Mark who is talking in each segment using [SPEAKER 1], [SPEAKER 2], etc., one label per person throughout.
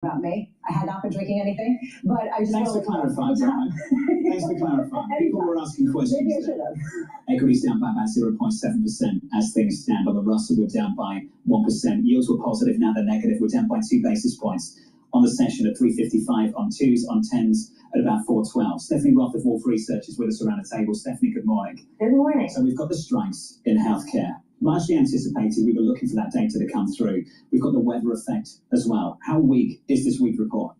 [SPEAKER 1] about me. I had not been drinking anything, but I just
[SPEAKER 2] Thanks for clarifying. Thanks for clarifying. People were asking questions.
[SPEAKER 1] Maybe I should have.
[SPEAKER 2] Equities down by about 0.7% as things stand. On the Russell, we're down by 1%. Yields were positive, now they're negative. We're down by 2 basis points on the session at 355 on 2s, on 10s at about 412. Stephanie Roth of Wolf Research is with us around the table. Stephanie, good morning.
[SPEAKER 3] Good morning.
[SPEAKER 2] So we've got the strikes in healthcare. Largely anticipated, we were looking for that data to come through. We've got the weather effect as well. How weak is this week report?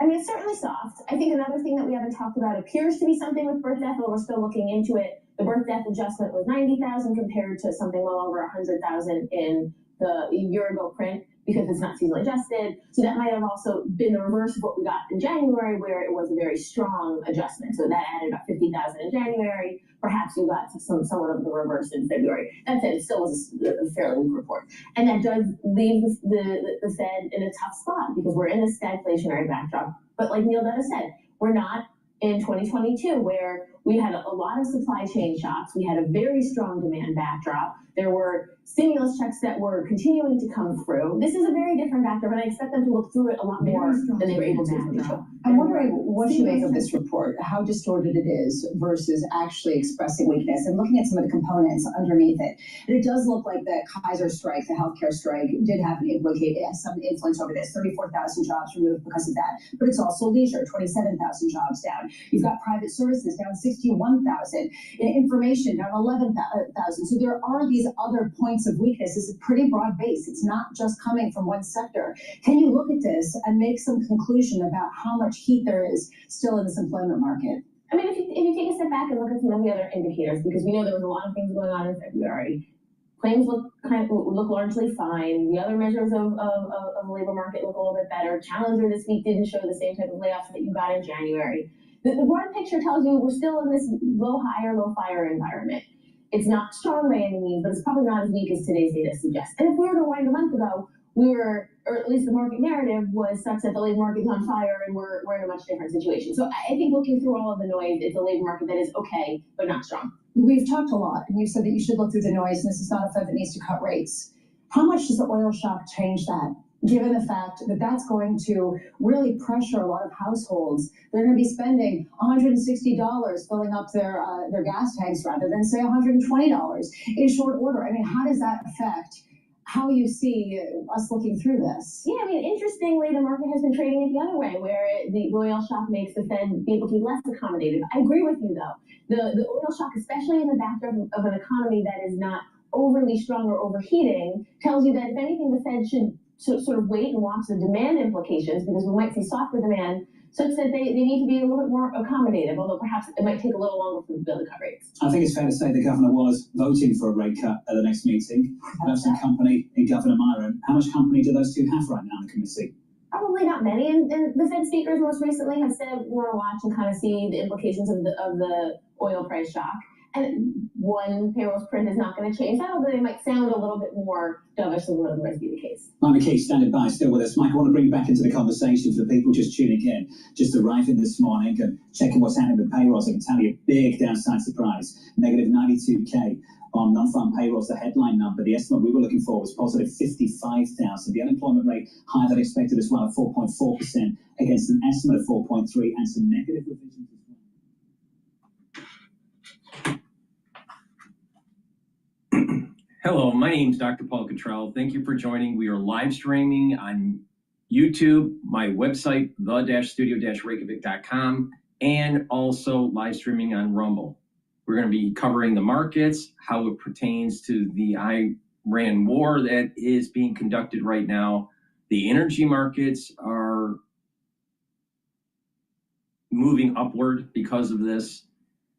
[SPEAKER 3] I mean, it's certainly soft. I think another thing that we haven't talked about appears to be something with birth death, but we're still looking into it. The birth death adjustment was 90,000 compared to something well over 100,000 in the year ago print because it's not seasonally adjusted. So that might have also been the reverse of what we got in January, where it was a very strong adjustment. So that added about 50,000 in January. Perhaps you got somewhat of the reverse in February. That said, it still was a fairly weak report. And that does leave the Fed in a tough spot because we're in this stagflationary backdrop. But like Neil Dutta said, we're not in 2022 where we had a lot of supply chain shocks. We had a very strong demand backdrop. There were stimulus checks that were continuing to come through. This is a very different backdrop, and I expect them to look through it a lot more than they were able to in 2022.
[SPEAKER 1] I'm wondering what you make of this report, how distorted it is versus actually expressing weakness, and looking at some of the components underneath it. And it does look like the Kaiser strike, the healthcare strike, did have some influence over this. 34,000 jobs removed because of that. But it's also leisure, 27,000 jobs down. You've got private services down 61,000, information down 11,000. So there are these other points of weakness. It's a pretty broad base. It's not just coming from one sector. Can you look at this and make some conclusion about how much heat there is still in this employment market?
[SPEAKER 3] I mean, if you take a step back and look at some of the other indicators, because we know there was a lot of things going on in February. Claims look largely fine. The other measures of the labor market look a little bit better. Challenger this week didn't show the same type of layoffs that you got in January. The broad picture tells you we're still in this low hire, low fire environment. It's not strong by any means, but it's probably not as weak as today's data suggests. And if we were to wind a month ago, or at least the market narrative was such that the labor market's on fire and we're in a much different situation. So I think looking through all of the noise, it's a labor market that is okay, but not strong.
[SPEAKER 1] We've talked a lot, and you said that you should look through the noise, and this is not a Fed that needs to cut rates. How much does the oil shock change that, given the fact that that's going to really pressure a lot of households? They're going to be spending $160 filling up their gas tanks rather than, say, $120 in short order. I mean, how does that affect how you see us looking through this?
[SPEAKER 3] Yeah, I mean, interestingly, the market has been trading it the other way, where the oil shock makes the Fed be able to be less accommodative. I agree with you, though. The oil shock, especially in the backdrop of an economy that is not overly strong or overheating, tells you that, if anything, the Fed should sort of wait and watch the demand implications, because we might see softer demand, such that they need to be a little bit more accommodative, although perhaps it might take a little longer for the bill to cut rates.
[SPEAKER 2] I think it's fair to say the governor was voting for a rate cut at the next meeting. Have some company in Governor Myron. How much company do those two have right now in the committee?
[SPEAKER 3] Probably not many, and the Fed speakers most recently have said we want to watch and kind of see the implications of the oil price shock. And one payroll print is not going to change that, although they might sound a little bit more dovish than would otherwise be the case.
[SPEAKER 2] Mike McKee, standing by, still with us. Mike, I want to bring you back into the conversation for the people just tuning in, just arriving this morning and checking what's happening with payrolls. I can tell you a big downside surprise, negative 92K on non-farm payrolls, the headline number. The estimate we were looking for was positive 55,000. The unemployment rate higher than expected as well at 4.4% against an estimate of 4.3 and some negative revisions as well.
[SPEAKER 4] Hello, my name is DrPaulCottrell. Thank you for joining. We are live streaming on YouTube, my website, the-studio-reykjavik.com, and also live streaming on Rumble. We're going to be covering the markets, how it pertains to the Iran war that is being conducted right now. The energy markets are moving upward because of this.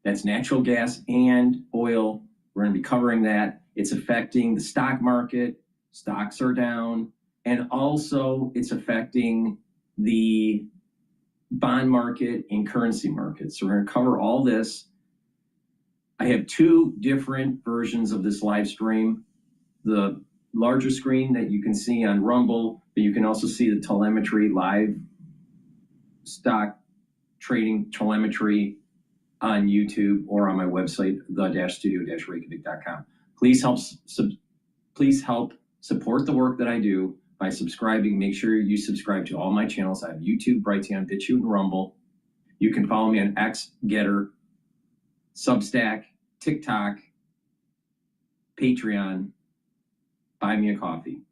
[SPEAKER 4] That's natural gas and oil. We're going to be covering that. It's affecting the stock market. Stocks are down. And also it's affecting the bond market and currency markets. So we're going to cover all this. I have two different versions of this live stream. The larger screen that you can see on Rumble, but you can also see the telemetry, live stock trading telemetry on YouTube or on my website, the-studio-reykjavik.com. Please help support the work that I do by subscribing. Make sure you subscribe to all my channels. I have YouTube, Brighteon, Bitchute, and Rumble. You can follow me on X, GETTR, Substack, TikTok, Patreon, Buy Me a Coffee.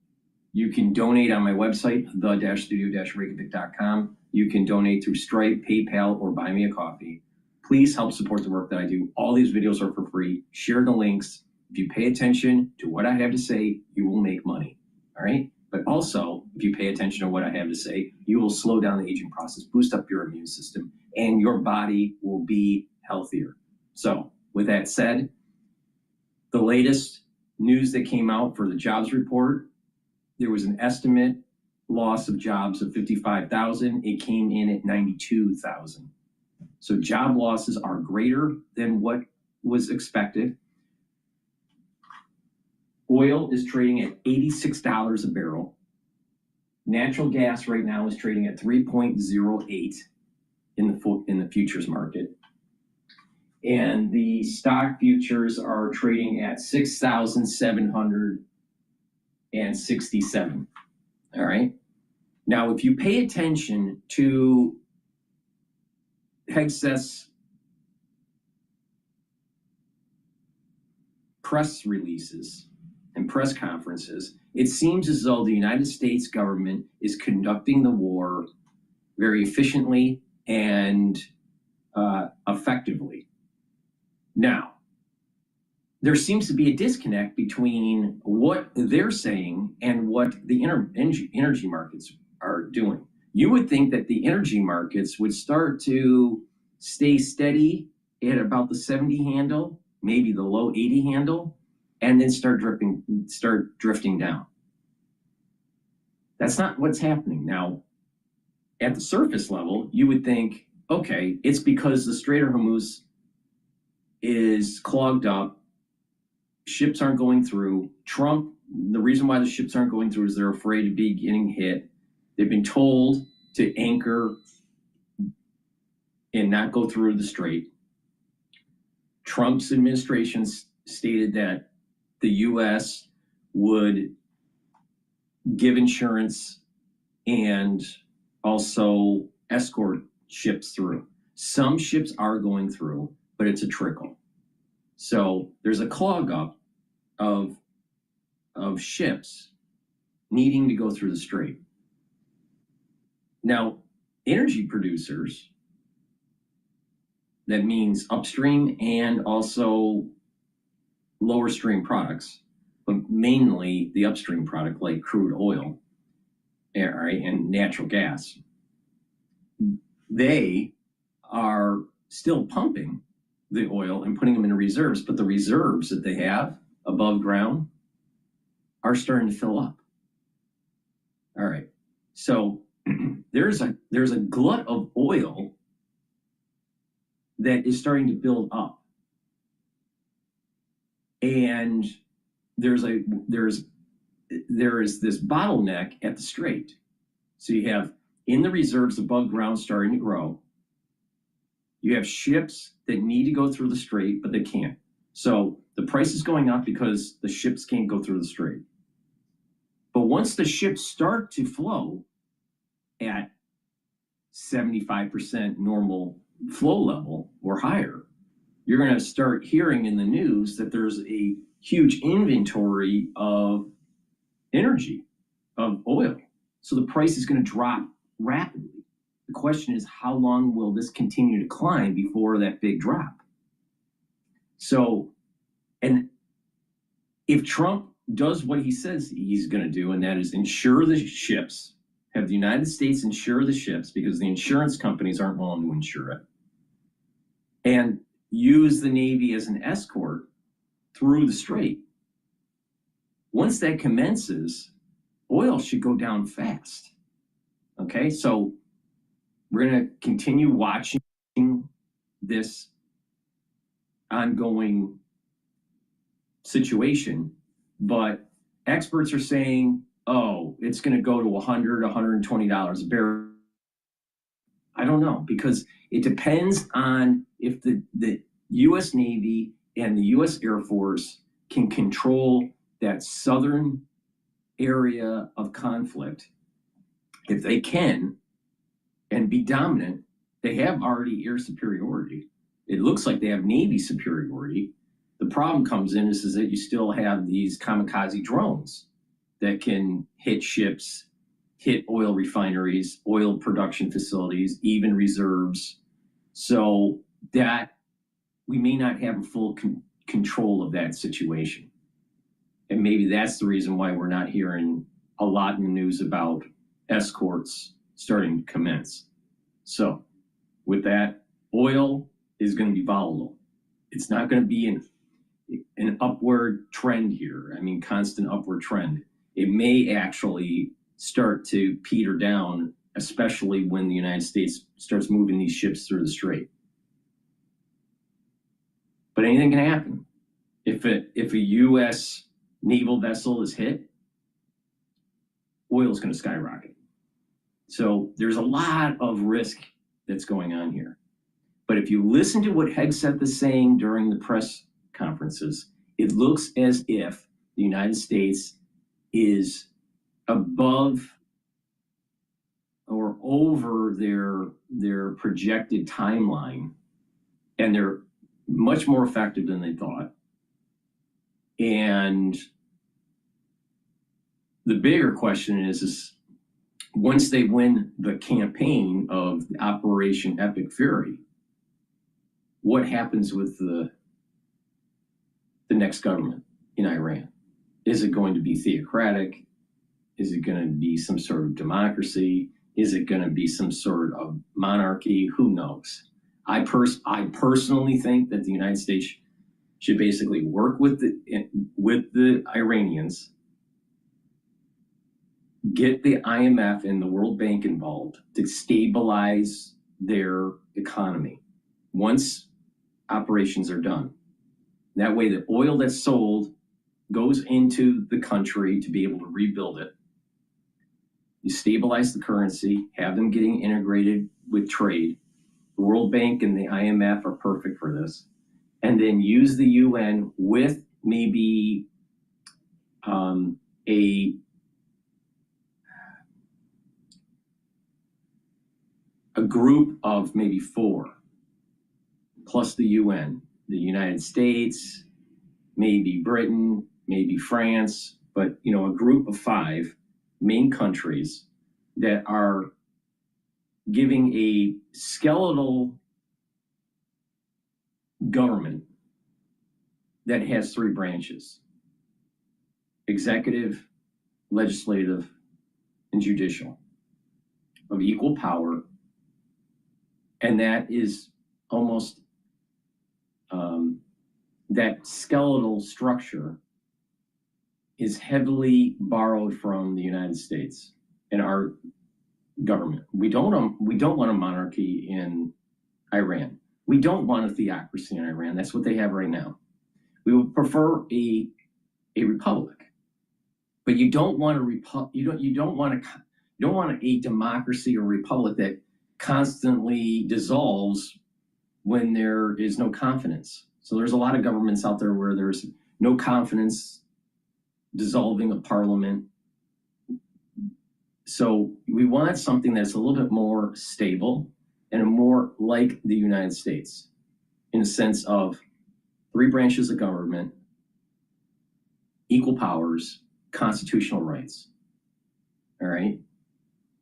[SPEAKER 4] You can donate on my website, the-studio-reykjavik.com. You can donate through Stripe, PayPal, or Buy Me a Coffee. Please help support the work that I do. All these videos are for free. Share the links. If you pay attention to what I have to say, you will make money, all right? But also, if you pay attention to what I have to say, you will slow down the aging process, boost up your immune system, and your body will be healthier. So, with that said, the latest news that came out for the jobs report, there was an estimate loss of jobs of 55,000. It came in at 92,000. So job losses are greater than what was expected. Oil is trading at $86 a barrel. Natural gas right now is trading at 3.08 in the futures market. And the stock futures are trading at 6,767. All right. Now, if you pay attention to Hegseth's press releases and press conferences, it seems as though the United States government is conducting the war very efficiently and effectively. Now, there seems to be a disconnect between what they're saying and what the energy markets are doing. You would think that the energy markets would start to stay steady at about the 70 handle, maybe the low 80 handle, and then start drifting down. That's not what's happening. Now, at the surface level, you would think, okay, it's because the Strait of Hormuz is clogged up, ships aren't going through. Trump, the reason why the ships aren't going through is they're afraid of getting hit. They've been told to anchor and not go through the strait. Trump's administration stated that the U.S. would give insurance and also escort ships through. Some ships are going through, but it's a trickle. So there's a clog up of ships needing to go through the strait. Now, energy producers, that means upstream and also lower stream products, but mainly the upstream product like crude oil, right, and natural gas, they are still pumping the oil and putting them in reserves, but the reserves that they have above ground are starting to fill up. All right, so there's a glut of oil that is starting to build up, and there is this bottleneck at the strait. So you have in the reserves above ground starting to grow. You have ships that need to go through the strait, but they can't. So the price is going up because the ships can't go through the strait. But once the ships start to flow at 75% normal flow level or higher, you're going to start hearing in the news that there's a huge inventory of energy, of oil. So the price is going to drop rapidly. The question is, how long will this continue to climb before that big drop? So, and if Trump does what he says he's going to do, and that is insure the ships, have the United States insure the ships because the insurance companies aren't willing to insure it, and use the Navy as an escort through the strait. Once that commences, oil should go down fast. Okay, so we're going to continue watching this ongoing situation, but experts are saying, oh, it's going to go to $100, $120 a barrel. I don't know, because it depends on if the U.S. Navy and the U.S. Air Force can control that southern area of conflict, if they can, and be dominant, they have already air superiority. It looks like they have Navy superiority. The problem comes in is that you still have these kamikaze drones that can hit ships, hit oil refineries, oil production facilities, even reserves. So that we may not have a full control of that situation. And maybe that's the reason why we're not hearing a lot in the news about escorts starting to commence. So with that, oil is going to be volatile. It's not going to be an upward trend here. I mean, constant upward trend. It may actually start to peter down, especially when the United States starts moving these ships through the strait. But anything can happen. If a U.S. naval vessel is hit, oil is going to skyrocket. So there's a lot of risk that's going on here. But if you listen to what Hegseth is saying during the press conferences, it looks as if the United States is above or over their projected timeline, and they're much more effective than they thought. And the bigger question is once they win the campaign of Operation Epic Fury, what happens with the next government in Iran? Is it going to be theocratic? Is it going to be some sort of democracy? Is it going to be some sort of monarchy? Who knows? I personally think that the United States should basically work with the Iranians, get the IMF and the World Bank involved to stabilize their economy once operations are done. That way the oil that's sold goes into the country to be able to rebuild it. You stabilize the currency, have them getting integrated with trade. The World Bank and the IMF are perfect for this. And then use the UN with maybe a group of maybe 4, plus the UN, the United States, maybe Britain, maybe France, but a group of 5 main countries that are giving a skeletal government that has 3 branches: executive, legislative, and judicial, of equal power. And that is almost that skeletal structure is heavily borrowed from the United States and our government. We don't want a monarchy in Iran. We don't want a theocracy in Iran. That's what they have right now. We would prefer a republic, but you don't want a democracy or republic that constantly dissolves when there is no confidence. So there's a lot of governments out there where there's no confidence, dissolving a parliament. So we want something that's a little bit more stable and more like the United States in a sense of 3 branches of government, equal powers, constitutional rights. All right.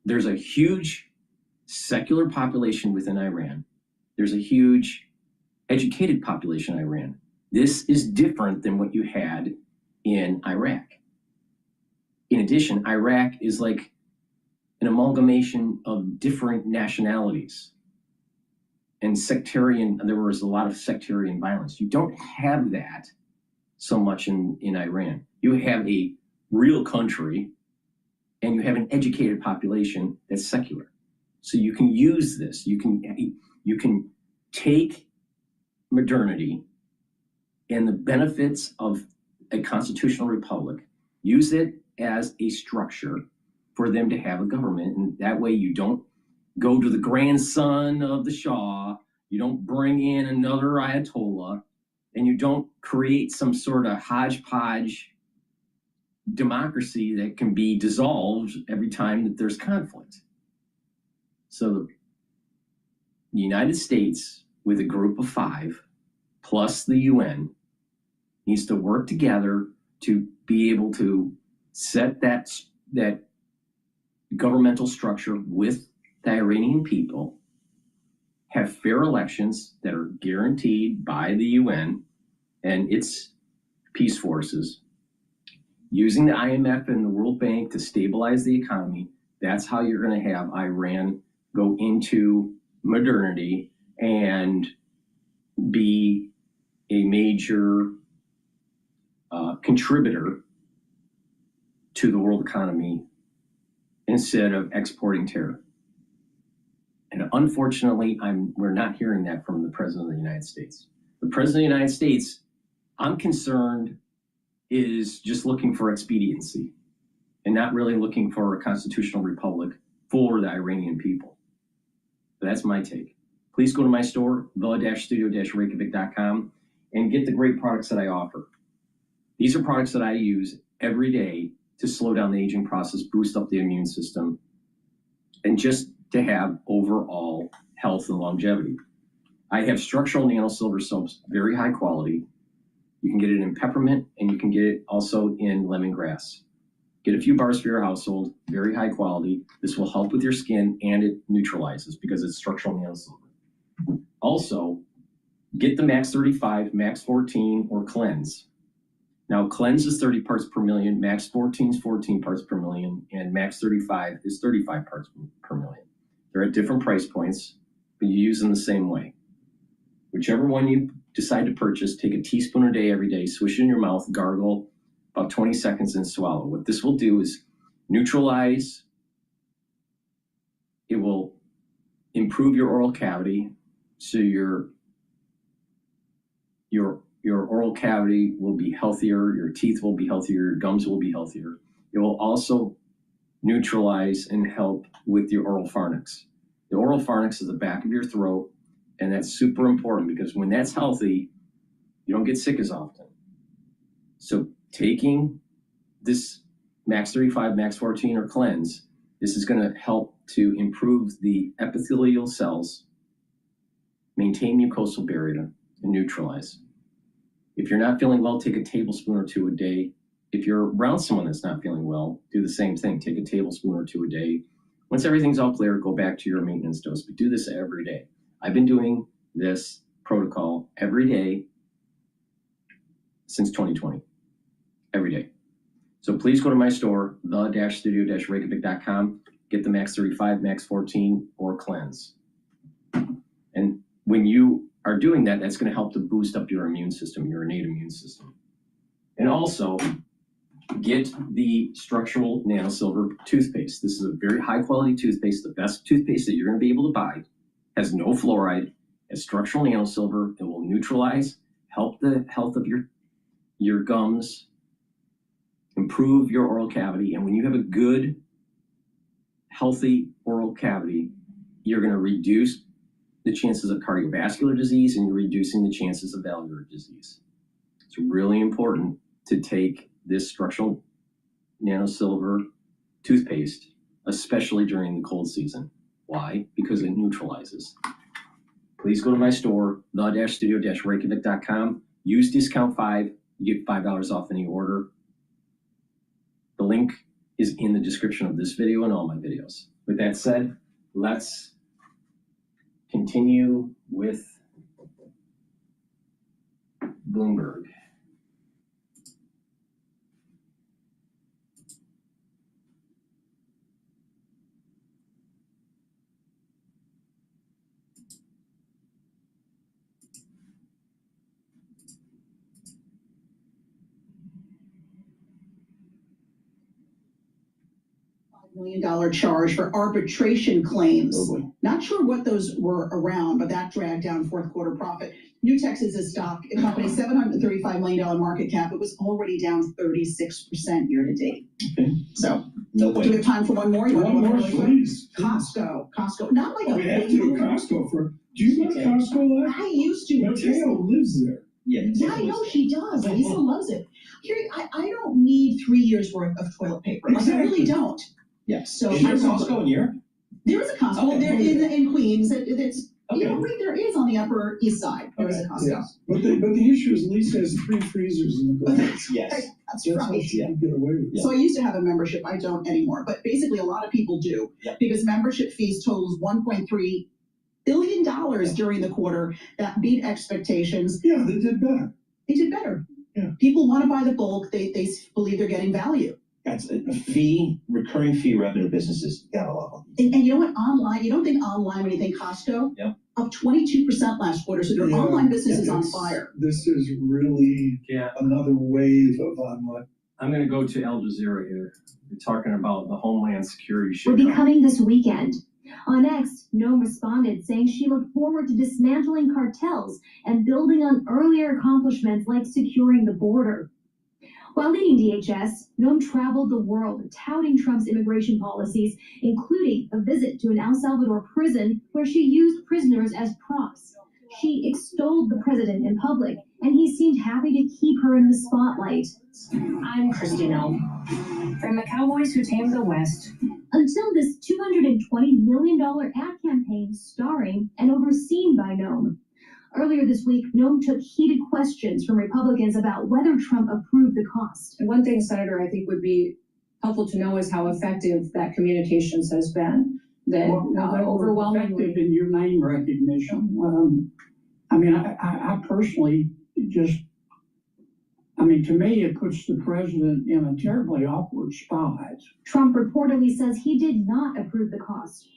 [SPEAKER 4] There's a huge secular population within Iran. There's a huge educated population in Iran. This is different than what you had in Iraq. In addition, Iraq is like an amalgamation of different nationalities and there was a lot of sectarian violence. You don't have that so much in Iran. You have a real country and you have an educated population that's secular. So you can use this. You can take modernity and the benefits of a constitutional republic, use it as a structure for them to have a government. And that way you don't go to the grandson of the Shah, you don't bring in another Ayatollah, and you don't create some sort of hodgepodge democracy that can be dissolved every time that there's conflict. So the United States, with a group of 5, plus the UN, needs to work together to be able to set that governmental structure with the Iranian people, have fair elections that are guaranteed by the UN and its peace forces, using the IMF and the World Bank to stabilize the economy. That's how you're going to have Iran go into modernity and be a major contributor to the world economy instead of exporting terror. And unfortunately, we're not hearing that from the President of the United States. The President of the United States, I'm concerned, is just looking for expediency and not really looking for a constitutional republic for the Iranian people. But that's my take. Please go to my store, the-studio-reykjavik.com, and get the great products that I offer. These are products that I use every day to slow down the aging process, boost up the immune system, and just to have overall health and longevity. I have structural nanosilver soaps, very high quality. You can get it in peppermint, and you can get it also in lemongrass. Get a few bars for your household, very high quality. This will help with your skin, and it neutralizes because it's structural nanosilver. Also, get the Max 35, Max 14, or Cleanse. Now, Cleanse is 30 parts per million, Max 14 is 14 parts per million, and Max 35 is 35 parts per million. They're at different price points, but you use them the same way. Whichever one you decide to purchase, take a teaspoon a day every day, swish it in your mouth, gargle about 20 seconds, and swallow. What this will do is neutralize. It will improve your oral cavity, so your oral cavity will be healthier, your teeth will be healthier, your gums will be healthier. It will also neutralize and help with your oral pharynx. The oral pharynx is the back of your throat, and that's super important because when that's healthy, you don't get sick as often. So taking this Max 35, Max 14, or Cleanse, this is going to help to improve the epithelial cells, maintain mucosal barrier, and neutralize. If you're not feeling well, take a tablespoon or 2 a day. If you're around someone that's not feeling well, do the same thing. Take a tablespoon or 2 a day. Once everything's all clear, go back to your maintenance dose, but do this every day. I've been doing this protocol every day since 2020, every day. So please go to my store, the-studio-reykjavik.com, get the Max 35, Max 14, or Cleanse. And when you are doing that, that's going to help to boost up your immune system, your innate immune system. And also, get the structural nanosilver toothpaste. This is a very high quality toothpaste, the best toothpaste that you're going to be able to buy. Has no fluoride, has structural nanosilver. It will neutralize, help the health of your gums, improve your oral cavity. And when you have a good, healthy oral cavity, you're going to reduce the chances of cardiovascular disease, and you're reducing the chances of valvular disease. It's really important to take this structural nanosilver toothpaste, especially during the cold season. Why? Because it neutralizes. Please go to my store, the-studio-reykjavik.com. Use discount 5. You get $5 off any order. The link is in the description of this video and all my videos. With that said, let's continue with Bloomberg.
[SPEAKER 1] $1 million charge for arbitration claims. Not sure what those were around, but that dragged down fourth quarter profit. New Texas is stock, a company $735 million market cap. It was already down 36% year to date.
[SPEAKER 2] Okay.
[SPEAKER 1] So,
[SPEAKER 2] No way.
[SPEAKER 1] do we have time for one more?
[SPEAKER 5] One more, please.
[SPEAKER 1] Costco, not like
[SPEAKER 5] We have to go to Costco for. Do you go to Costco?
[SPEAKER 1] I used to.
[SPEAKER 5] Mateo lives there.
[SPEAKER 2] Yeah,
[SPEAKER 1] Yeah, I know she does. Lisa loves it. Carrie, I don't need 3 years worth of toilet paper. Like, I really don't.
[SPEAKER 2] Yes.
[SPEAKER 1] So
[SPEAKER 2] Is there a Costco in Europe?
[SPEAKER 1] There is a Costco.
[SPEAKER 2] Okay.
[SPEAKER 1] There in Queens. It's
[SPEAKER 2] Okay.
[SPEAKER 1] right there is on the Upper East Side. There is a Costco.
[SPEAKER 5] Yeah. But the issue is Lisa has 3 freezers in the garage.
[SPEAKER 2] Yes.
[SPEAKER 1] That's
[SPEAKER 5] That's
[SPEAKER 1] right.
[SPEAKER 5] what she can get away with.
[SPEAKER 2] Yeah.
[SPEAKER 1] So I used to have a membership. I don't anymore. But basically, a lot of people do because membership fees totals $1.3 billion during the quarter. That beat expectations.
[SPEAKER 5] Yeah, they did better.
[SPEAKER 1] They did better.
[SPEAKER 5] Yeah.
[SPEAKER 1] People want to buy the bulk. They believe they're getting value.
[SPEAKER 2] That's a recurring fee revenue businesses. Gotta love them.
[SPEAKER 1] And you know what? Online, you don't think online when you think Costco?
[SPEAKER 2] Yeah.
[SPEAKER 1] Up 22% last quarter. So their online business is on fire.
[SPEAKER 5] This is really another wave of online.
[SPEAKER 4] I'm going to go to Al Jazeera here. We're talking about the Homeland Security
[SPEAKER 6] Will
[SPEAKER 4] shit.
[SPEAKER 6] be coming this weekend. On X, Noam responded saying she looked forward to dismantling cartels and building on earlier accomplishments like securing the border. While leading DHS, Noam traveled the world touting Trump's immigration policies, including a visit to an El Salvador prison where she used prisoners as props. She extolled the president in public, and he seemed happy to keep her in the spotlight.
[SPEAKER 7] I'm Christy Noam, from the Cowboys who tamed the West.
[SPEAKER 6] Until this $220 million ad campaign starring and overseen by Noam. Earlier this week, Noam took heated questions from Republicans about whether Trump approved the cost.
[SPEAKER 8] And one thing, Senator, I think would be helpful to know is how effective that communications has been. That overwhelmingly
[SPEAKER 9] effective in your name recognition. I mean, I personally just, I mean, to me, it puts the president in a terribly awkward spot.
[SPEAKER 6] Trump reportedly says he did not approve the cost.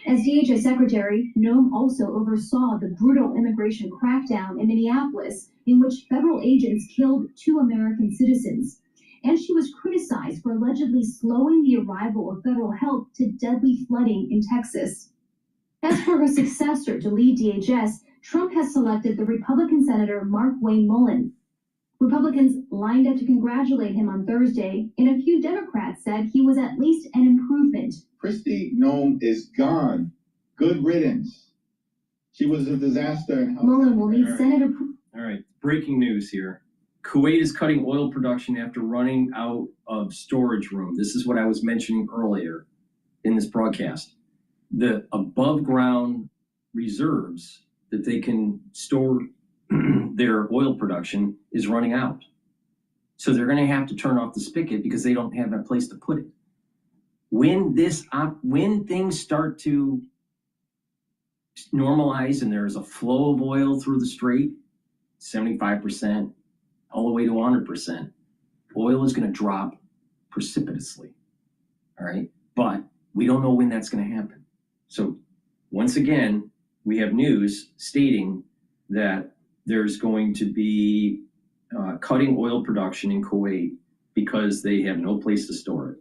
[SPEAKER 6] As DHS Secretary, Noam also oversaw the brutal immigration crackdown in Minneapolis, in which federal agents killed 2 American citizens. And she was criticized for allegedly slowing the arrival of federal help to deadly flooding in Texas. As for her successor to lead DHS, Trump has selected the Republican Senator Mark Wayne Mullen. Republicans lined up to congratulate him on Thursday, and a few Democrats said he was at least an improvement.
[SPEAKER 10] Christy Noam is gone. Good riddance. She was a disaster.
[SPEAKER 6] Mullen will need Senate approval.
[SPEAKER 4] All right, breaking news here. Kuwait is cutting oil production after running out of storage room. This is what I was mentioning earlier in this broadcast. The above ground reserves that they can store their oil production is running out. So they're going to have to turn off the spigot because they don't have a place to put it. When things start to normalize and there's a flow of oil through the strait, 75%, all the way to 100%, oil is going to drop precipitously. All right. But we don't know when that's going to happen. So once again, we have news stating that there's going to be cutting oil production in Kuwait because they have no place to store it.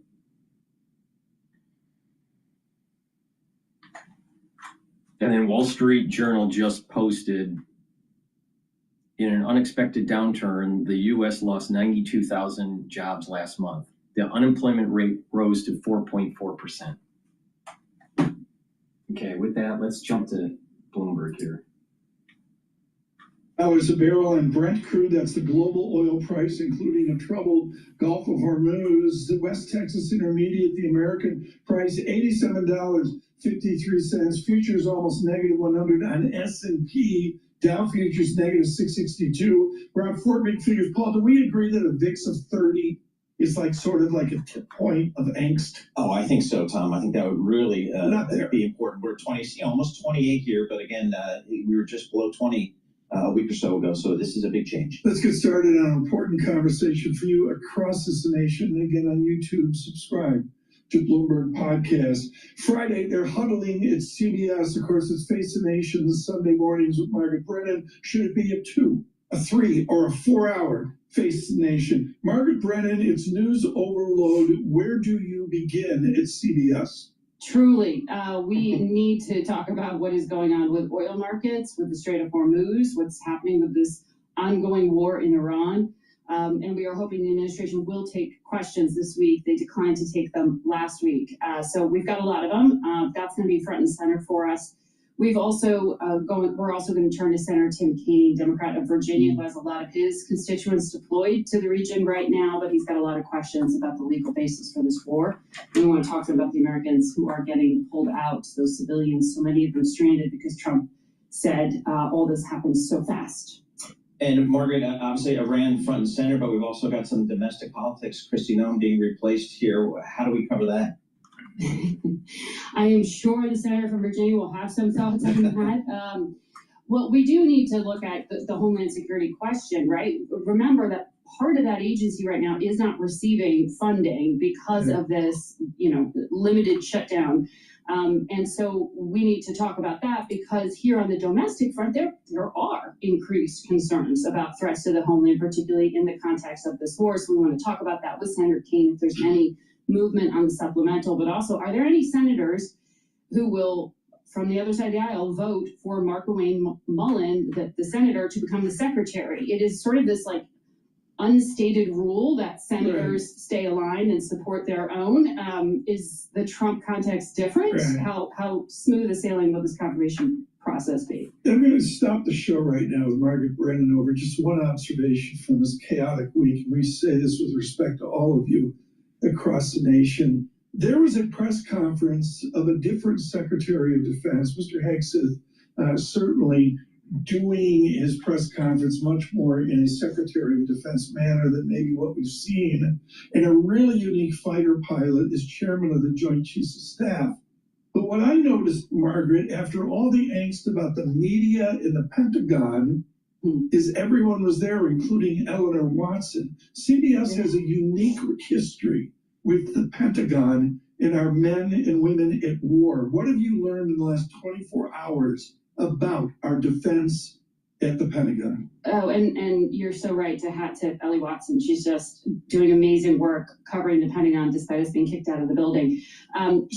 [SPEAKER 4] And then Wall Street Journal just posted, in an unexpected downturn, the U.S. lost 92,000 jobs last month. The unemployment rate rose to 4.4%. Okay, with that, let's jump to Bloomberg here.
[SPEAKER 5] $1 a barrel on Brent crude. That's the global oil price, including a troubled Gulf of Hormuz. The West Texas Intermediate, the American price, $87.53. Futures almost negative 100 on S&P. Dow futures negative 662. We're on 4 big figures. Paul, do we agree that a VIX of 30 is like sort of like a tip point of angst?
[SPEAKER 2] Oh, I think so, Tom. I think that would really be important. We're 20, almost 28 here, but again, we were just below 20 a week or so ago, so this is a big change.
[SPEAKER 5] Let's get started on an important conversation for you across this nation. And again, on YouTube, subscribe to Bloomberg Podcast. Friday, they're huddling at CBS. Of course, it's Face the Nation Sunday mornings with Margaret Brennan. Should it be a 2, a 3, or a 4-hour Face the Nation? Margaret Brennan, it's news overload. Where do you begin at CBS?
[SPEAKER 11] Truly, we need to talk about what is going on with oil markets, with the Strait of Hormuz, what's happening with this ongoing war in Iran. And we are hoping the administration will take questions this week. They declined to take them last week. So we've got a lot of them. That's going to be front and center for us. We've also we're also going to turn to Senator Tim Kaine, Democrat of Virginia, who has a lot of his constituents deployed to the region right now, but he's got a lot of questions about the legal basis for this war. And we want to talk to him about the Americans who are getting pulled out, those civilians, so many of them stranded because Trump said all this happens so fast.
[SPEAKER 12] And Margaret, obviously Iran front and center, but we've also got some domestic politics. Kristi Noem being replaced here. How do we cover that?
[SPEAKER 11] I am sure the senator from Virginia will have some thoughts on that. Well, we do need to look at the Homeland Security question, right? Remember that part of that agency right now is not receiving funding because of this, limited shutdown. And so we need to talk about that because here on the domestic front, there are increased concerns about threats to the homeland, particularly in the context of this war. So we want to talk about that with Senator Kaine if there's any movement on the supplemental, but also are there any senators who will, from the other side of the aisle, vote for Markwayne Mullin, the senator, to become the secretary? It is sort of this unstated rule that senators stay aligned and support their own. Is the Trump context different? Right. How smooth a sailing will this confirmation process be?
[SPEAKER 5] I'm going to stop the show right now with Margaret Brennan over just one observation from this chaotic week. And we say this with respect to all of you across the nation. There was a press conference of a different Secretary of Defense, Mr. Hegseth, certainly doing his press conference much more in a Secretary of Defense manner than maybe what we've seen. And a really unique fighter pilot is chairman of the Joint Chiefs of Staff. But what I noticed, Margaret, after all the angst about the media in the Pentagon, is everyone was there, including Eleanor Watson. CBS has a unique history with the Pentagon and our men and women at war. What have you learned in the last 24 hours about our defense at the Pentagon?
[SPEAKER 11] Oh, and you're so right to hat tip Ellie Watson. She's just doing amazing work covering the Pentagon despite us being kicked out of the building. At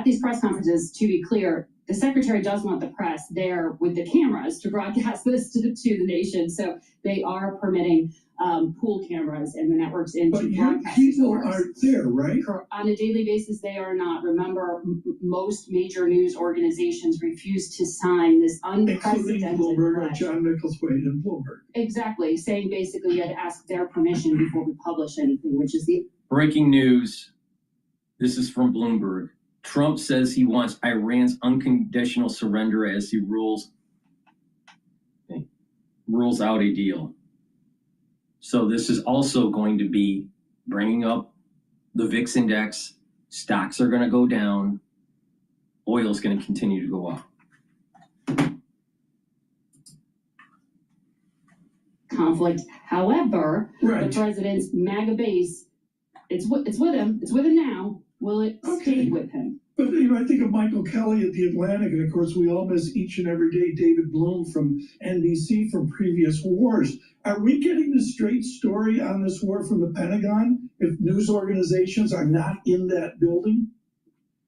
[SPEAKER 11] these press conferences, to be clear, the secretary does want the press there with the cameras to broadcast this to the nation. So they are permitting pool cameras and the networks into
[SPEAKER 5] but your people aren't there, right?
[SPEAKER 11] On a daily basis, they are not. Remember, most major news organizations refuse to sign this unprecedented
[SPEAKER 5] including Bloomberg, John Nichols Wade and Bloomberg.
[SPEAKER 11] Exactly, saying basically you had to ask their permission before we publish anything, which is the
[SPEAKER 4] breaking news. This is from Bloomberg. Trump says he wants Iran's unconditional surrender as he rules out a deal. So this is also going to be bringing up the VIX index. Stocks are going to go down. Oil is going to continue to go up.
[SPEAKER 11] Conflict. However, the president's MAGA base, it's with him. It's with him now. Will it stay with him?
[SPEAKER 5] But I think of Michael Kelly at the Atlantic, and of course we all miss each and every day David Bloom from NBC from previous wars. Are we getting the straight story on this war from the Pentagon if news organizations are not in that building?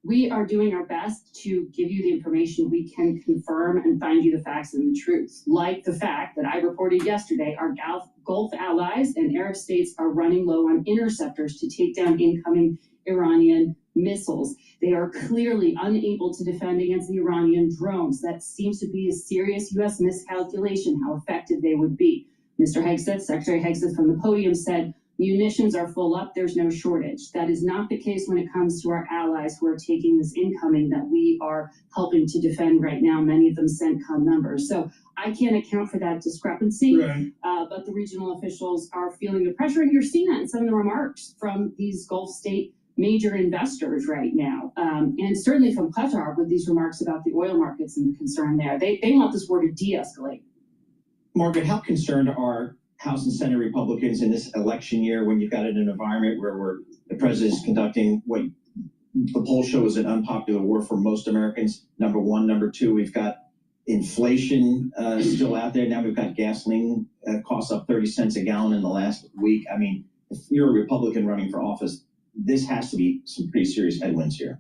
[SPEAKER 11] We are doing our best to give you the information we can confirm and find you the facts and the truth. Like the fact that I reported yesterday, our Gulf allies and Arab states are running low on interceptors to take down incoming Iranian missiles. They are clearly unable to defend against the Iranian drones. That seems to be a serious U.S. miscalculation how effective they would be. Mr. Hegseth, Secretary Hegseth from the podium said, munitions are full up, there's no shortage. That is not the case when it comes to our allies who are taking this incoming that we are helping to defend right now. Many of them CENTCOM members. So I can't account for that discrepancy, but the regional officials are feeling the pressure, and you're seeing that in some of the remarks from these Gulf state major investors right now, and certainly from Qatar with these remarks about the oil markets and the concern there. They want this war to de-escalate.
[SPEAKER 12] Margaret, how concerned are House and Senate Republicans in this election year when you've got it in an environment where the president is conducting what the poll show is an unpopular war for most Americans? Number one. Number two, we've got inflation still out there. Now we've got gasoline costs up 30 cents a gallon in the last week. I mean, if you're a Republican running for office, this has to be some pretty serious headwinds here.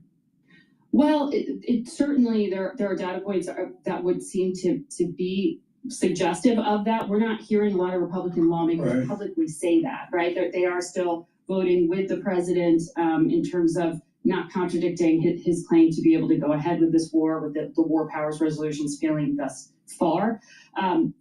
[SPEAKER 11] Well, it certainly, there are data points that would seem to be suggestive of that. We're not hearing a lot of Republican lawmakers publicly say that, right? They are still voting with the president in terms of not contradicting his claim to be able to go ahead with this war, with the war powers resolutions failing thus far. To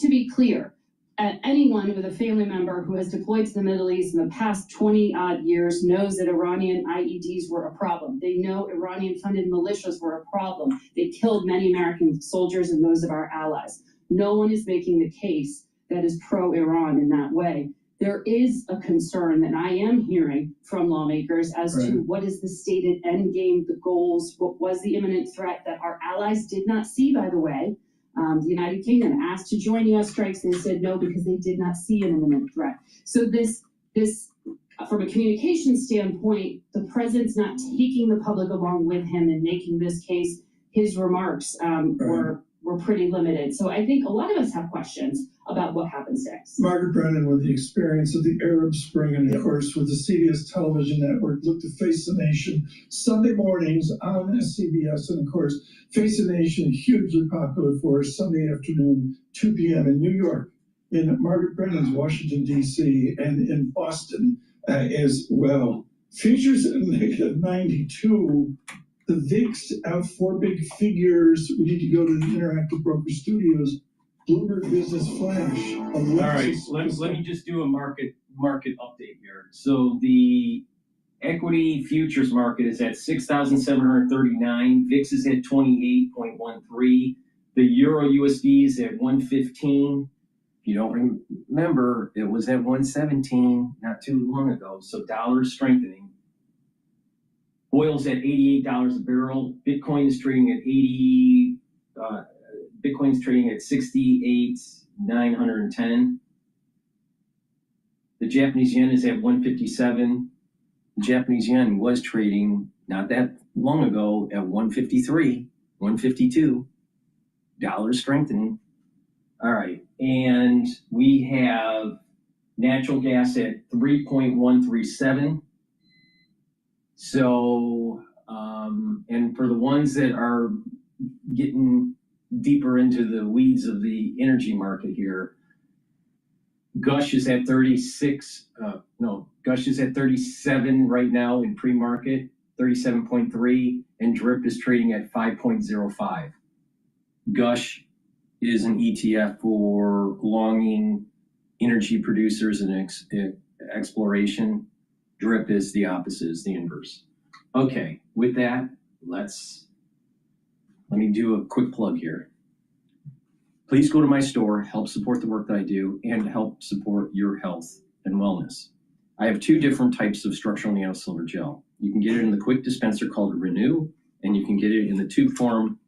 [SPEAKER 11] be clear, anyone with a family member who has deployed to the Middle East in the past 20-odd years knows that Iranian IEDs were a problem. They know Iranian-funded militias were a problem. They killed many American soldiers and those of our allies. No one is making the case that is pro-Iran in that way. There is a concern that I am hearing from lawmakers as to what is the stated end game, the goals, what was the imminent threat that our allies did not see, by the way. The United Kingdom asked to join U.S. strikes, and they said no because they did not see an imminent threat. So this, from a communication standpoint, the president's not taking the public along with him and making this case. His remarks were pretty limited. So I think a lot of us have questions about what happens next.
[SPEAKER 5] Margaret Brennan, with the experience of the Arab Spring and, of course, with the CBS television network, look to Face the Nation Sunday mornings on CBS. And, of course, Face the Nation, hugely popular for us, Sunday afternoon, 2 p.m. in New York, in Margaret Brennan's Washington, D.C., and in Boston as well. Futures at -92. The VIX out 4 big figures. We need to go to the Interactive Broker Studios. Bloomberg Business Flash.
[SPEAKER 4] All right, let me just do a market update here. So the equity futures market is at 6,739. VIX is at 28.13. The Euro USD is at 115. If you don't remember, it was at 117 not too long ago. So dollar is strengthening. Oil's at $88 a barrel. Bitcoin is trading at Bitcoin's trading at 68,910. The Japanese yen is at 157. The Japanese yen was trading not that long ago at 153, 152. Dollar strengthening. All right, and we have natural gas at 3.137. So, and for the ones that are getting deeper into the weeds of the energy market here, Gush is at 36, Gush is at 37 right now in pre-market, 37.3, and DRIP is trading at 5.05. Gush is an ETF for longing energy producers and exploration. DRIP is the opposite, is the inverse. Okay, with that, let me do a quick plug here. Please go to my store, help support the work that I do, and help support your health and wellness. I have 2 different types of structural nano silver gel. You can get it in the quick dispenser called Renew, and you can get it in the tube form.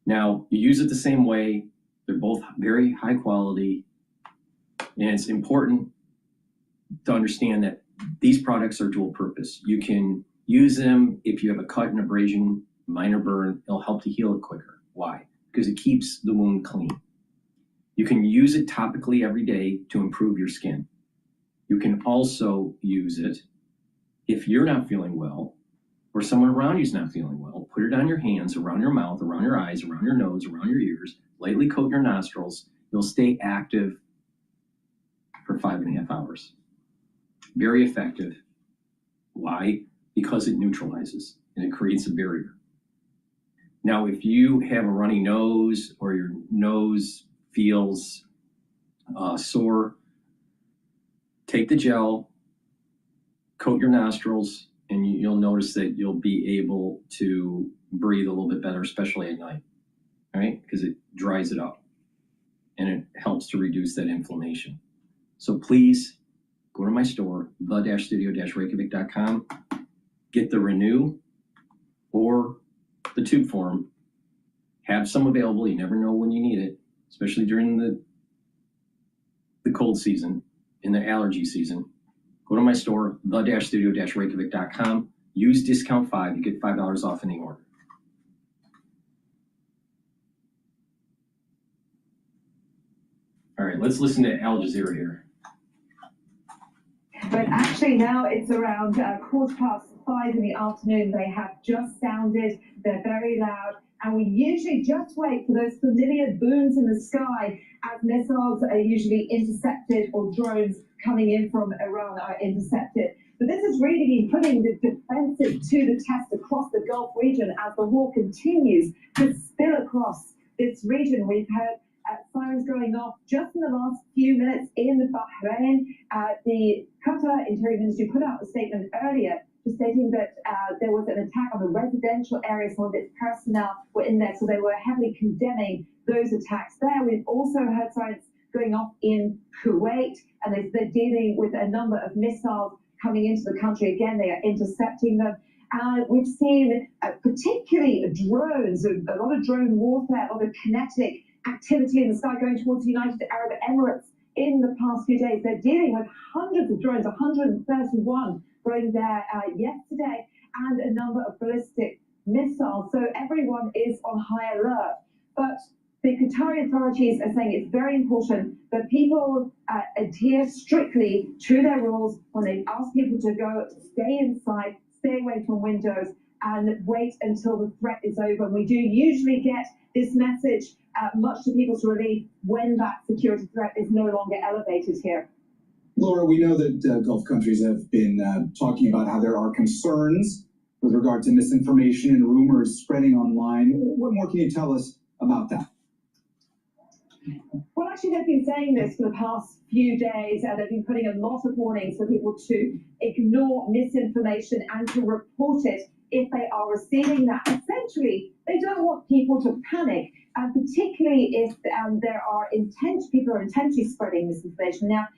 [SPEAKER 4] Now, you use it the same way. They're both very high quality, and it's important to understand that these products are dual purpose. You can use them if you have a cut, an abrasion, minor burn. It'll help to heal it quicker. Why? Because it keeps the wound clean. You can use it topically every day to improve your skin. You can also use it if you're not feeling well or someone around you is not feeling well. Put it on your hands, around your mouth, around your eyes, around your nose, around your ears. Lightly coat your nostrils. You'll stay active for 5.5 hours. Very effective. Why? Because it neutralizes and it creates a barrier. Now, if you have a runny nose or your nose feels sore, take the gel, coat your nostrils, and you'll notice that you'll be able to breathe a little bit better, especially at night, right? Because it dries it up and it helps to reduce that inflammation. So please go to my store, the-studio-reykjavik.com, get the Renew or the tube form. Have some available. You never know when you need it, especially during the cold season, in the allergy season. Go to my store, the-studio-reykjavik.com. Use discount 5. You get $5 off any order. All right, let's listen to Al Jazeera here.
[SPEAKER 1] But actually now it's around 5:15 in the afternoon. They have just sounded. They're very loud. And we usually just wait for those familiar booms in the sky as missiles are usually intercepted or drones coming in from Iran are intercepted. But this has really been putting the defenses to the test across the Gulf region as the war continues to spill across this region. We've heard sirens going off just in the last few minutes in Bahrain. The Qatar Interior Ministry put out a statement earlier just stating that there was an attack on a residential area. Some of its personnel were in there, so they were heavily condemning those attacks there. We've also heard sirens going off in Kuwait, and they're dealing with a number of missiles coming into the country. Again, they are intercepting them. We've seen particularly drones, a lot of drone warfare, a lot of kinetic activity in the sky going towards the United Arab Emirates in the past few days. They're dealing with hundreds of drones, 131 going there yesterday, and a number of ballistic missiles. So everyone is on high alert. But the Qatari authorities are saying it's very important that people adhere strictly to their rules when they ask people to go, stay inside, stay away from windows, and wait until the threat is over. And we do usually get this message, much to people's relief, when that security threat is no longer elevated here.
[SPEAKER 13] Laura, we know that Gulf countries have been talking about how there are concerns with regard to misinformation and rumors spreading online. What more can you tell us about that?
[SPEAKER 1] Well, actually, they've been saying this for the past few days, and they've been putting a lot of warnings for people to ignore misinformation and to report it if they are receiving that. Essentially, they don't want people to panic, and particularly if there are people are intentionally spreading misinformation. Now,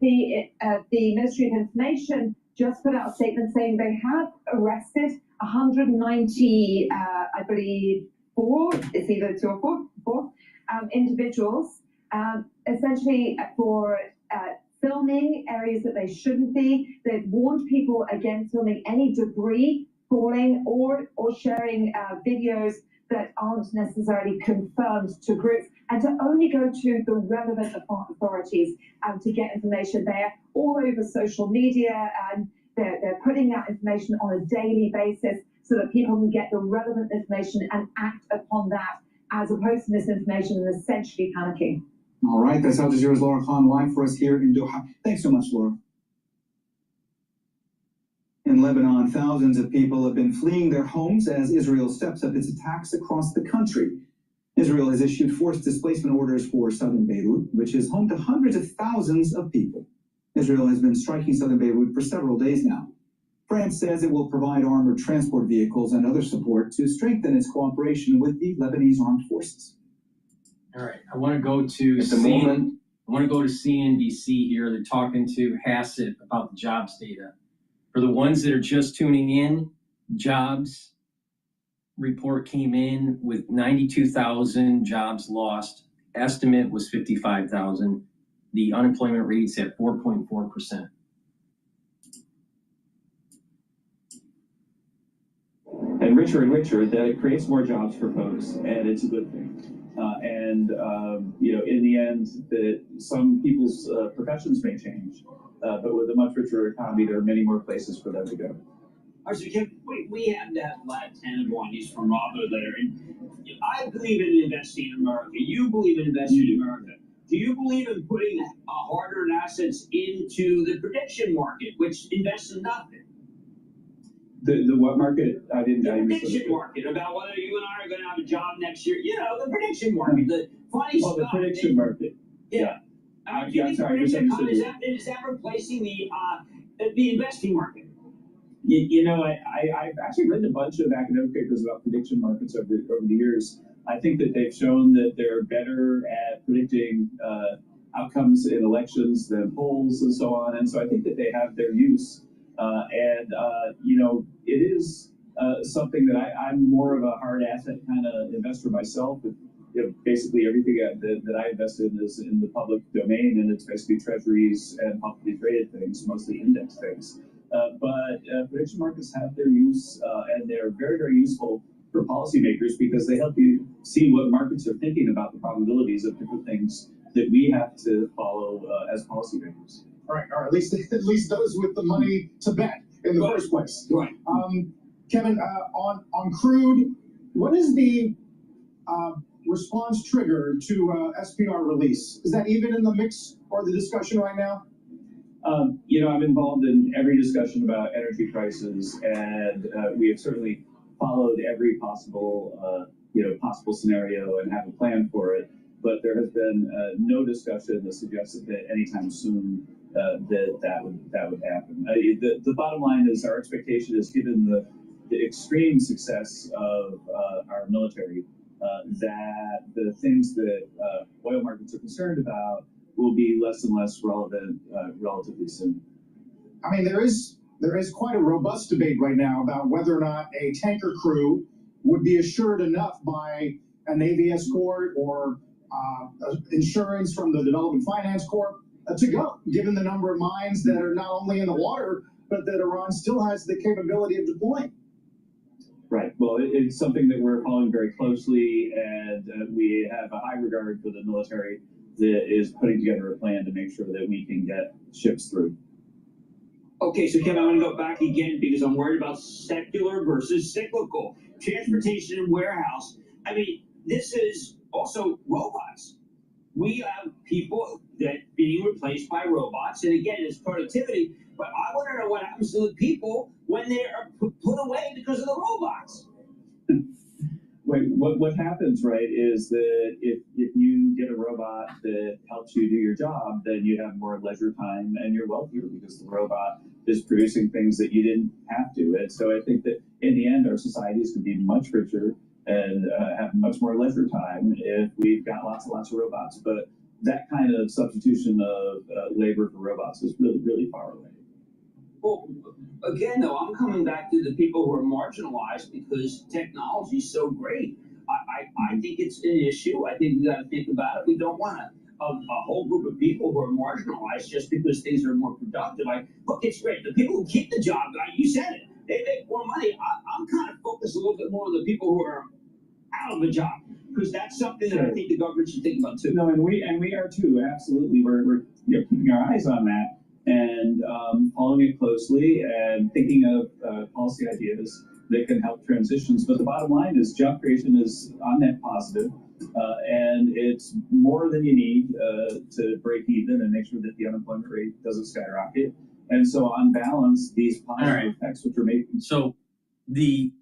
[SPEAKER 1] the Ministry of Information just put out a statement saying they have arrested 190, I believe, it's either 2 or 4 individuals, essentially for filming areas that they shouldn't be. They've warned people against filming any debris falling or sharing videos that aren't necessarily confirmed to groups, and to only go to the relevant authorities to get information. They're all over social media, and they're putting out information on a daily basis so that people can get the relevant information and act upon that, as opposed to misinformation and essentially panicking.
[SPEAKER 13] All right, that's Al Jazeera's Laura Khan live for us here in Doha. Thanks so much, Laura. In Lebanon, thousands of people have been fleeing their homes as Israel steps up its attacks across the country. Israel has issued forced displacement orders for southern Beirut, which is home to hundreds of thousands of people. Israel has been striking southern Beirut for several days now. France says it will provide armored transport vehicles and other support to strengthen its cooperation with the Lebanese armed forces.
[SPEAKER 4] All right, I want to go to CNBC here. They're talking to Hassett about the jobs data. For the ones that are just tuning in, jobs report came in with 92,000 jobs lost. Estimate was 55,000. The unemployment rate's at 4.4%.
[SPEAKER 14] And richer, that it creates more jobs for folks, and it's a good thing. In the end, that some people's professions may change, but with a much richer economy, there are many more places for them to go.
[SPEAKER 15] So Kim, we have that last tenable on these from Robert later, and I believe in investing in America. You believe in investing in America. Do you believe in putting hard-earned assets into the prediction market, which invests in nothing?
[SPEAKER 14] The what market?
[SPEAKER 15] The prediction market, about whether you and I are going to have a job next year. You know, the prediction market, the funny stuff.
[SPEAKER 14] The prediction market.
[SPEAKER 15] Yeah.
[SPEAKER 14] I'm sorry, I misunderstood you.
[SPEAKER 15] Is that replacing the investing market?
[SPEAKER 14] I've actually written a bunch of academic papers about prediction markets over the years. I think that they've shown that they're better at predicting outcomes in elections than polls and so on. And so I think that they have their use. It is something that I'm more of a hard asset kind of investor myself. Basically everything that I invest in is in the public domain, and it's basically treasuries and publicly traded things, mostly index things. But prediction markets have their use, and they're very, very useful for policymakers because they help you see what markets are thinking about the probabilities of different things that we have to follow as policymakers.
[SPEAKER 16] Or at least those with the money to bet in the first place.
[SPEAKER 15] Right.
[SPEAKER 16] Kevin, on crude, what is the response trigger to SPR release? Is that even in the mix or the discussion right now?
[SPEAKER 14] I'm involved in every discussion about energy prices, and we have certainly followed every possible, possible scenario and have a plan for it. But there has been no discussion that suggests that anytime soon that would happen. The bottom line is our expectation is, given the extreme success of our military, that the things that oil markets are concerned about will be less and less relevant relatively soon.
[SPEAKER 16] I mean, there is quite a robust debate right now about whether or not a tanker crew would be assured enough by a Navy escort or insurance from the Development Finance Corp to go, given the number of mines that are not only in the water, but that Iran still has the capability of deploying.
[SPEAKER 14] Right. Well, it's something that we're following very closely, and we have a high regard for the military that is putting together a plan to make sure that we can get ships through.
[SPEAKER 15] Okay, so Kevin, I'm going to go back again because I'm worried about secular versus cyclical. Transportation and warehouse. I mean, this is also robots. We have people that being replaced by robots, and again, it's productivity. But I want to know what happens to the people when they are put away because of the robots.
[SPEAKER 14] Wait, what happens, right, is that if you get a robot that helps you do your job, then you have more leisure time and you're wealthier because the robot is producing things that you didn't have to. And so I think that in the end, our societies can be much richer and have much more leisure time if we've got lots and lots of robots. But that kind of substitution of labor for robots is really, really far away.
[SPEAKER 15] Well, again, though, I'm coming back to the people who are marginalized because technology is so great. I think it's an issue. I think we got to think about it. We don't want a whole group of people who are marginalized just because things are more productive. Look, it's great. The people who keep the job, you said it, they make more money. I'm kind of focused a little bit more on the people who are out of a job, because that's something that I think the government should think about too.
[SPEAKER 14] No, and we are too. Absolutely, we're keeping our eyes on that and following it closely and thinking of policy ideas that can help transitions. But the bottom line is job creation is on net positive, and it's more than you need to break even and make sure that the unemployment rate doesn't skyrocket. And so on balance, these positive effects which we're making.
[SPEAKER 4] So the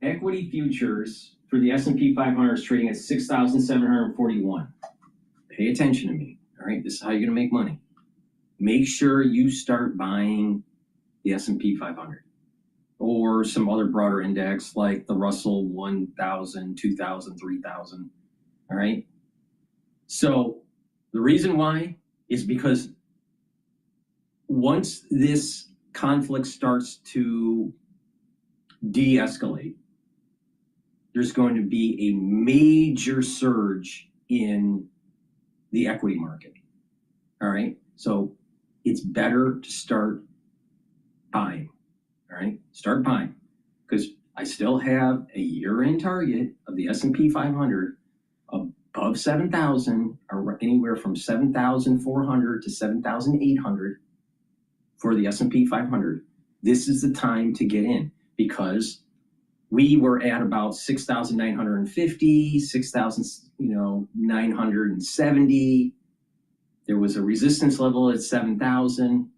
[SPEAKER 4] equity futures for the S&P 500 is trading at 6,741. Pay attention to me. All right, this is how you're going to make money. Make sure you start buying the S&P 500 or some other broader index like the Russell 1000, 2000, 3000. All right. So the reason why is because once this conflict starts to de-escalate, there's going to be a major surge in the equity market. All right. So it's better to start buying. All right. Start buying, because I still have a year-end target of the S&P 500 above 7,000, or anywhere from 7,400 to 7,800 for the S&P 500. This is the time to get in, because we were at about 6,950, 6,970. There was a resistance level at 7,000.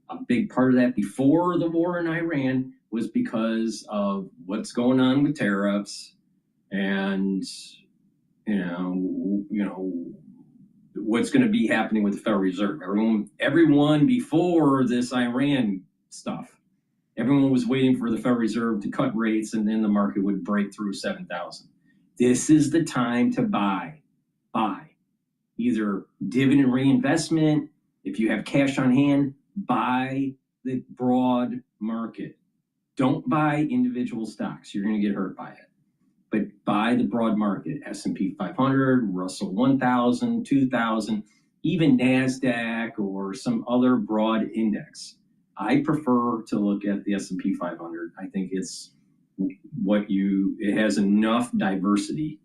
[SPEAKER 4] A big part of that before the war in Iran was because of what's going on with tariffs and, what's going to be happening with the Federal Reserve. Everyone before this Iran stuff, everyone was waiting for the Federal Reserve to cut rates and then the market would break through 7,000. This is the time to buy. Either dividend reinvestment, if you have cash on hand, buy the broad market. Don't buy individual stocks. You're going to get hurt by it. But buy the broad market, S&P 500, Russell 1000, 2000, even NASDAQ or some other broad index. I prefer to look at the S&P 500. I think it has enough diversity,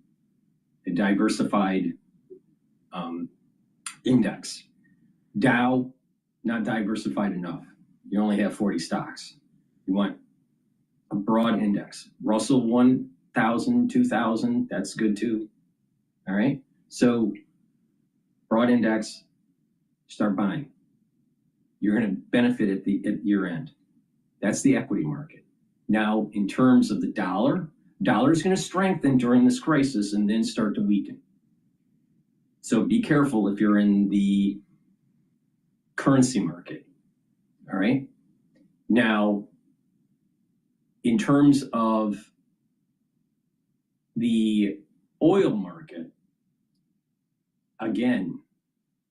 [SPEAKER 4] a diversified index. Dow, not diversified enough. You only have 40 stocks. You want a broad index. Russell 1000, 2000, that's good too. All right. So broad index, start buying. you're going to benefit at year end. That's the equity market. Now, in terms of the dollar is going to strengthen during this crisis and then start to weaken. So be careful if you're in the currency market. All right. Now, in terms of the oil market, again,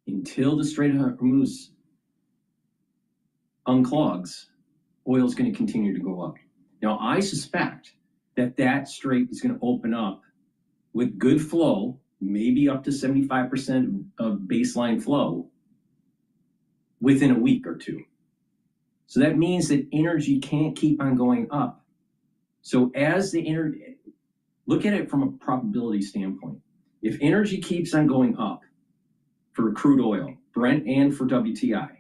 [SPEAKER 4] until the Strait of Hormuz unclogs, oil is going to continue to go up. Now, I suspect that strait is going to open up with good flow, maybe up to 75% of baseline flow within a week or two. So that means that energy can't keep on going up. So as the energy, look at it from a probability standpoint. If energy keeps on going up for crude oil, Brent and for WTI,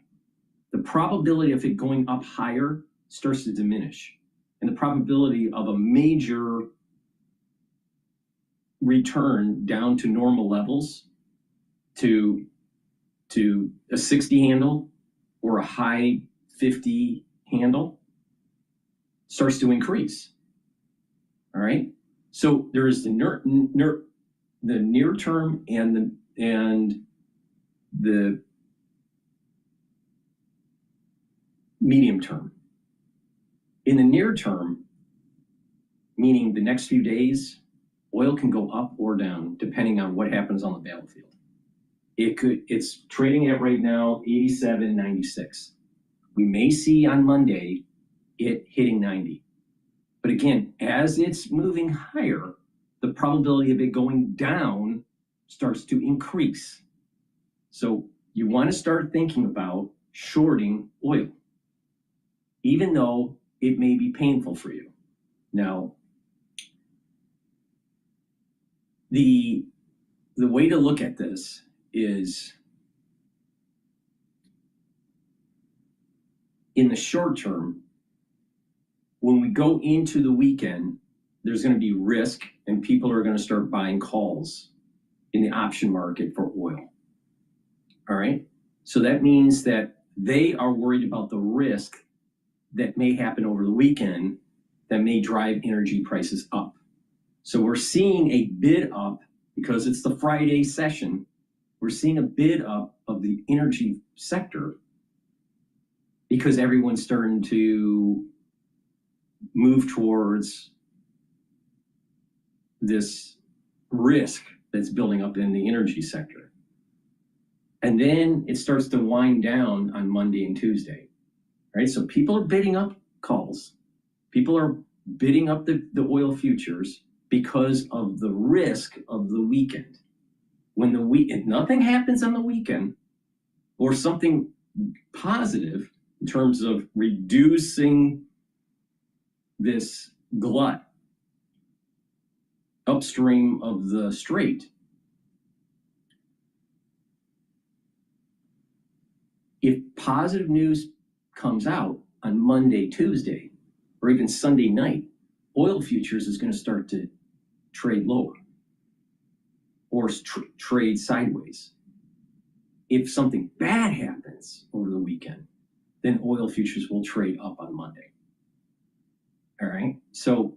[SPEAKER 4] the probability of it going up higher starts to diminish. And the probability of a major return down to normal levels, to a 60 handle or a high 50 handle, starts to increase. All right. So there is the near term and the medium term. In the near term, meaning the next few days, oil can go up or down depending on what happens on the battlefield. It's trading at right now 87.96. We may see on Monday it hitting 90. But again, as it's moving higher, the probability of it going down starts to increase. So you want to start thinking about shorting oil, even though it may be painful for you. Now, the way to look at this is, in the short term, when we go into the weekend, there's going to be risk and people are going to start buying calls in the option market for oil. All right. So that means that they are worried about the risk that may happen over the weekend that may drive energy prices up. So we're seeing a bid up because it's the Friday session. We're seeing a bid up of the energy sector because everyone's starting to move towards this risk that's building up in the energy sector. And then it starts to wind down on Monday and Tuesday, right? So people are bidding up calls. People are bidding up the oil futures because of the risk of the weekend. When if nothing happens on the weekend or something positive in terms of reducing this glut upstream of the strait, if positive news comes out on Monday, Tuesday, or even Sunday night, oil futures is going to start to trade lower or trade sideways. If something bad happens over the weekend, then oil futures will trade up on Monday. All right. So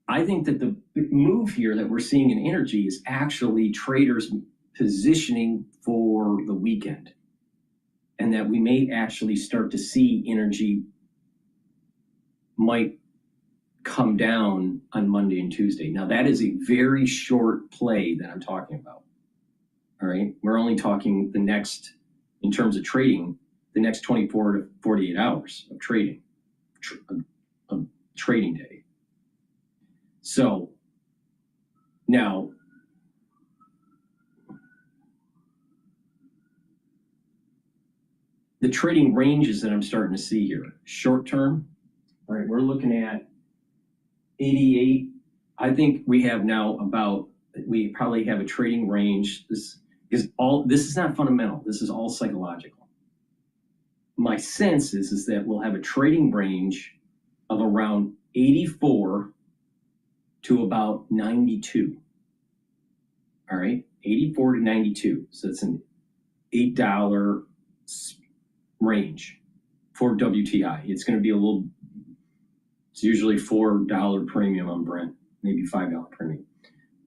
[SPEAKER 4] I think that the move here that we're seeing in energy is actually traders positioning for the weekend, and that we may actually start to see energy might come down on Monday and Tuesday. Now, that is a very short play that I'm talking about. All right. We're only talking the next, in terms of trading, the next 24 to 48 hours of trading, trading day. So now, the trading ranges that I'm starting to see here, short term, all right, we're looking at 88. I think we have now we probably have a trading range. This is not fundamental. This is all psychological. My sense is that we'll have a trading range of around 84 to about 92. All right, 84 to 92. So it's an $8 range. for WTI. It's going to be it's usually $4 premium on Brent, maybe $5 premium.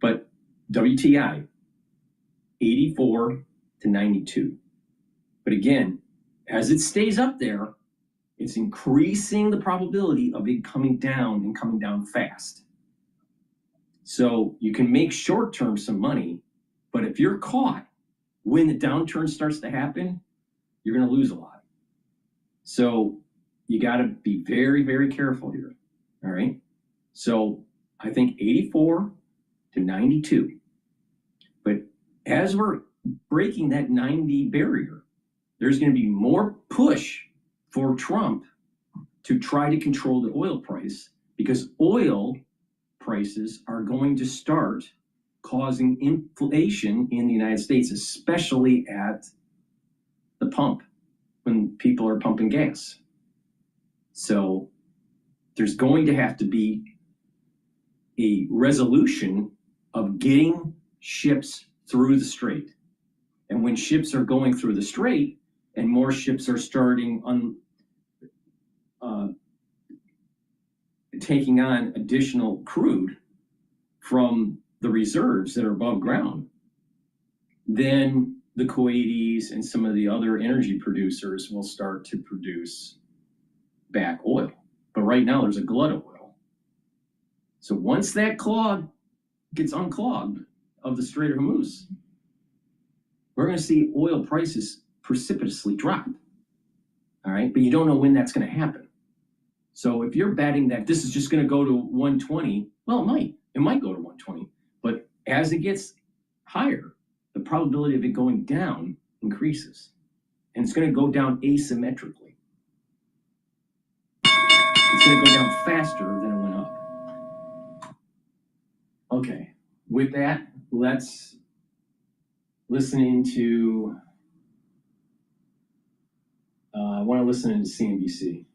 [SPEAKER 4] But WTI, 84 to 92. But again, as it stays up there, it's increasing the probability of it coming down and coming down fast. So you can make short-term some money, but if you're caught when the downturn starts to happen, you're going to lose a lot. So you got to be very, very careful here. All right. So I think 84 to 92. But as we're breaking that 90 barrier, there's going to be more push for Trump to try to control the oil price, because oil prices are going to start causing inflation in the United States, especially at the pump when people are pumping gas. So there's going to have to be a resolution of getting ships through the strait. And when ships are going through the strait and more ships are starting on taking on additional crude from the reserves that are above ground, then the Kuwaitis and some of the other energy producers will start to produce back oil. But right now there's a glut of oil. So once that clog gets unclogged of the Strait of Hormuz, we're going to see oil prices precipitously drop. All right, but you don't know when that's going to happen. So if you're betting that this is just going to go to 120, well, it might go to 120, but as it gets higher, the probability of it going down increases, and it's going to go down asymmetrically. It's going to go down faster than it went up. Okay, with that, let's listen into, I want to listen into CNBC.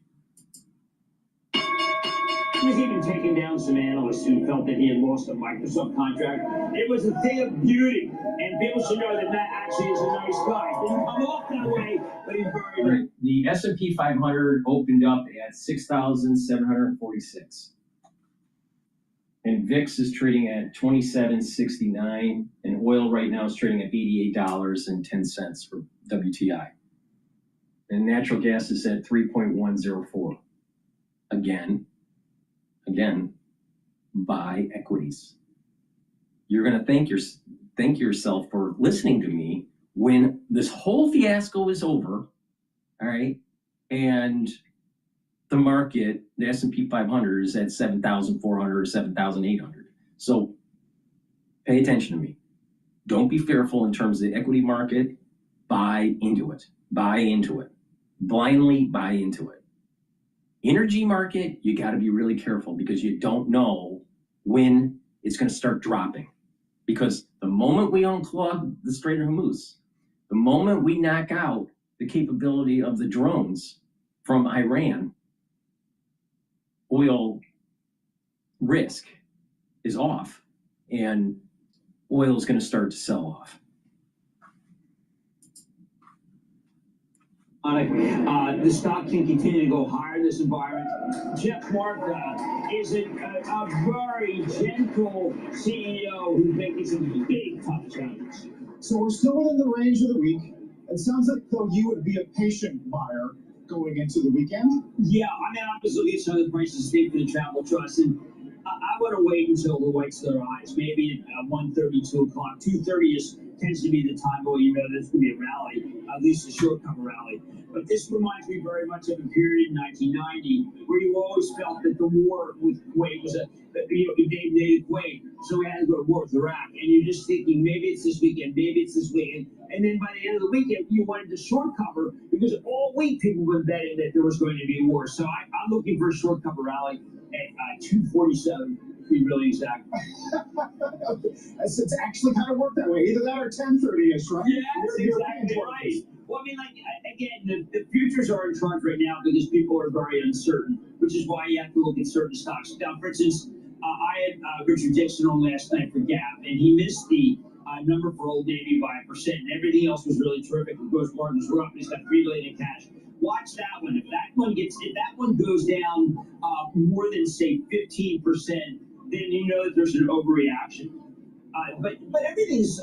[SPEAKER 15] He was even taking down some analysts who felt that he had lost a Microsoft contract. It was a thing of beauty, and people should know that Matt actually is a nice guy. Didn't come off that way, but he's very nice.
[SPEAKER 4] The S&P 500 opened up at 6,746. And VIX is trading at 27.69, and oil right now is trading at $88.10 for WTI. And natural gas is at 3.104. Again, buy equities. You're going to thank yourself for listening to me when this whole fiasco is over, all right? And the market, the S&P 500 is at 7,400 or 7,800. So pay attention to me. Don't be fearful in terms of the equity market. Buy into it. Buy into it. Blindly buy into it. Energy market, you got to be really careful because you don't know when it's going to start dropping. Because the moment we unclog the Strait of Hormuz, the moment we knock out the capability of the drones from Iran, oil risk is off and oil is going to start to sell off.
[SPEAKER 15] The stock can continue to go higher in this environment. Jeff Martha is a very gentle CEO who's making some big tough changes.
[SPEAKER 16] So we're still within the range of the week. It sounds like, though, you would be a patient buyer going into the weekend.
[SPEAKER 15] Yeah, I mean, I was looking at some of the prices today for the Travel Trust, and I want to wait until the whites of their eyes. Maybe at 1:30, 2 o'clock. 2:30 tends to be the time where you know there's going to be a rally, at least a short cover rally. But this reminds me very much of a period in 1990 where you always felt that the war with Kuwait was invaded Kuwait, so we had to go to war with Iraq. And you're just thinking, maybe it's this weekend, maybe it's this weekend. And then by the end of the weekend, you wanted to short cover because all week people were betting that there was going to be a war. So I'm looking for a short cover rally at 247. To be really exact.
[SPEAKER 16] It's actually kind of worked that way. Either that or 10:30ish, right?
[SPEAKER 15] Yeah, that's exactly right. Well, I mean, like, again, the futures are in charge right now because people are very uncertain, which is why you have to look at certain stocks. Now, for instance, I had Richard Dixon on last night for Gap, and he missed the number for Old Navy by 1%, and everything else was really terrific. The gross margins were up. He's got $3 billion in cash. watch that one. If that one goes down more than say 15%, then you know that there's an overreaction. But everything's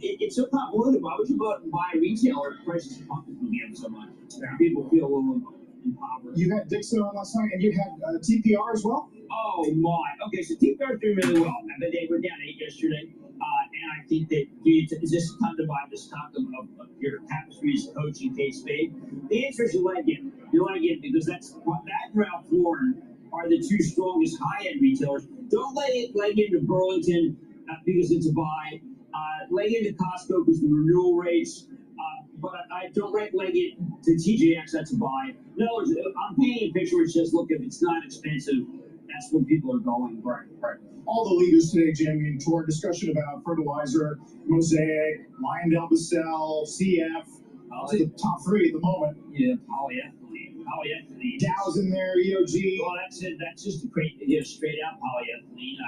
[SPEAKER 15] it's so convoluted. Why would you go out and buy a retailer if prices are pumping up so much? Yeah. People feel a little impoverished.
[SPEAKER 16] You had Dixon on last night, and you had TPR as well?
[SPEAKER 15] Oh, my. Okay, so TPR is doing really well. I mean, they were down 8 yesterday. And I think that is this time to buy the stock of your Tapestry's coaching case spade? The answer is you like it. You like it because that and Ralph Lauren are the two strongest high-end retailers. Don't leg into Burlington because it's a buy. Leg into Costco because the renewal rates. But I don't leg it to TJX. That's a buy. In other words, I'm painting a picture which says, look, if it's not expensive, that's when people are going. Right.
[SPEAKER 16] All the leaders today, Jamie, into our discussion about fertilizer, Mosaic, LyondellBasell, CF. Those are the top three at the moment.
[SPEAKER 15] Yeah, polyethylene.
[SPEAKER 16] Dow's in there, EOG.
[SPEAKER 15] Well, that's it. That's just a great, straight out polyethylene.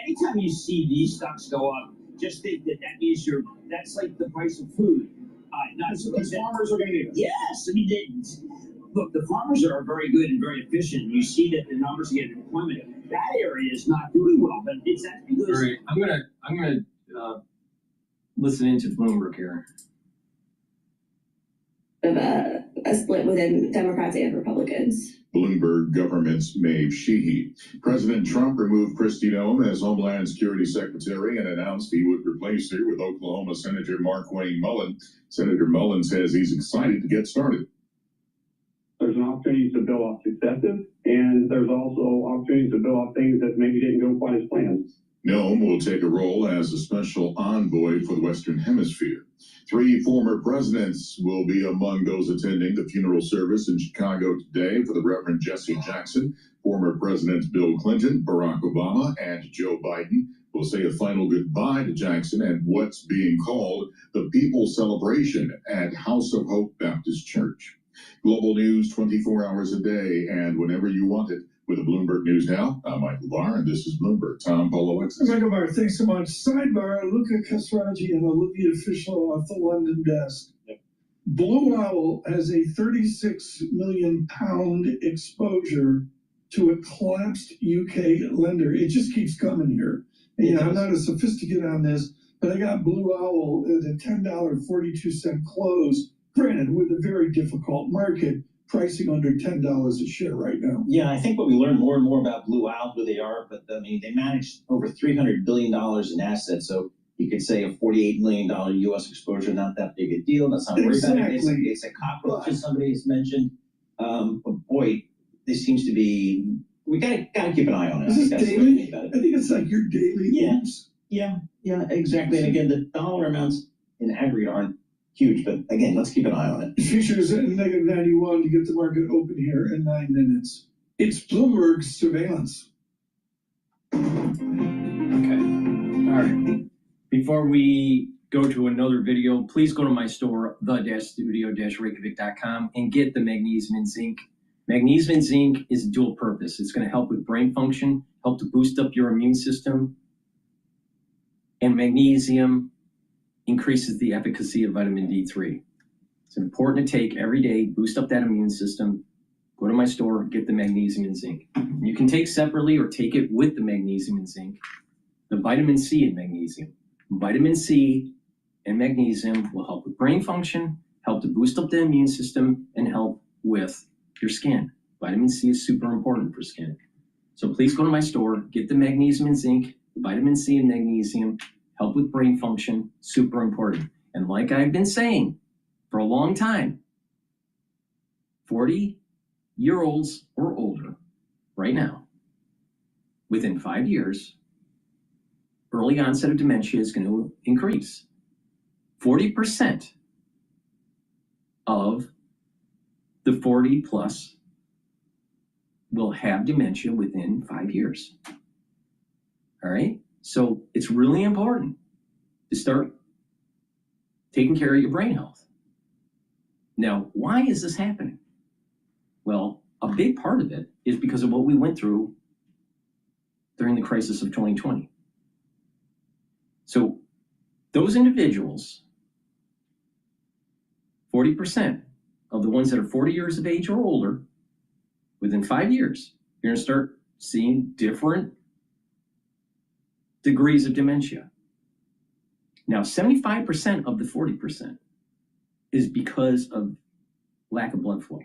[SPEAKER 15] Anytime you see these stocks go up, just think that means that's like the price of food.
[SPEAKER 16] Because farmers are going to need it.
[SPEAKER 15] Yes, I mean, look, the farmers are very good and very efficient. You see that the numbers get employment. That area is not doing well, but it's actually good.
[SPEAKER 4] All right, I'm gonna listen into Bloomberg here.
[SPEAKER 3] Of a split within Democrats and Republicans.
[SPEAKER 17] Bloomberg government's Maeve Sheehy. President Trump removed Kristi Noem as Homeland Security Secretary and announced he would replace her with Oklahoma Senator Markwayne Mullin. Senator Mullin says he's excited to get started.
[SPEAKER 18] There's an opportunity to build off successes, and there's also opportunities to build off things that maybe didn't go quite as planned.
[SPEAKER 17] Noem will take a role as a special envoy for the Western Hemisphere. 3 former presidents will be among those attending the funeral service in Chicago today for the Reverend Jesse Jackson. Former Presidents Bill Clinton, Barack Obama, and Joe Biden will say a final goodbye to Jackson at what's being called the People's Celebration at House of Hope Baptist Church. Global news 24 hours a day and whenever you want it. With the Bloomberg News Now, I'm Michael Barr, and this is Bloomberg. Tom Polowitz.
[SPEAKER 5] Michael Barr, thanks so much. Sidebar, Luca Castrati and Olivia Fischel off the London desk. Yep. Blue Owl has a 36 million pound exposure to a collapsed UK lender. It just keeps coming here. And, I'm not a sophisticated on this, but I got Blue Owl at a $10.42 close, granted with a very difficult market. Pricing under $10 a share right now.
[SPEAKER 12] Yeah, I think what we learn more and more about Blue Owl, who they are, but I mean, they manage over $300 billion in assets. So you could say a $48 million U.S. exposure, not that big a deal. That's not worried about it. It's a cockroach, as somebody has mentioned. But boy, this seems to be, we gotta keep an eye on it.
[SPEAKER 5] Is this daily? I think it's like your daily news.
[SPEAKER 12] Yeah, exactly. And again, the dollar amounts in aggregate aren't huge, but again, let's keep an eye on it.
[SPEAKER 5] Futures at negative 91 to get the market open here in 9 minutes. It's Bloomberg's surveillance.
[SPEAKER 4] Okay. All right. Before we go to another video, please go to my store, the-studio-reykjavik.com, and get the magnesium and zinc. Magnesium and zinc is dual purpose. It's going to help with brain function, help to boost up your immune system, and magnesium increases the efficacy of vitamin D3. It's important to take every day, boost up that immune system. Go to my store, get the magnesium and zinc. You can take separately or take it with the magnesium and zinc. The vitamin C and magnesium. Vitamin C and magnesium will help with brain function, help to boost up the immune system, and help with your skin. Vitamin C is super important for skin. So please go to my store, get the magnesium and zinc, the vitamin C and magnesium, help with brain function, super important. And like I've been saying for a long time, 40-year-olds or older right now, within 5 years, early onset of dementia is going to increase. 40% of the 40 plus will have dementia within 5 years. All right? So it's really important to start taking care of your brain health. Now, why is this happening? Well, a big part of it is because of what we went through during the crisis of 2020. So those individuals, 40% of the ones that are 40 years of age or older, within 5 years, you're going to start seeing different degrees of dementia. Now, 75% of the 40% is because of lack of blood flow.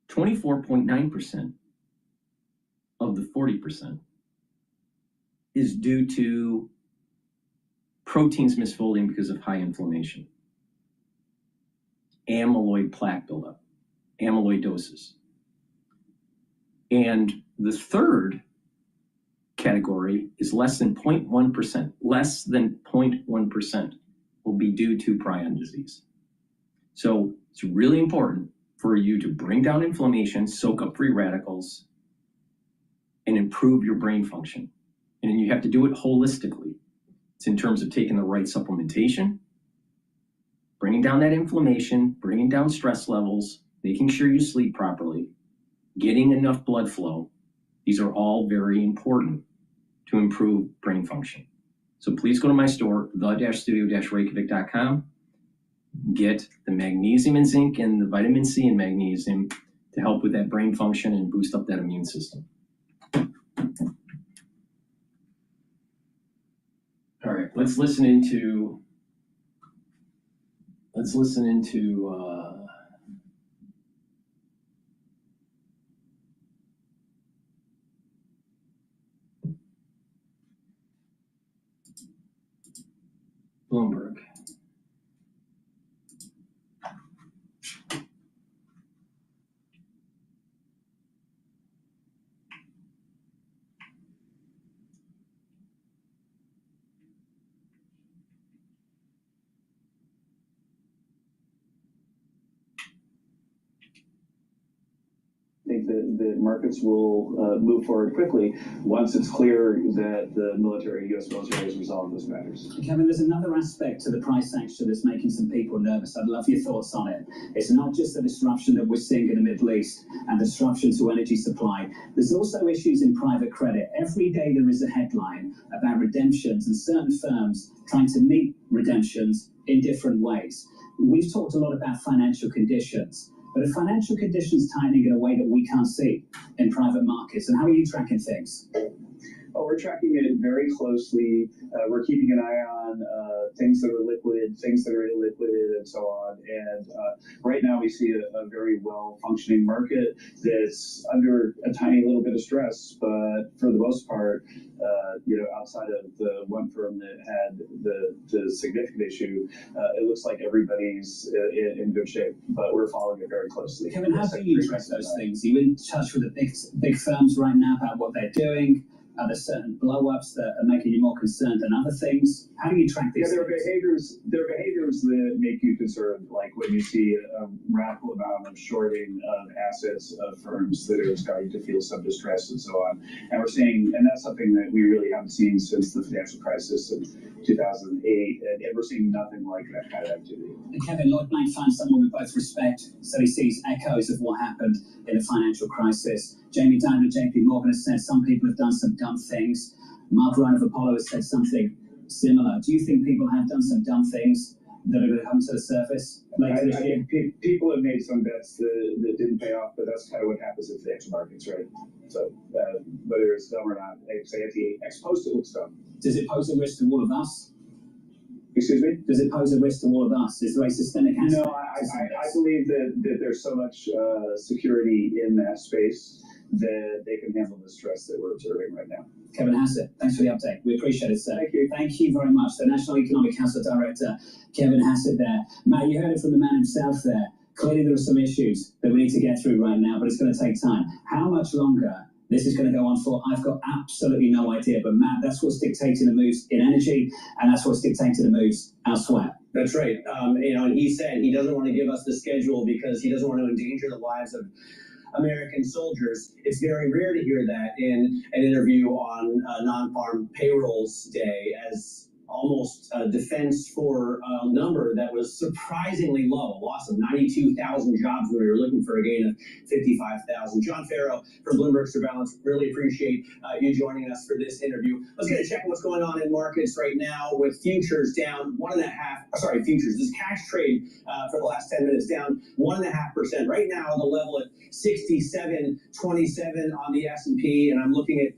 [SPEAKER 4] 24.9% of the 40% is due to proteins misfolding because of high inflammation, amyloid plaque buildup, amyloidosis. And the third category is less than 0.1%. Less than 0.1% will be due to prion disease. So it's really important for you to bring down inflammation, soak up free radicals, and improve your brain function. And you have to do it holistically. It's in terms of taking the right supplementation, bringing down that inflammation, bringing down stress levels, making sure you sleep properly, getting enough blood flow. These are all very important to improve brain function. So please go to my store, the-studio-reykjavik.com. Get the magnesium and zinc and the vitamin C and magnesium to help with that brain function and boost up that immune system. All right, let's listen into Bloomberg.
[SPEAKER 14] think that the markets will move forward quickly once it's clear that the U.S. military has resolved those matters.
[SPEAKER 2] Kevin, there's another aspect to the price action that's making some people nervous. I'd love your thoughts on it. It's not just the disruption that we're seeing in the Middle East and disruption to energy supply. There's also issues in private credit. Every day there is a headline about redemptions and certain firms trying to meet redemptions in different ways. We've talked a lot about financial conditions. But are financial conditions tightening in a way that we can't see in private markets? And how are you tracking things?
[SPEAKER 14] Oh, we're tracking it very closely. We're keeping an eye on things that are liquid, things that are illiquid, and so on. And right now we see a very well-functioning market that's under a tiny little bit of stress. But for the most part, outside of the one firm that had the significant issue, it looks like everybody's in good shape. But we're following it very closely.
[SPEAKER 2] Kevin, how do you track those things? Are you in touch with the big firms right now about what they're doing? Are there certain blow-ups that are making you more concerned than other things? How do you track these?
[SPEAKER 14] There are behaviors that make you concerned, like when you see a radical amount of shorting of assets of firms that are starting to feel some distress and so on. And we're seeing, and that's something that we really haven't seen since the financial crisis in 2008, and we're seeing nothing like that kind of activity.
[SPEAKER 2] And Kevin, Lloyd Blank finds someone we both respect, so he sees echoes of what happened in the financial crisis. Jamie Dimon of JP Morgan has said some people have done some dumb things. Mark Ryan of Apollo has said something similar. Do you think people have done some dumb things that are going to come to the surface later this year?
[SPEAKER 14] People have made some bets that didn't pay off, but that's kind of what happens in financial markets, right? So whether it's dumb or not, ex post it looks dumb.
[SPEAKER 2] Does it pose a risk to all of us?
[SPEAKER 14] Excuse me?
[SPEAKER 2] Does it pose a risk to all of us? Is there a systemic aspect?
[SPEAKER 14] No, I believe that there's so much security in that space that they can handle the stress that we're observing right now.
[SPEAKER 2] Kevin Hassett, thanks for the update. We appreciate it, sir.
[SPEAKER 14] Thank you.
[SPEAKER 2] Thank you very much. The National Economic Council Director, Kevin Hassett there. Matt, you heard it from the man himself there. Clearly there are some issues that we need to get through right now, but it's going to take time. How much longer this is going to go on for, I've got absolutely no idea. But Matt, that's what's dictating the moves in energy, and that's what's dictating the moves elsewhere.
[SPEAKER 19] That's right. And he said he doesn't want to give us the schedule because he doesn't want to endanger the lives of American soldiers. It's very rare to hear that in an interview on non-farm payrolls day, as almost defense for a number that was surprisingly low, a loss of 92,000 jobs when we were looking for a gain of 55,000. John Farrow from Bloomberg Surveillance, really appreciate you joining us for this interview. Let's get a check on what's going on in markets right now with futures down 1.5%. Futures, this cash trade for the last 10 minutes down 1.5%. Right now on the level at 67.27 on the S&P, and I'm looking at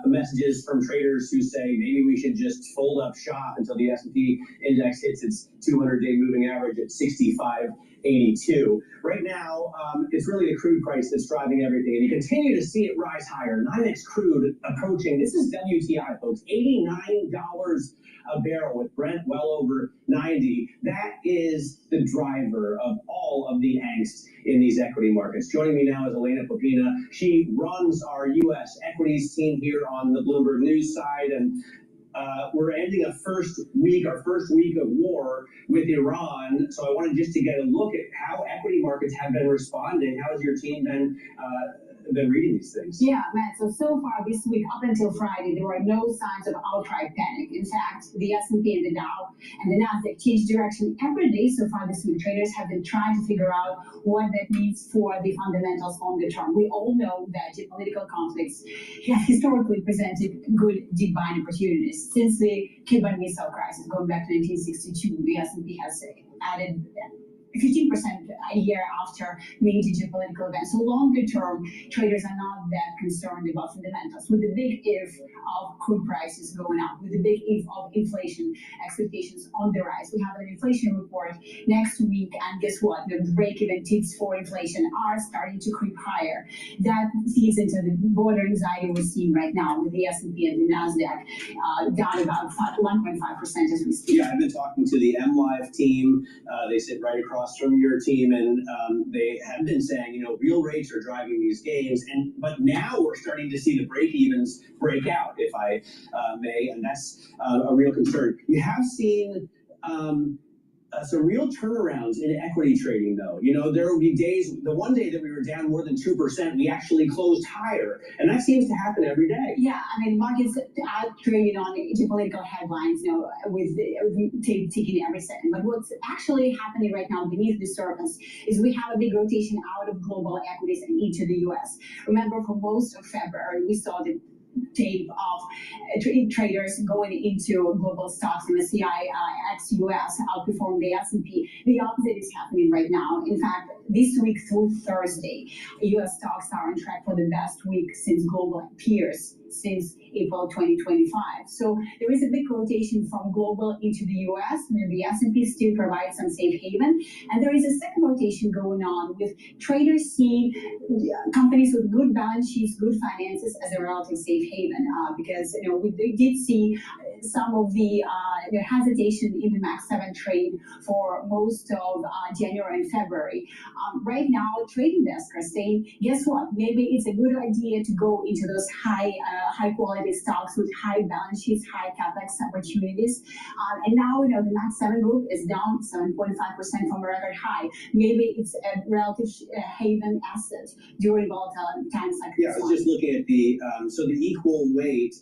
[SPEAKER 19] messages from traders who say maybe we should just fold up shop until the S&P index hits its 200-day moving average at 65.82. Right now, it's really the crude price that's driving everything, and you continue to see it rise higher. NYMEX crude approaching, this is WTI, folks, $89 a barrel with Brent well over 90. That is the driver of all of the angst in these equity markets. Joining me now is Elena Popina. She runs our U.S. equities team here on the Bloomberg News side, and we're ending our first week of war with Iran. So I wanted just to get a look at how equity markets have been responding. How has your team been reading these things?
[SPEAKER 1] Yeah, Matt. So far this week, up until Friday, there were no signs of outright panic. In fact, the S&P and the Dow and the Nasdaq changed direction every day so far this week. Traders have been trying to figure out what that means for the fundamentals longer term. We all know that geopolitical conflicts have historically presented good deep buying opportunities. Since the Cuban Missile Crisis, going back to 1962, the S&P has added 15% a year after major geopolitical events. So longer term, traders are not that concerned about fundamentals. With the big if of crude prices going up, with the big if of inflation expectations on the rise. We have an inflation report next week, and guess what? The break-even tips for inflation are starting to creep higher. That feeds into the broader anxiety we're seeing right now with the S&P and the Nasdaq down about 1.5% as we speak.
[SPEAKER 19] Yeah, I've been talking to the MLive team. They sit right across from your team, and they have been saying, real rates are driving these gains, but now we're starting to see the break-evens break out, if I may, and that's a real concern. You have seen some real turnarounds in equity trading, though. There will be days, the one day that we were down more than 2%, we actually closed higher, and that seems to happen every day.
[SPEAKER 1] Yeah, markets are trading on geopolitical headlines, with ticking every second. But what's actually happening right now beneath the surface is we have a big rotation out of global equities and into the U.S. Remember, for most of February, we saw the tape of traders going into global stocks, and the CI ex-US outperformed the S&P. The opposite is happening right now. In fact, this week through Thursday, US stocks are on track for the best week since global peers since April 2025. So there is a big rotation from global into the US, and the S&P still provides some safe haven. And there is a second rotation going on with traders seeing companies with good balance sheets, good finances as a relative safe haven, because we did see some of the hesitation in the Max 7 trade for most of January and February. Right now, trading desks are saying, guess what? Maybe it's a good idea to go into those high quality stocks with high balance sheets, high capex opportunities. And now the Max 7 group is down 7.5% from a record high. Maybe it's a relative haven asset during volatile times like this.
[SPEAKER 19] Yeah, I was just looking at the equal weight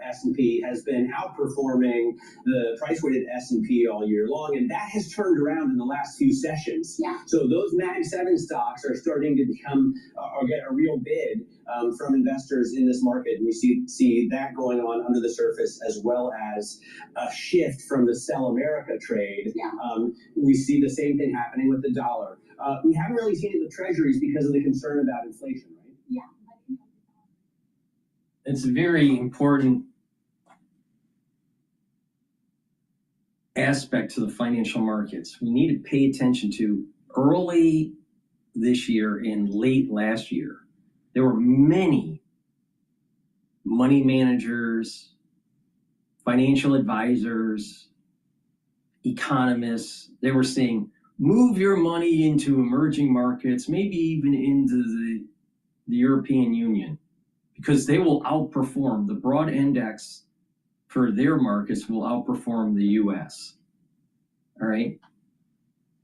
[SPEAKER 19] S&P has been outperforming the price-weighted S&P all year long, and that has turned around in the last few sessions.
[SPEAKER 1] Yeah.
[SPEAKER 19] So those Mag 7 stocks are starting to become or get a real bid from investors in this market, and we see that going on under the surface, as well as a shift from the Sell America trade.
[SPEAKER 1] Yeah.
[SPEAKER 19] We see the same thing happening with the dollar. We haven't really seen it with treasuries because of the concern about inflation, right?
[SPEAKER 1] Yeah.
[SPEAKER 4] It's a very important aspect to the financial markets. We need to pay attention to early this year and late last year. There were many money managers, financial advisors, economists. They were saying, move your money into emerging markets, maybe even into the European Union, because they will outperform. The broad index for their markets will outperform the US. All right?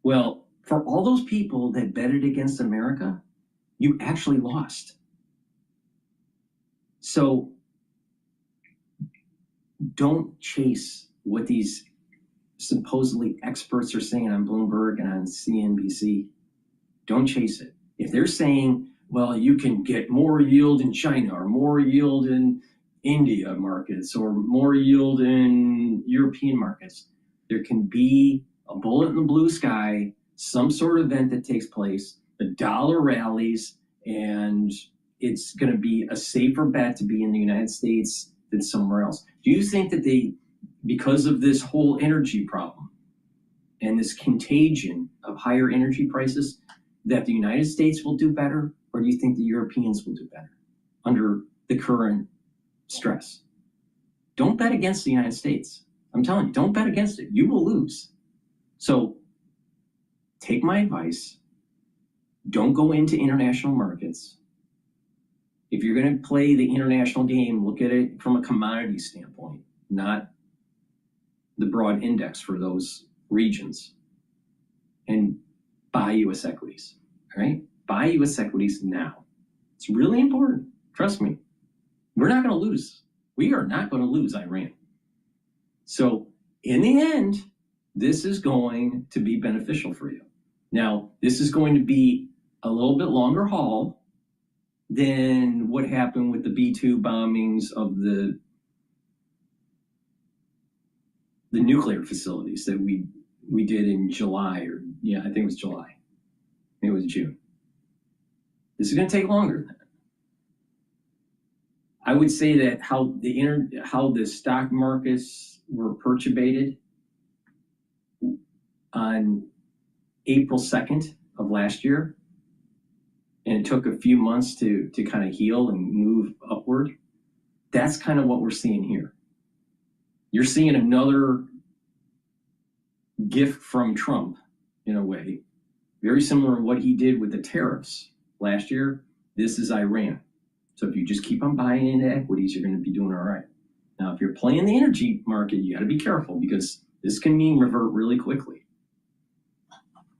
[SPEAKER 4] Well, for all those people that betted against America, you actually lost. So don't chase what these supposedly experts are saying on Bloomberg and on CNBC. Don't chase it. If they're saying, well, you can get more yield in China or more yield in India markets or more yield in European markets, there can be a bullet in the blue sky, some sort of event that takes place, the dollar rallies, and it's going to be a safer bet to be in the United States than somewhere else. Do you think that because of this whole energy problem and this contagion of higher energy prices, that the United States will do better, or do you think the Europeans will do better under the current stress? Don't bet against the United States. I'm telling you, don't bet against it. You will lose. So take my advice. Don't go into international markets. If you're going to play the international game, look at it from a commodity standpoint, not the broad index for those regions. And buy U.S. equities, all right? Buy U.S. equities now. It's really important. Trust me. We're not going to lose. We are not going to lose Iran. So in the end, this is going to be beneficial for you. Now, this is going to be a little bit longer haul than what happened with the B-2 bombings of the nuclear facilities that we did in July, or yeah, I think it was July. It was June. This is going to take longer than that. I would say that how the stock markets were perturbated on April 2nd of last year, and it took a few months to kind of heal and move upward. That's kind of what we're seeing here. You're seeing another gift from Trump, in a way, very similar to what he did with the tariffs last year. This is Iran. So if you just keep on buying into equities, you're going to be doing all right. Now, if you're playing the energy market, you got to be careful, because this can mean revert really quickly.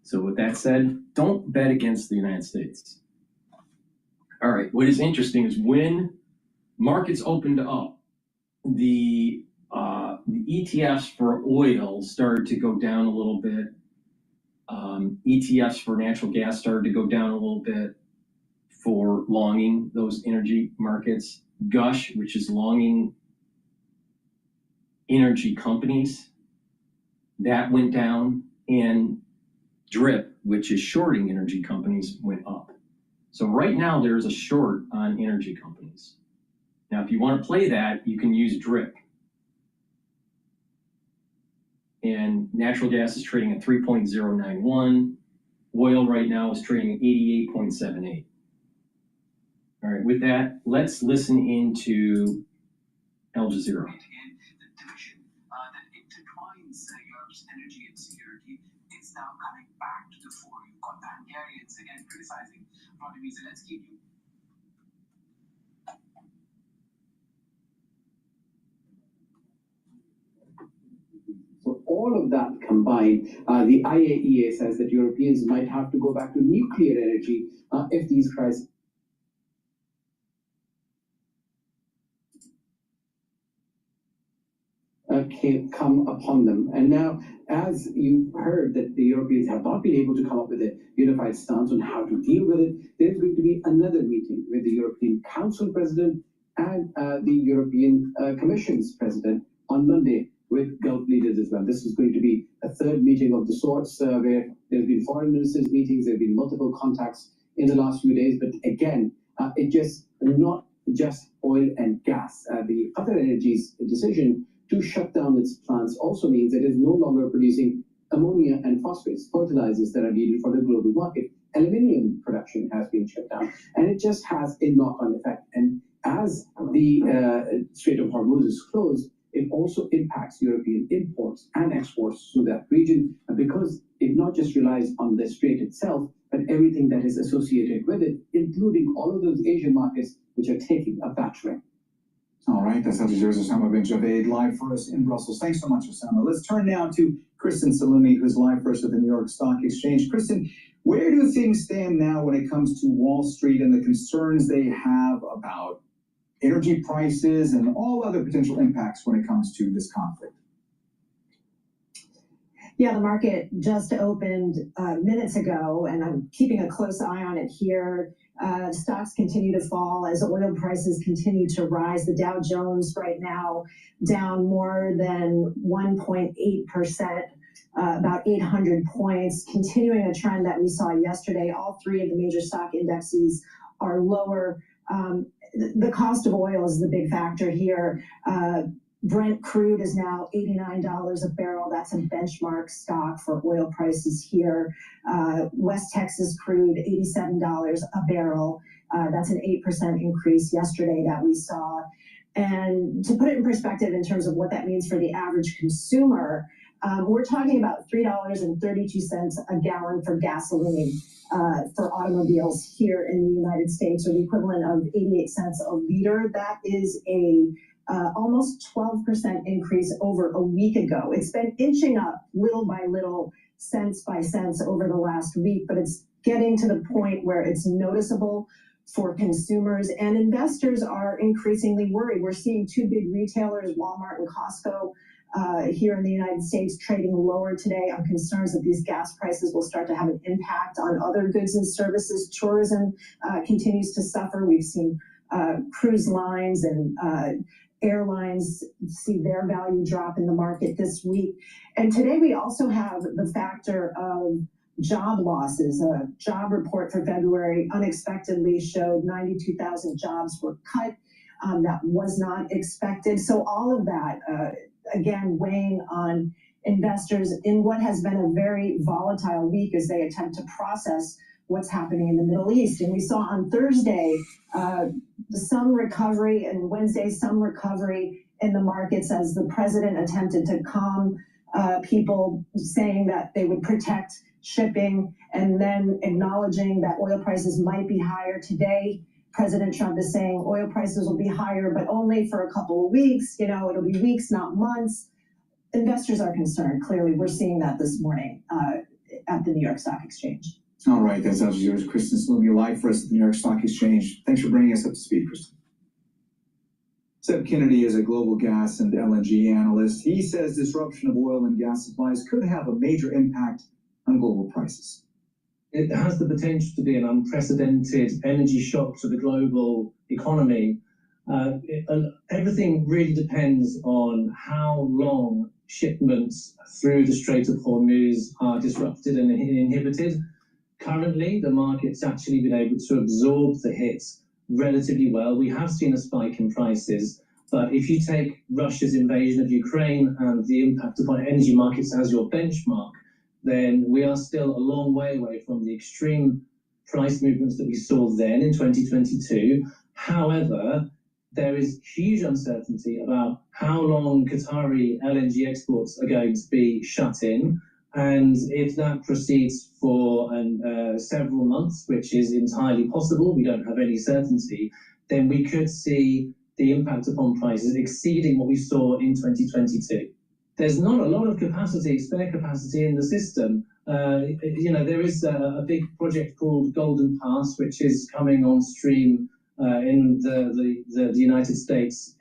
[SPEAKER 4] So with that said, don't bet against the United States. All right, what is interesting is when markets opened up, the ETFs for oil started to go down a little bit. ETFs for natural gas started to go down a little bit for longing those energy markets. Gush, which is longing energy companies, that went down. And DRIP, which is shorting energy companies, went up. So right now there's a short on energy companies. Now, if you want to play that, you can use DRIP. And natural gas is trading at 3.091. Oil right now is trading at 88.78. All right, with that, let's listen into Al Jazeera.
[SPEAKER 20] Europe's energy insecurity is now coming back to the fore. You've got the Hungarians again criticizing Vladimir Zelensky.
[SPEAKER 21] So all of that combined, the IAEA says that Europeans might have to go back to nuclear energy if these crises come upon them. And now, as you've heard that the Europeans have not been able to come up with a unified stance on how to deal with it, there's going to be another meeting with the European Council President and the European Commission's President on Monday, with Gulf leaders as well. This is going to be a third meeting of the sorts where there's been foreign ministers meetings, there have been multiple contacts in the last few days, but again, it just not just oil and gas. The other energies decision to shut down its plants also means that it is no longer producing ammonia and phosphates, fertilizers that are needed for the global market. Aluminium production has been shut down, and it just has a knock-on effect. And as the Strait of Hormuz is closed, it also impacts European imports and exports to that region, because it not just relies on the strait itself, but everything that is associated with it, including all of those Asian markets which are taking a battering.
[SPEAKER 13] All right, that's Al Jazeera's Osama bin Javed live for us in Brussels. Thanks so much, Osama. Let's turn now to Kristen Salumi, who's live for us at the New York Stock Exchange. Kristen, where do things stand now when it comes to Wall Street and the concerns they have about energy prices and all other potential impacts when it comes to this conflict?
[SPEAKER 1] Yeah, the market just opened minutes ago, and I'm keeping a close eye on it here. Stocks continue to fall as oil prices continue to rise. The Dow Jones right now down more than 1.8%, about 800 points, continuing a trend that we saw yesterday. All three of the major stock indexes are lower. The cost of oil is the big factor here. Brent crude is now $89 a barrel. That's a benchmark stock for oil prices here. West Texas crude, $87 a barrel. That's an 8% increase yesterday that we saw. And to put it in perspective in terms of what that means for the average consumer, we're talking about $3.32 a gallon for gasoline for automobiles here in the United States, or the equivalent of 88 cents a liter. That is a almost 12% increase over a week ago. It's been inching up little by little, cents by cents over the last week, but it's getting to the point where it's noticeable for consumers, and investors are increasingly worried. We're seeing two big retailers, Walmart and Costco, here in the United States trading lower today on concerns that these gas prices will start to have an impact on other goods and services. Tourism continues to suffer. We've seen cruise lines and airlines see their value drop in the market this week. And today we also have the factor of job losses. A job report for February unexpectedly showed 92,000 jobs were cut. That was not expected. So all of that, again, weighing on investors in what has been a very volatile week as they attempt to process what's happening in the Middle East. And we saw on Thursday some recovery, and Wednesday some recovery in the markets as the president attempted to calm people, saying that they would protect shipping, and then acknowledging that oil prices might be higher today. President Trump is saying oil prices will be higher, but only for a couple of weeks. You know, it'll be weeks, not months. Investors are concerned. Clearly, we're seeing that this morning at the New York Stock Exchange.
[SPEAKER 13] All right, that's Al Jazeera's Kristen Slumey live for us at the New York Stock Exchange. Thanks for bringing us up to speed, Kristen. Seb Kennedy is a global gas and LNG analyst. He says disruption of oil and gas supplies could have a major impact on global prices.
[SPEAKER 7] It has the potential to be an unprecedented energy shock to the global economy. Everything really depends on how long shipments through the Strait of Hormuz are disrupted and inhibited. Currently, the market's actually been able to absorb the hits relatively well. We have seen a spike in prices, but if you take Russia's invasion of Ukraine and the impact upon energy markets as your benchmark, then we are still a long way away from the extreme price movements that we saw then in 2022. However, there is huge uncertainty about how long Qatari LNG exports are going to be shut in. And if that proceeds for several months, which is entirely possible, we don't have any certainty, then we could see the impact upon prices exceeding what we saw in 2022. There's not a lot of capacity, spare capacity in the system. There is a big project called Golden Pass, which is coming on stream in the United States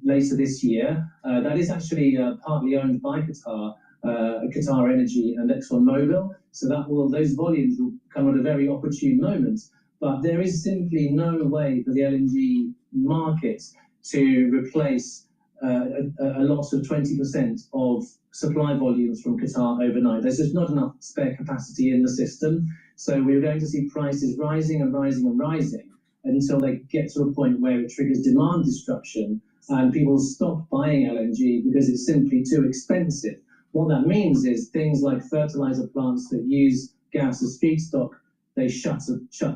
[SPEAKER 7] later this year. That is actually partly owned by Qatar Energy and ExxonMobil. So those volumes will come at a very opportune moment. But there is simply no way for the LNG market to replace a loss of 20% of supply volumes from Qatar overnight. There's just not enough spare capacity in the system. So we're going to see prices rising and rising and rising until they get to a point where it triggers demand destruction and people stop buying LNG because it's simply too expensive. What that means is things like fertilizer plants that use gas as feedstock, they shut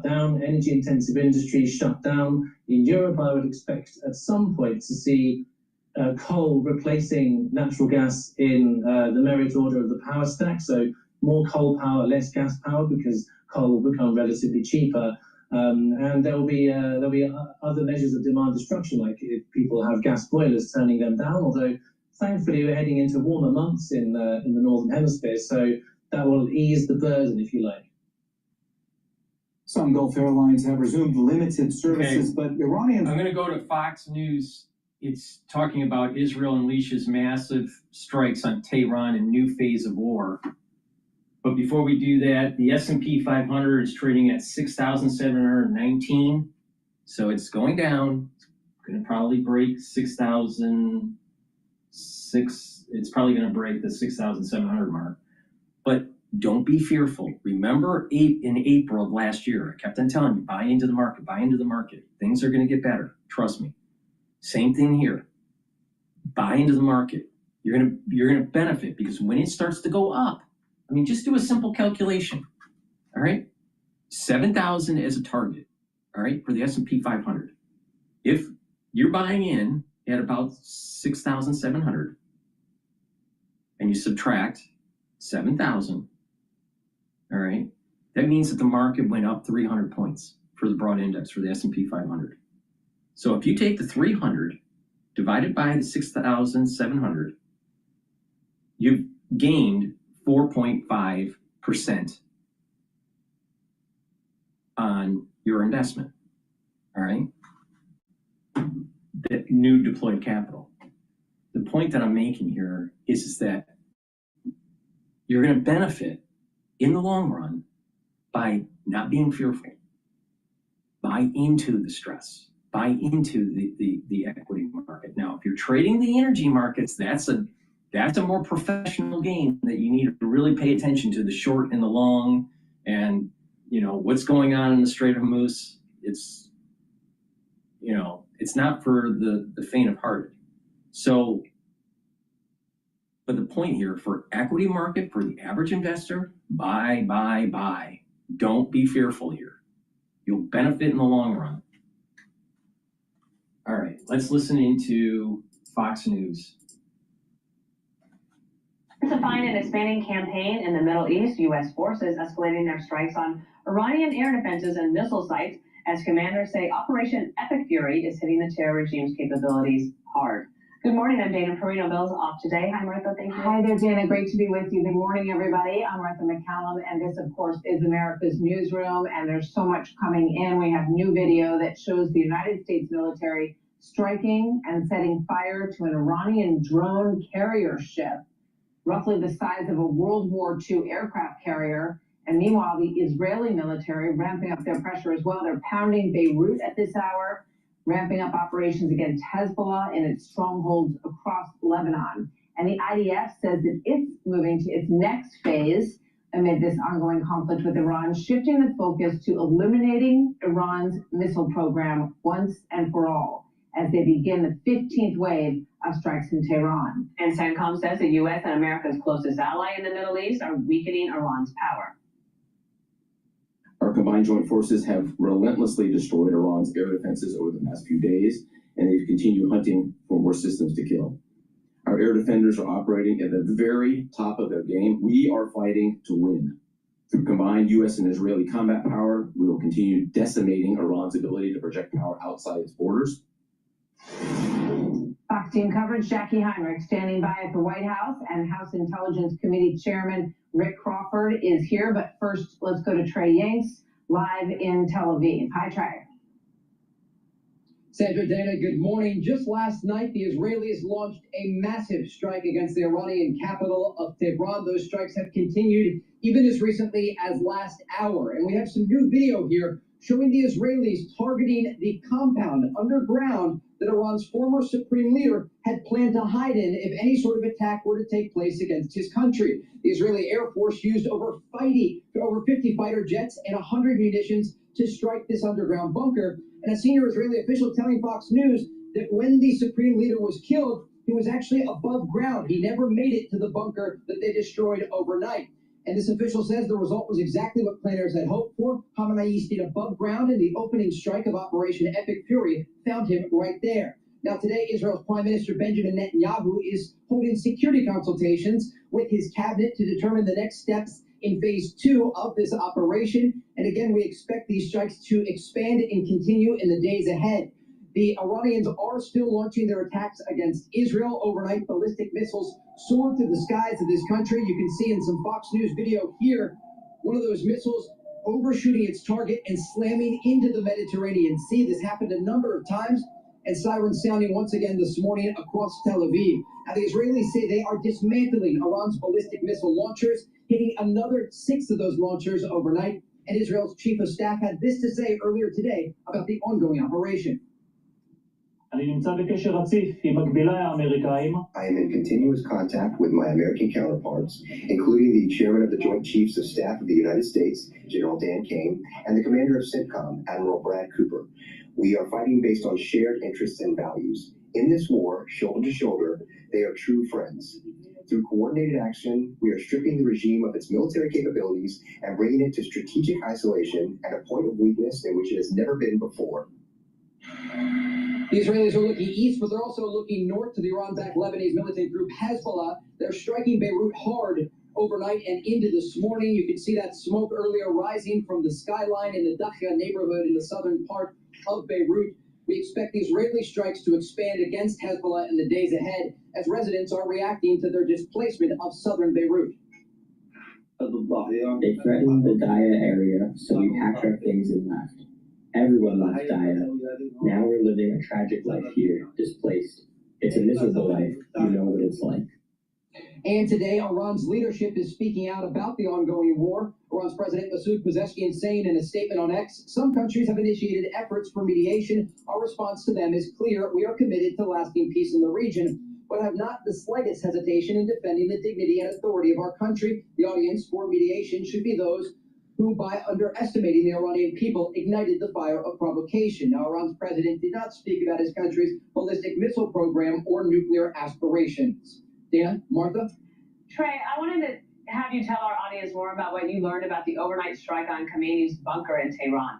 [SPEAKER 7] down. Energy intensive industries shut down. In Europe, I would expect at some point to see coal replacing natural gas in the merit order of the power stack. So more coal power, less gas power, because coal will become relatively cheaper. And there will be other measures of demand destruction, like if people have gas boilers, turning them down. Although thankfully we're heading into warmer months in the northern hemisphere, so that will ease the burden, if you like.
[SPEAKER 13] Some Gulf airlines have resumed limited services, but Iranians...
[SPEAKER 4] I'm going to go to Fox News it's talking about Israel unleashes massive strikes on Tehran and new phase of war. But before we do that, the S&P 500 is trading at 6,719. So it's going down. It's going to probably break 6,006. It's probably going to break the 6,700 mark. But don't be fearful. Remember in April of last year, I kept on telling you, buy into the market, buy into the market. Things are going to get better. Trust me. Same thing here. Buy into the market. You're gonna benefit because when it starts to go up, I mean, just do a simple calculation. All right, 7,000 as a target. All right, for the S&P 500. If you're buying in at about 6,700, and you subtract 7,000, all right, that means that the market went up 300 points for the broad index for the S&P 500. So if you take the 300 divided by the 6,700, you've gained 4.5% on your investment, all right? The new deployed capital. The point that I'm making here is that you're going to benefit in the long run by not being fearful. Buy into the stress. Buy into the equity market. Now, if you're trading the energy markets, that's a more professional game that you need to really pay attention to the short and the long, and what's going on in the Strait of Hormuz. It's it's not for the faint of heart. So, but the point here for equity market, for the average investor, buy, buy, buy. Don't be fearful here. You'll benefit in the long run. All right, let's listen into Fox News.
[SPEAKER 8] To find an expanding campaign in the Middle East, U.S. forces escalating their strikes on Iranian air defenses and missile sites as commanders say Operation Epic Fury is hitting the terror regime's capabilities hard. Good morning, I'm Dana Perino. Bill's off today. Hi, Martha. Thank you.
[SPEAKER 1] Hi there, Dana. Great to be with you. Good morning, everybody. I'm Martha McCallum, and this, of course, is America's Newsroom, and there's so much coming in. We have new video that shows the United States military striking and setting fire to an Iranian drone carrier ship, roughly the size of a World War II aircraft carrier. And meanwhile, the Israeli military ramping up their pressure as well. They're pounding Beirut at this hour, ramping up operations against Hezbollah in its strongholds across Lebanon. And the IDF says that it's moving to its next phase amid this ongoing conflict with Iran, shifting the focus to eliminating Iran's missile program once and for all, as they begin the 15th wave of strikes in Tehran.
[SPEAKER 8] And CENTCOM says the U.S. and America's closest ally in the Middle East are weakening Iran's power.
[SPEAKER 22] Our combined joint forces have relentlessly destroyed Iran's air defenses over the past few days, and they've continued hunting for more systems to kill. Our air defenders are operating at the very top of their game. We are fighting to win. Through combined U.S. and Israeli combat power, we will continue decimating Iran's ability to project power outside its borders.
[SPEAKER 1] Fox Team coverage, Jackie Heinrich standing by at the White House, and House Intelligence Committee Chairman Rick Crawford is here. But first, let's go to Trey Yanks, live in Tel Aviv. Hi, Trey.
[SPEAKER 23] Sandra, Dana, good morning. Just last night, the Israelis launched a massive strike against the Iranian capital of Tehran. Those strikes have continued even as recently as last hour. And we have some new video here showing the Israelis targeting the compound underground that Iran's former supreme leader had planned to hide in if any sort of attack were to take place against his country. The Israeli Air Force used over 50 fighter jets and 100 munitions to strike this underground bunker. And a senior Israeli official telling Fox News that when the supreme leader was killed, he was actually above ground. He never made it to the bunker that they destroyed overnight. And this official says the result was exactly what planners had hoped for. Khamenei stayed above ground, and the opening strike of Operation Epic Fury found him right there. Now, today, Israel's Prime Minister Benjamin Netanyahu is holding security consultations with his cabinet to determine the next steps in phase 2 of this operation. And again, we expect these strikes to expand and continue in the days ahead. The Iranians are still launching their attacks against Israel. Overnight, ballistic missiles soared through the skies of this country. You can see in some Fox News video here, one of those missiles overshooting its target and slamming into the Mediterranean Sea. This happened a number of times and sirens sounding once again this morning across Tel Aviv. Now, the Israelis say they are dismantling Iran's ballistic missile launchers, hitting another 6 of those launchers overnight. And Israel's chief of staff had this to say earlier today about the ongoing operation.
[SPEAKER 6] I am in continuous contact with my American counterparts, including the chairman of the Joint Chiefs of Staff of the United States, General Dan Kane, and the commander of CENTCOM, Admiral Brad Cooper. We are fighting based on shared interests and values. In this war, shoulder to shoulder, they are true friends. Through coordinated action, we are stripping the regime of its military capabilities and bringing it to strategic isolation and a point of weakness in which it has never been before.
[SPEAKER 23] The Israelis are looking east, but they're also looking north to the Iran-backed Lebanese militant group Hezbollah. They're striking Beirut hard overnight and into this morning. You can see that smoke earlier rising from the skyline in the Dakhia neighborhood in the southern part of Beirut. We expect the Israeli strikes to expand against Hezbollah in the days ahead as residents are reacting to their displacement of southern Beirut.
[SPEAKER 9] They threatened the Daya area, so we packed our things and left. Everyone left Daya. Now we're living a tragic life here, displaced. It's a miserable life. You know what it's like.
[SPEAKER 23] And today, Iran's leadership is speaking out about the ongoing war. Iran's President Masoud Pezeshkian saying in a statement on X, some countries have initiated efforts for mediation. Our response to them is clear. We are committed to lasting peace in the region, but have not the slightest hesitation in defending the dignity and authority of our country. The audience for mediation should be those who, by underestimating the Iranian people, ignited the fire of provocation. Now, Iran's president did not speak about his country's ballistic missile program or nuclear aspirations. Dan, Martha?
[SPEAKER 8] Trey, I wanted to have you tell our audience more about what you learned about the overnight strike on Khamenei's bunker in Tehran.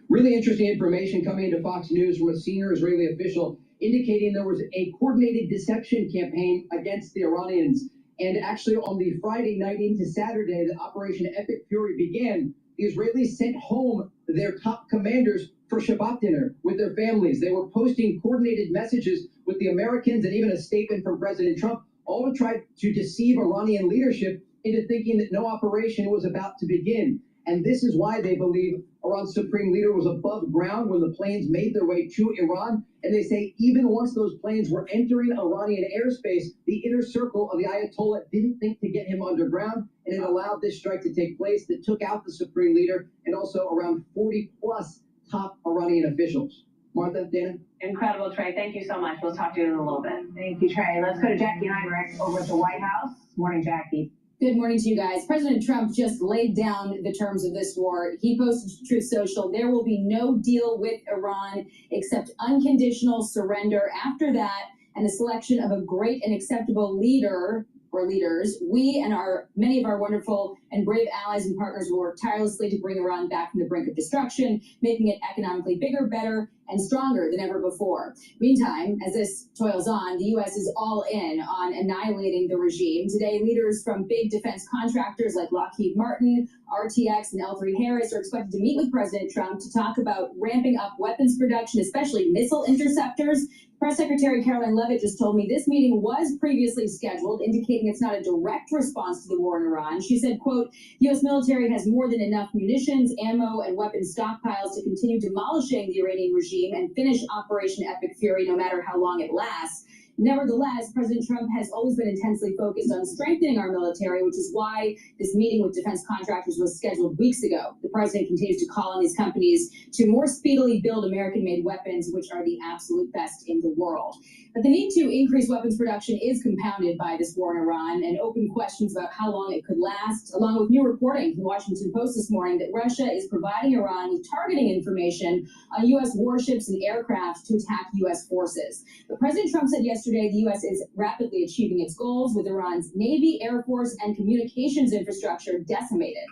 [SPEAKER 23] Really interesting information coming into Fox News from a senior Israeli official indicating there was a coordinated deception campaign against the Iranians. And actually, on the Friday night into Saturday, the Operation Epic Fury began. The Israelis sent home their top commanders for Shabbat dinner with their families. They were posting coordinated messages with the Americans and even a statement from President Trump, all to try to deceive Iranian leadership into thinking that no operation was about to begin. And this is why they believe Iran's supreme leader was above ground when the planes made their way to Iran. And they say even once those planes were entering Iranian airspace, the inner circle of the Ayatollah didn't think to get him underground, and it allowed this strike to take place that took out the supreme leader and also around 40 plus top Iranian officials. Martha, Dana?
[SPEAKER 8] Incredible, Trey. Thank you so much. We'll talk to you in a little bit.
[SPEAKER 10] Thank you, Trey. Let's go to Jackie Heinrich over at the White House. Morning, Jackie.
[SPEAKER 24] Good morning to you guys. President Trump just laid down the terms of this war. He posted to Truth Social, there will be no deal with Iran except unconditional surrender. After that, and the selection of a great and acceptable leader or leaders, we and many of our wonderful and brave allies and partners will work tirelessly to bring Iran back from the brink of destruction, making it economically bigger, better, and stronger than ever before. Meantime, as this toils on, the U.S. is all in on annihilating the regime. Today, leaders from big defense contractors like Lockheed Martin, RTX, and L3Harris are expected to meet with President Trump to talk about ramping up weapons production, especially missile interceptors. Press Secretary Caroline Leavitt just told me this meeting was previously scheduled, indicating it's not a direct response to the war in Iran. She said, quote, the U.S. military has more than enough munitions, ammo, and weapon stockpiles to continue demolishing the Iranian regime and finish Operation Epic Fury, no matter how long it lasts. Nevertheless, President Trump has always been intensely focused on strengthening our military, which is why this meeting with defense contractors was scheduled weeks ago. The president continues to call on these companies to more speedily build American-made weapons, which are the absolute best in the world. But the need to increase weapons production is compounded by this war in Iran and open questions about how long it could last, along with new reporting from the Washington Post this morning that Russia is providing Iran with targeting information on U.S. warships and aircraft to attack U.S. forces. But President Trump said yesterday the U.S. is rapidly achieving its goals with Iran's Navy, Air Force, and communications infrastructure decimated.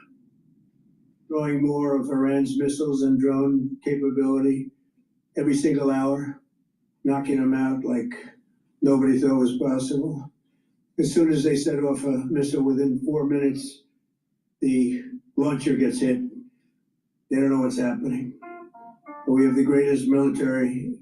[SPEAKER 25] Growing more of Iran's missiles and drone capability every single hour, knocking them out like nobody thought was possible. As soon as they set off a missile, within 4 minutes, the launcher gets hit. They don't know what's happening. But we have the greatest military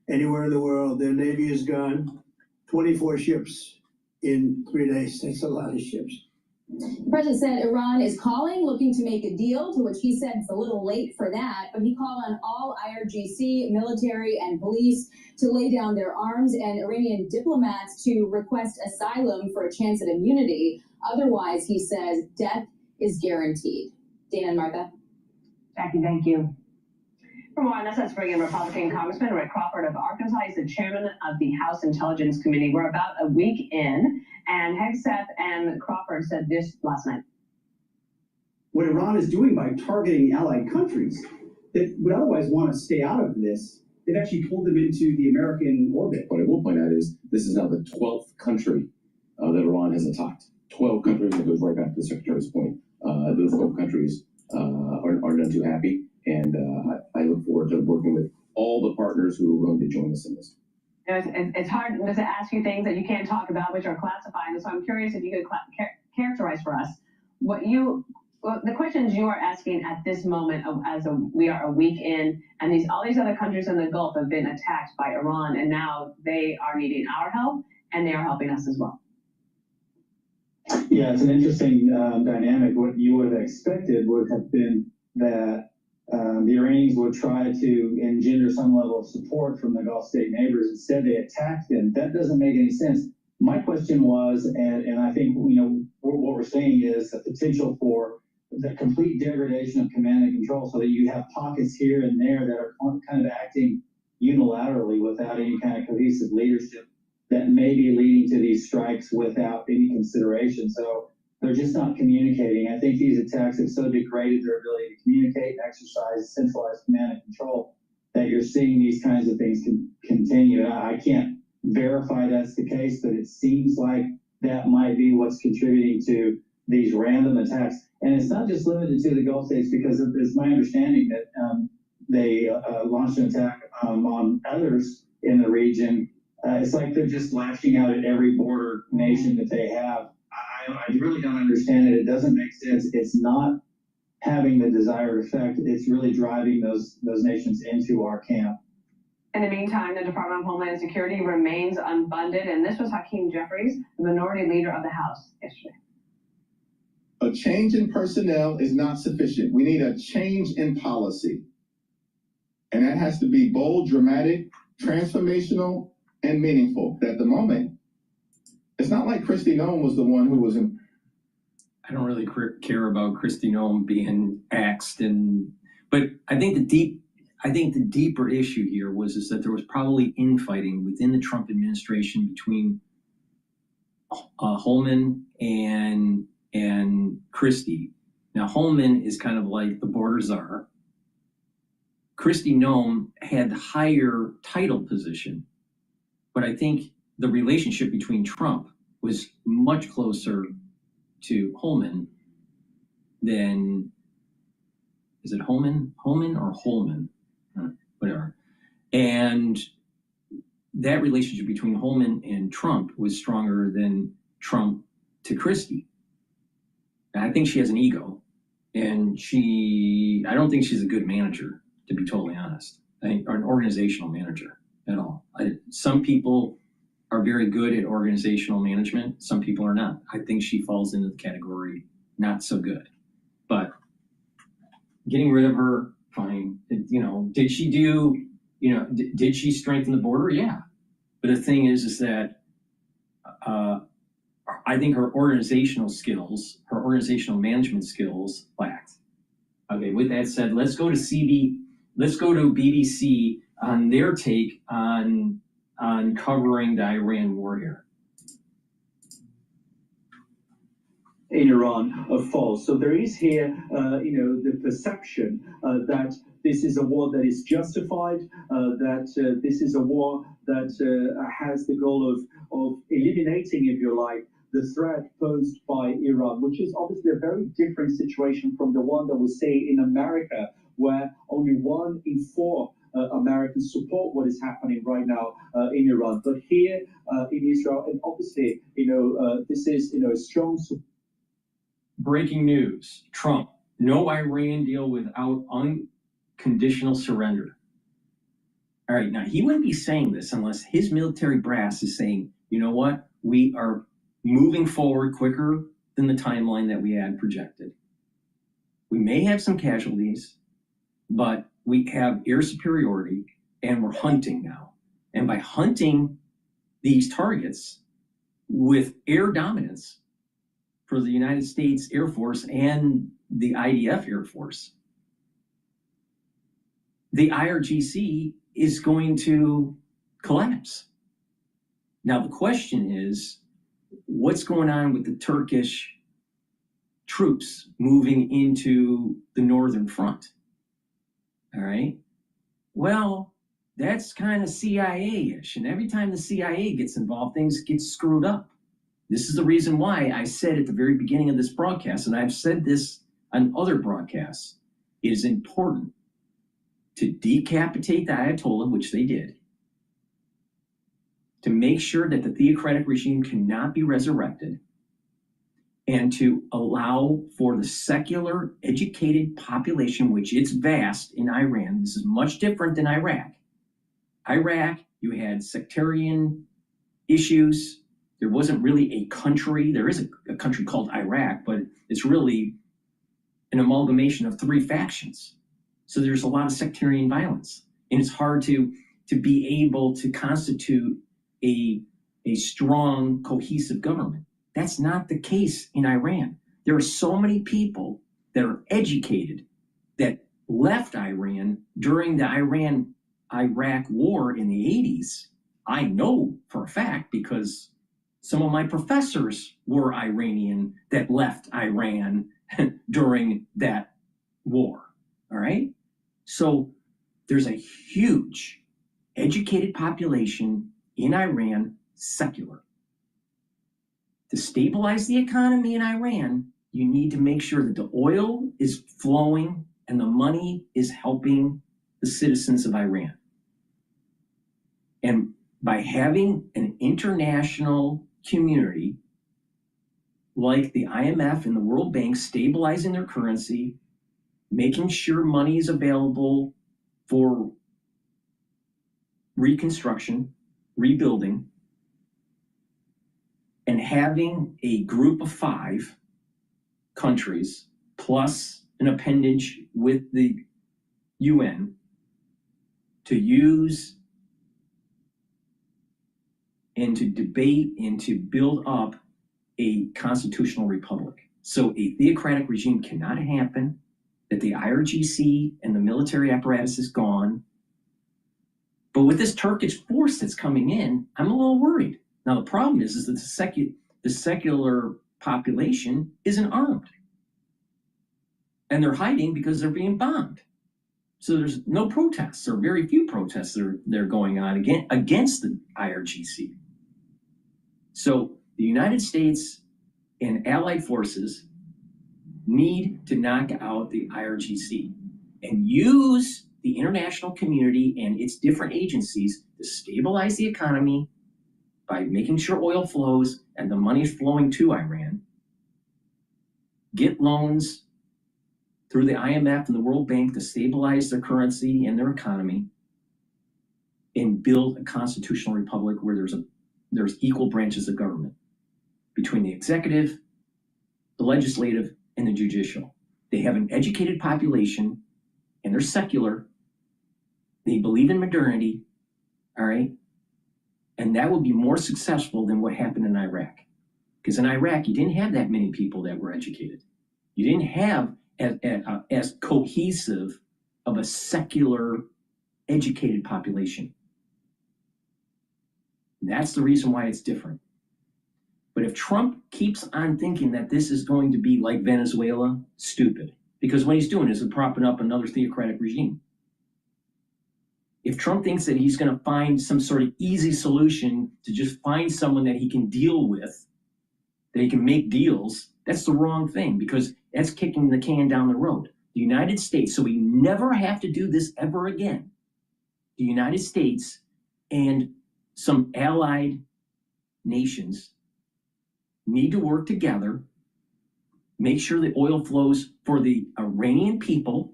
[SPEAKER 25] anywhere in the world. Their Navy is gone. 24 ships in 3 days. That's a lot of ships.
[SPEAKER 24] The president said Iran is calling, looking to make a deal, to which he said it's a little late for that, but he called on all IRGC, military, and police to lay down their arms and Iranian diplomats to request asylum for a chance at immunity. Otherwise, he says, death is guaranteed. Dana and Martha.
[SPEAKER 8] Jackie, thank you. For more on this, let's bring in Republican Congressman Rick Crawford of Arkansas. He's the chairman of the House Intelligence Committee. We're about a week in, and Hegseth and Crawford said this last night.
[SPEAKER 3] What Iran is doing by targeting allied countries that would otherwise want to stay out of this, they've actually pulled them into the American orbit.
[SPEAKER 22] What I will point out is this is now the 12th country that Iran has attacked. 12 countries, that goes right back to the Secretary's point. Those 12 countries are none too happy, and I look forward to working with all the partners who are willing to join us in this.
[SPEAKER 8] It's hard to ask you things that you can't talk about, which are classified. So I'm curious if you could characterize for us the questions you are asking at this moment, we are a week in, and all these other countries in the Gulf have been attacked by Iran, and now they are needing our help, and they are helping us as well.
[SPEAKER 3] Yeah, it's an interesting dynamic. What you would have expected would have been that the Iranians would try to engender some level of support from the Gulf state neighbors. Instead, they attacked them. That doesn't make any sense. My question was, and I think what we're saying is the potential for the complete degradation of command and control, so that you have pockets here and there that are kind of acting unilaterally without any kind of cohesive leadership that may be leading to these strikes without any consideration. So they're just not communicating. I think these attacks have so degraded their ability to communicate and exercise centralized command and control that you're seeing these kinds of things continue. I can't verify that's the case, but it seems like that might be what's contributing to these random attacks. And it's not just limited to the Gulf states, because it's my understanding that they launched an attack on others in the region. It's like they're just lashing out at every border nation that they have. I really don't understand it. It doesn't make sense. It's not having the desired effect. It's really driving those nations into our camp.
[SPEAKER 8] In the meantime, the Department of Homeland Security remains unfunded, and this was Hakeem Jeffries, the minority leader of the House, yesterday.
[SPEAKER 11] A change in personnel is not sufficient. We need a change in policy. And that has to be bold, dramatic, transformational, and meaningful. At the moment, it's not like Kristi Noem was the one who was in.
[SPEAKER 4] I don't really care about Kristi Noem being axed, but I think the deeper issue here is that there was probably infighting within the Trump administration between Holman and Kristi. Now, Holman is kind of like the border czar. Kristi Noem had the higher title position, but I think the relationship between Trump was much closer to Holman than, is it Holman or Holman? Whatever. And that relationship between Holman and Trump was stronger than Trump to Kristi. I think she has an ego, and I don't think she's a good manager, to be totally honest, or an organizational manager at all. Some people are very good at organizational management. Some people are not. I think she falls into the category not so good. But getting rid of her, fine. Did she do, did she strengthen the border? Yeah. But the thing is that I think her organizational management skills lacked. Okay, with that said, let's go to BBC on their take on covering the Iran war here.
[SPEAKER 3] In Iran are false. So there is here, the perception that this is a war that is justified, that this is a war that has the goal of eliminating, if you like, the threat posed by Iran, which is obviously a very different situation from the one that we see in America, where only 1 in 4 Americans support what is happening right now in Iran. But here in Israel, and obviously, this is, a strong support.
[SPEAKER 4] Breaking news, Trump, no Iran deal without unconditional surrender. All right, now he wouldn't be saying this unless his military brass is saying, you know what, we are moving forward quicker than the timeline that we had projected. We may have some casualties, but we have air superiority and we're hunting now. And by hunting these targets with air dominance for the United States Air Force and the IDF Air Force, the IRGC is going to collapse. Now, the question is, what's going on with the Turkish troops moving into the northern front? All right. Well, that's kind of CIA-ish. And every time the CIA gets involved, things get screwed up. This is the reason why I said at the very beginning of this broadcast, and I've said this on other broadcasts, it is important to decapitate the Ayatollah, which they did, to make sure that the theocratic regime cannot be resurrected, and to allow for the secular, educated population, which it's vast in Iran. This is much different than Iraq. Iraq, you had sectarian issues. There wasn't really a country. There is a country called Iraq, but it's really an amalgamation of 3 factions. So there's a lot of sectarian violence, and it's hard to be able to constitute a strong, cohesive government. That's not the case in Iran. There are so many people that are educated that left Iran during the Iran-Iraq war in the 80s. I know for a fact because some of my professors were Iranian that left Iran during that war, all right? So there's a huge educated population in Iran, secular. To stabilize the economy in Iran, you need to make sure that the oil is flowing and the money is helping the citizens of Iran. And by having an international community like the IMF and the World Bank stabilizing their currency, making sure money is available for reconstruction, rebuilding, and having a group of 5 countries plus an appendage with the UN to use and to debate and to build up a constitutional republic. So a theocratic regime cannot happen, that the IRGC and the military apparatus is gone. But with this Turkish force that's coming in, I'm a little worried. Now, the problem is that the secular population isn't armed. And they're hiding because they're being bombed. So there's no protests, or very few protests that are going on against the IRGC. So the United States and allied forces need to knock out the IRGC and use the international community and its different agencies to stabilize the economy by making sure oil flows and the money is flowing to Iran, get loans through the IMF and the World Bank to stabilize their currency and their economy, and build a constitutional republic where there's equal branches of government between the executive, the legislative, and the judicial. They have an educated population and they're secular. They believe in modernity, all right? And that would be more successful than what happened in Iraq. Because in Iraq, you didn't have that many people that were educated. You didn't have as cohesive of a secular, educated population. And that's the reason why it's different. But if Trump keeps on thinking that this is going to be like Venezuela, stupid. Because what he's doing is propping up another theocratic regime. If Trump thinks that he's going to find some sort of easy solution to just find someone that he can deal with, that he can make deals, that's the wrong thing, because that's kicking the can down the road. The United States, so we never have to do this ever again. The United States and some allied nations need to work together, make sure the oil flows for the Iranian people,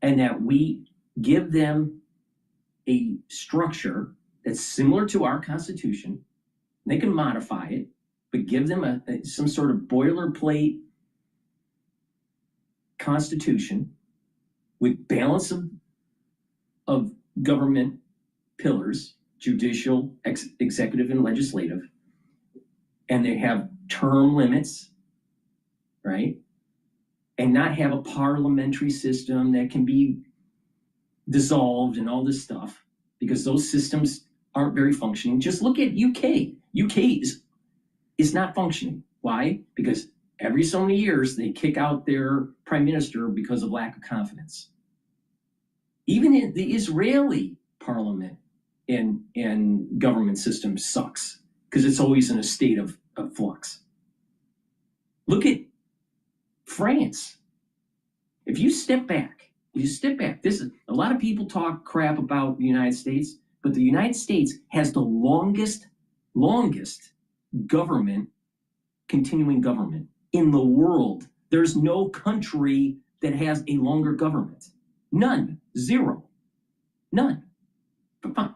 [SPEAKER 4] and that we give them a structure that's similar to our Constitution. They can modify it, but give them some sort of boilerplate constitution with balance of government pillars, judicial, executive, and legislative, and they have term limits, right? And not have a parliamentary system that can be dissolved and all this stuff, because those systems aren't very functioning. Just look at UK. UK is not functioning. Why? Because every so many years they kick out their prime minister because of lack of confidence. Even in the Israeli parliament and government system sucks because it's always in a state of flux. Look at France. If you step back, this is a lot of people talk crap about the United States, but the United States has the longest continuing government in the world. There's no country that has a longer government. None. Zero. None. But fine.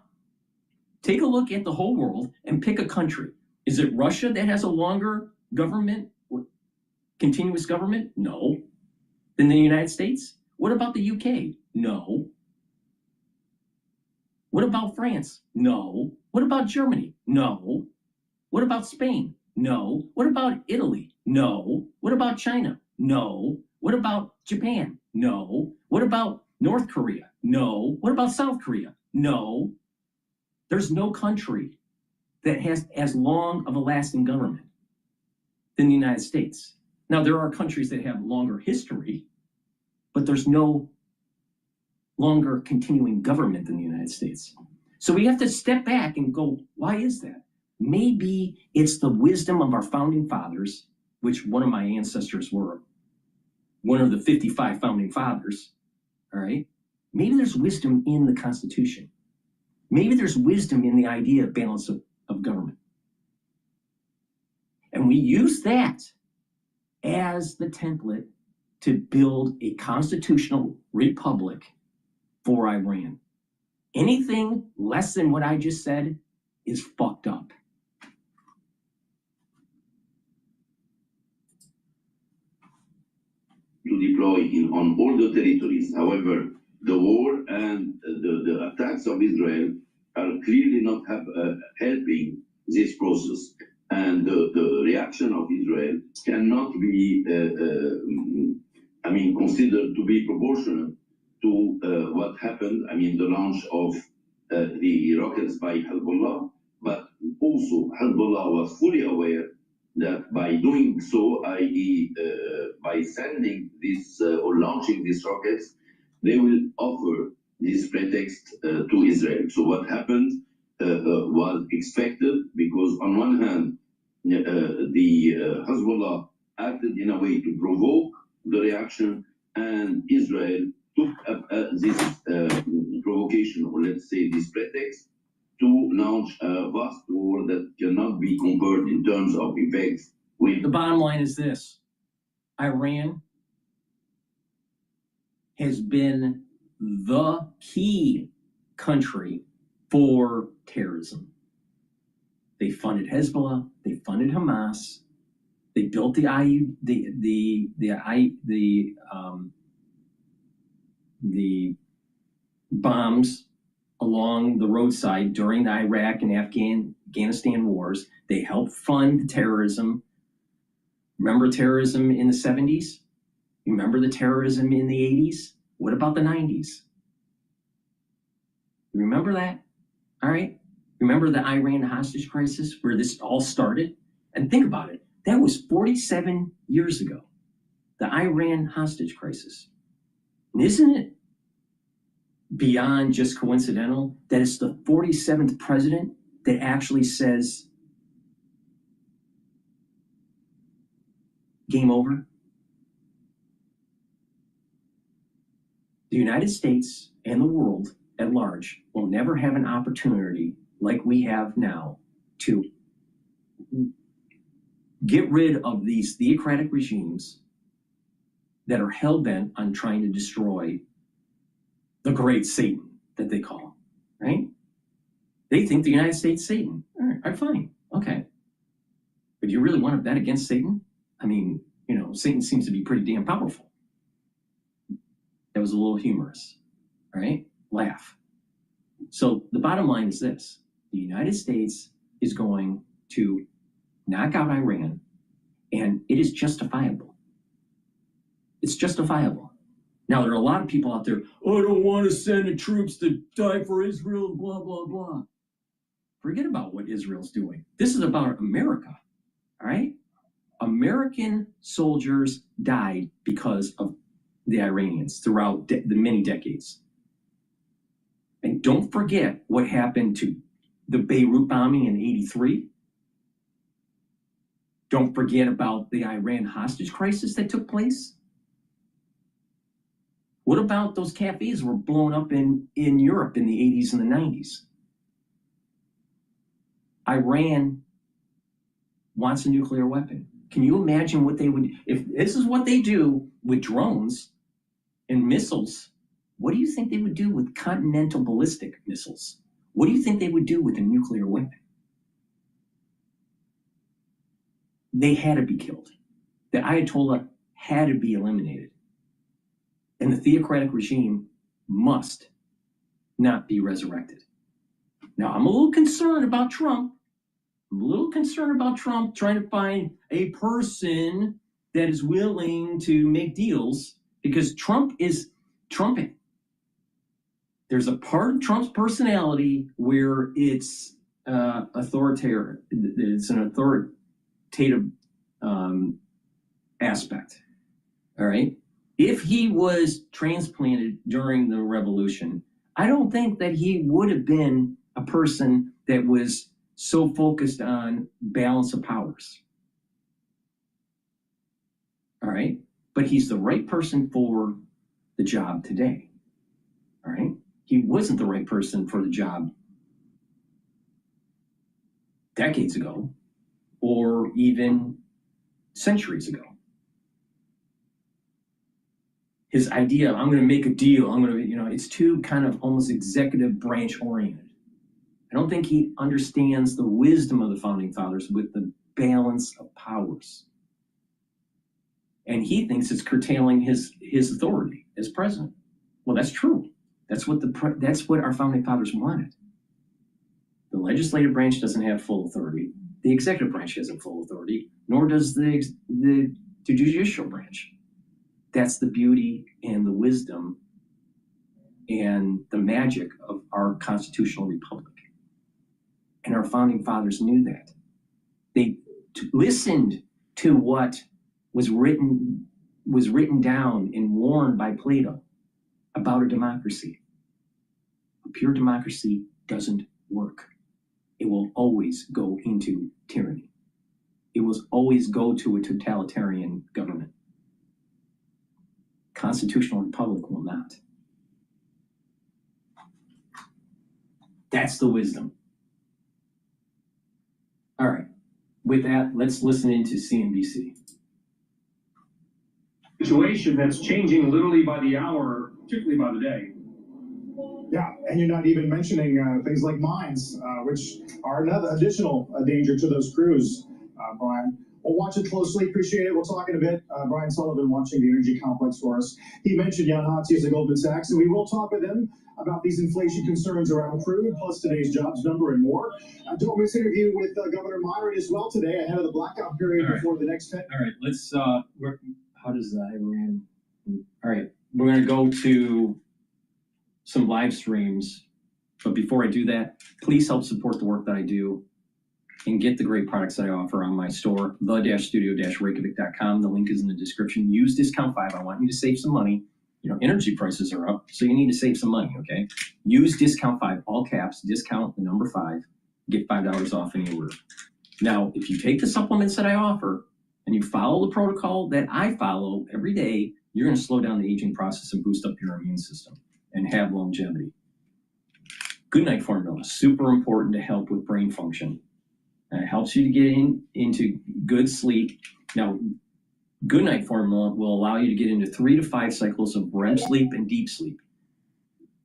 [SPEAKER 4] Take a look at the whole world and pick a country. Is it Russia that has a longer government, continuous government? No. Than the United States? What about the UK? No. What about France? No. What about Germany? No. What about Spain? No. What about Italy? No. What about China? No. What about Japan? No. What about North Korea? No. What about South Korea? No. There's no country that has as long of a lasting government than the United States. Now, there are countries that have longer history, but there's no longer continuing government than the United States. So we have to step back and go, why is that? Maybe it's the wisdom of our founding fathers, which one of my ancestors were one of the 55 founding fathers, all right? Maybe there's wisdom in the Constitution. Maybe there's wisdom in the idea of balance of government. And we use that as the template to build a constitutional republic for Iran. Anything less than what I just said is fucked up.
[SPEAKER 12] To deploy on all the territories. However, the war and the attacks of Israel are clearly not helping this process. And the reaction of Israel cannot be, considered to be proportional to what happened. The launch of the rockets by Hezbollah, but also Hezbollah was fully aware that by doing so, i.e., by sending this or launching these rockets, they will offer this pretext to Israel. So what happened was expected, because on one hand, the Hezbollah acted in a way to provoke the reaction, and Israel took up this provocation, or let's say this pretext, to launch a vast war that cannot be compared in terms of effects.
[SPEAKER 4] The bottom line is this: Iran has been the key country for terrorism. They funded Hezbollah, they funded Hamas, they built the bombs along the roadside during the Iraq and Afghanistan wars. They helped fund terrorism. Remember terrorism in the 70s? Remember the terrorism in the 80s? What about the 90s? Remember that? All right. Remember the Iran hostage crisis where this all started? And think about it. That was 47 years ago. The Iran hostage crisis. And isn't it beyond just coincidental that it's the 47th president that actually says game over? The United States and the world at large will never have an opportunity like we have now to get rid of these theocratic regimes that are hell-bent on trying to destroy the great Satan that they call, right? They think the United States is Satan. All right, fine, okay. But do you really want to bet against Satan? I mean, you know, Satan seems to be pretty damn powerful. That was a little humorous, right? Laugh. So the bottom line is this. The United States is going to knock out Iran, and it is justifiable. It's justifiable. Now, there are a lot of people out there, oh, I don't want to send the troops to die for Israel, blah, blah, blah. Forget about what Israel's doing. This is about America, all right? American soldiers died because of the Iranians throughout the many decades. And don't forget what happened to the Beirut bombing in '83. Don't forget about the Iran hostage crisis that took place. What about those cafes that were blown up in Europe in the 80s and the 90s? Iran wants a nuclear weapon. Can you imagine what they would, if this is what they do with drones and missiles, what do you think they would do with continental ballistic missiles? What do you think they would do with a nuclear weapon? They had to be killed. The Ayatollah had to be eliminated. And the theocratic regime must not be resurrected. Now, I'm a little concerned about Trump. I'm a little concerned about Trump trying to find a person that is willing to make deals, because Trump is trumping. There's a part of Trump's personality where it's authoritarian. It's an authoritative aspect. All right. If he was transplanted during the revolution, I don't think that he would have been a person that was so focused on balance of powers. All right. But he's the right person for the job today. All right. He wasn't the right person for the job decades ago or even centuries ago. His idea, I'm going to make a deal, I'm going to, you know, it's too kind of almost executive branch oriented. I don't think he understands the wisdom of the founding fathers with the balance of powers. And he thinks it's curtailing his authority as president. Well, that's true. That's what our founding fathers wanted. The legislative branch doesn't have full authority. The executive branch hasn't full authority, nor does the judicial branch. That's the beauty and the wisdom and the magic of our constitutional republic. And our founding fathers knew that. They listened to what was written down and warned by Plato about a democracy. A pure democracy doesn't work. It will always go into tyranny. It will always go to a totalitarian government. Constitutional republic will not. That's the wisdom. All right. With that, let's listen into CNBC.
[SPEAKER 5] Situation that's changing literally by the hour, particularly by the day.
[SPEAKER 15] Yeah, and you're not even mentioning things like mines, which are another additional danger to those crews, Brian. We'll watch it closely. Appreciate it. We'll talk in a bit. Brian Sullivan watching the energy complex for us. He mentioned Jan Hatzius at Goldman Sachs, and we will talk with him about these inflation concerns around crude, plus today's jobs number and more. Don't miss interview with Governor Myron as well today, ahead of the blackout period before the next Fed.
[SPEAKER 4] All right, let's, how does Iran? All right, we're going to go to some live streams. But before I do that, please help support the work that I do and get the great products that I offer on my store, the-studio-reykjavik.com. The link is in the description. Use discount 5. I want you to save some money. You know, energy prices are up, so you need to save some money, okay? Use discount 5, all caps, discount the number 5, get $5 off any order. Now, if you take the supplements that I offer and you follow the protocol that I follow every day, you're going to slow down the aging process and boost up your immune system and have longevity. Good night formula, super important to help with brain function. It helps you to get into good sleep. Now, good night formula will allow you to get into 3 to 5 cycles of REM sleep and deep sleep.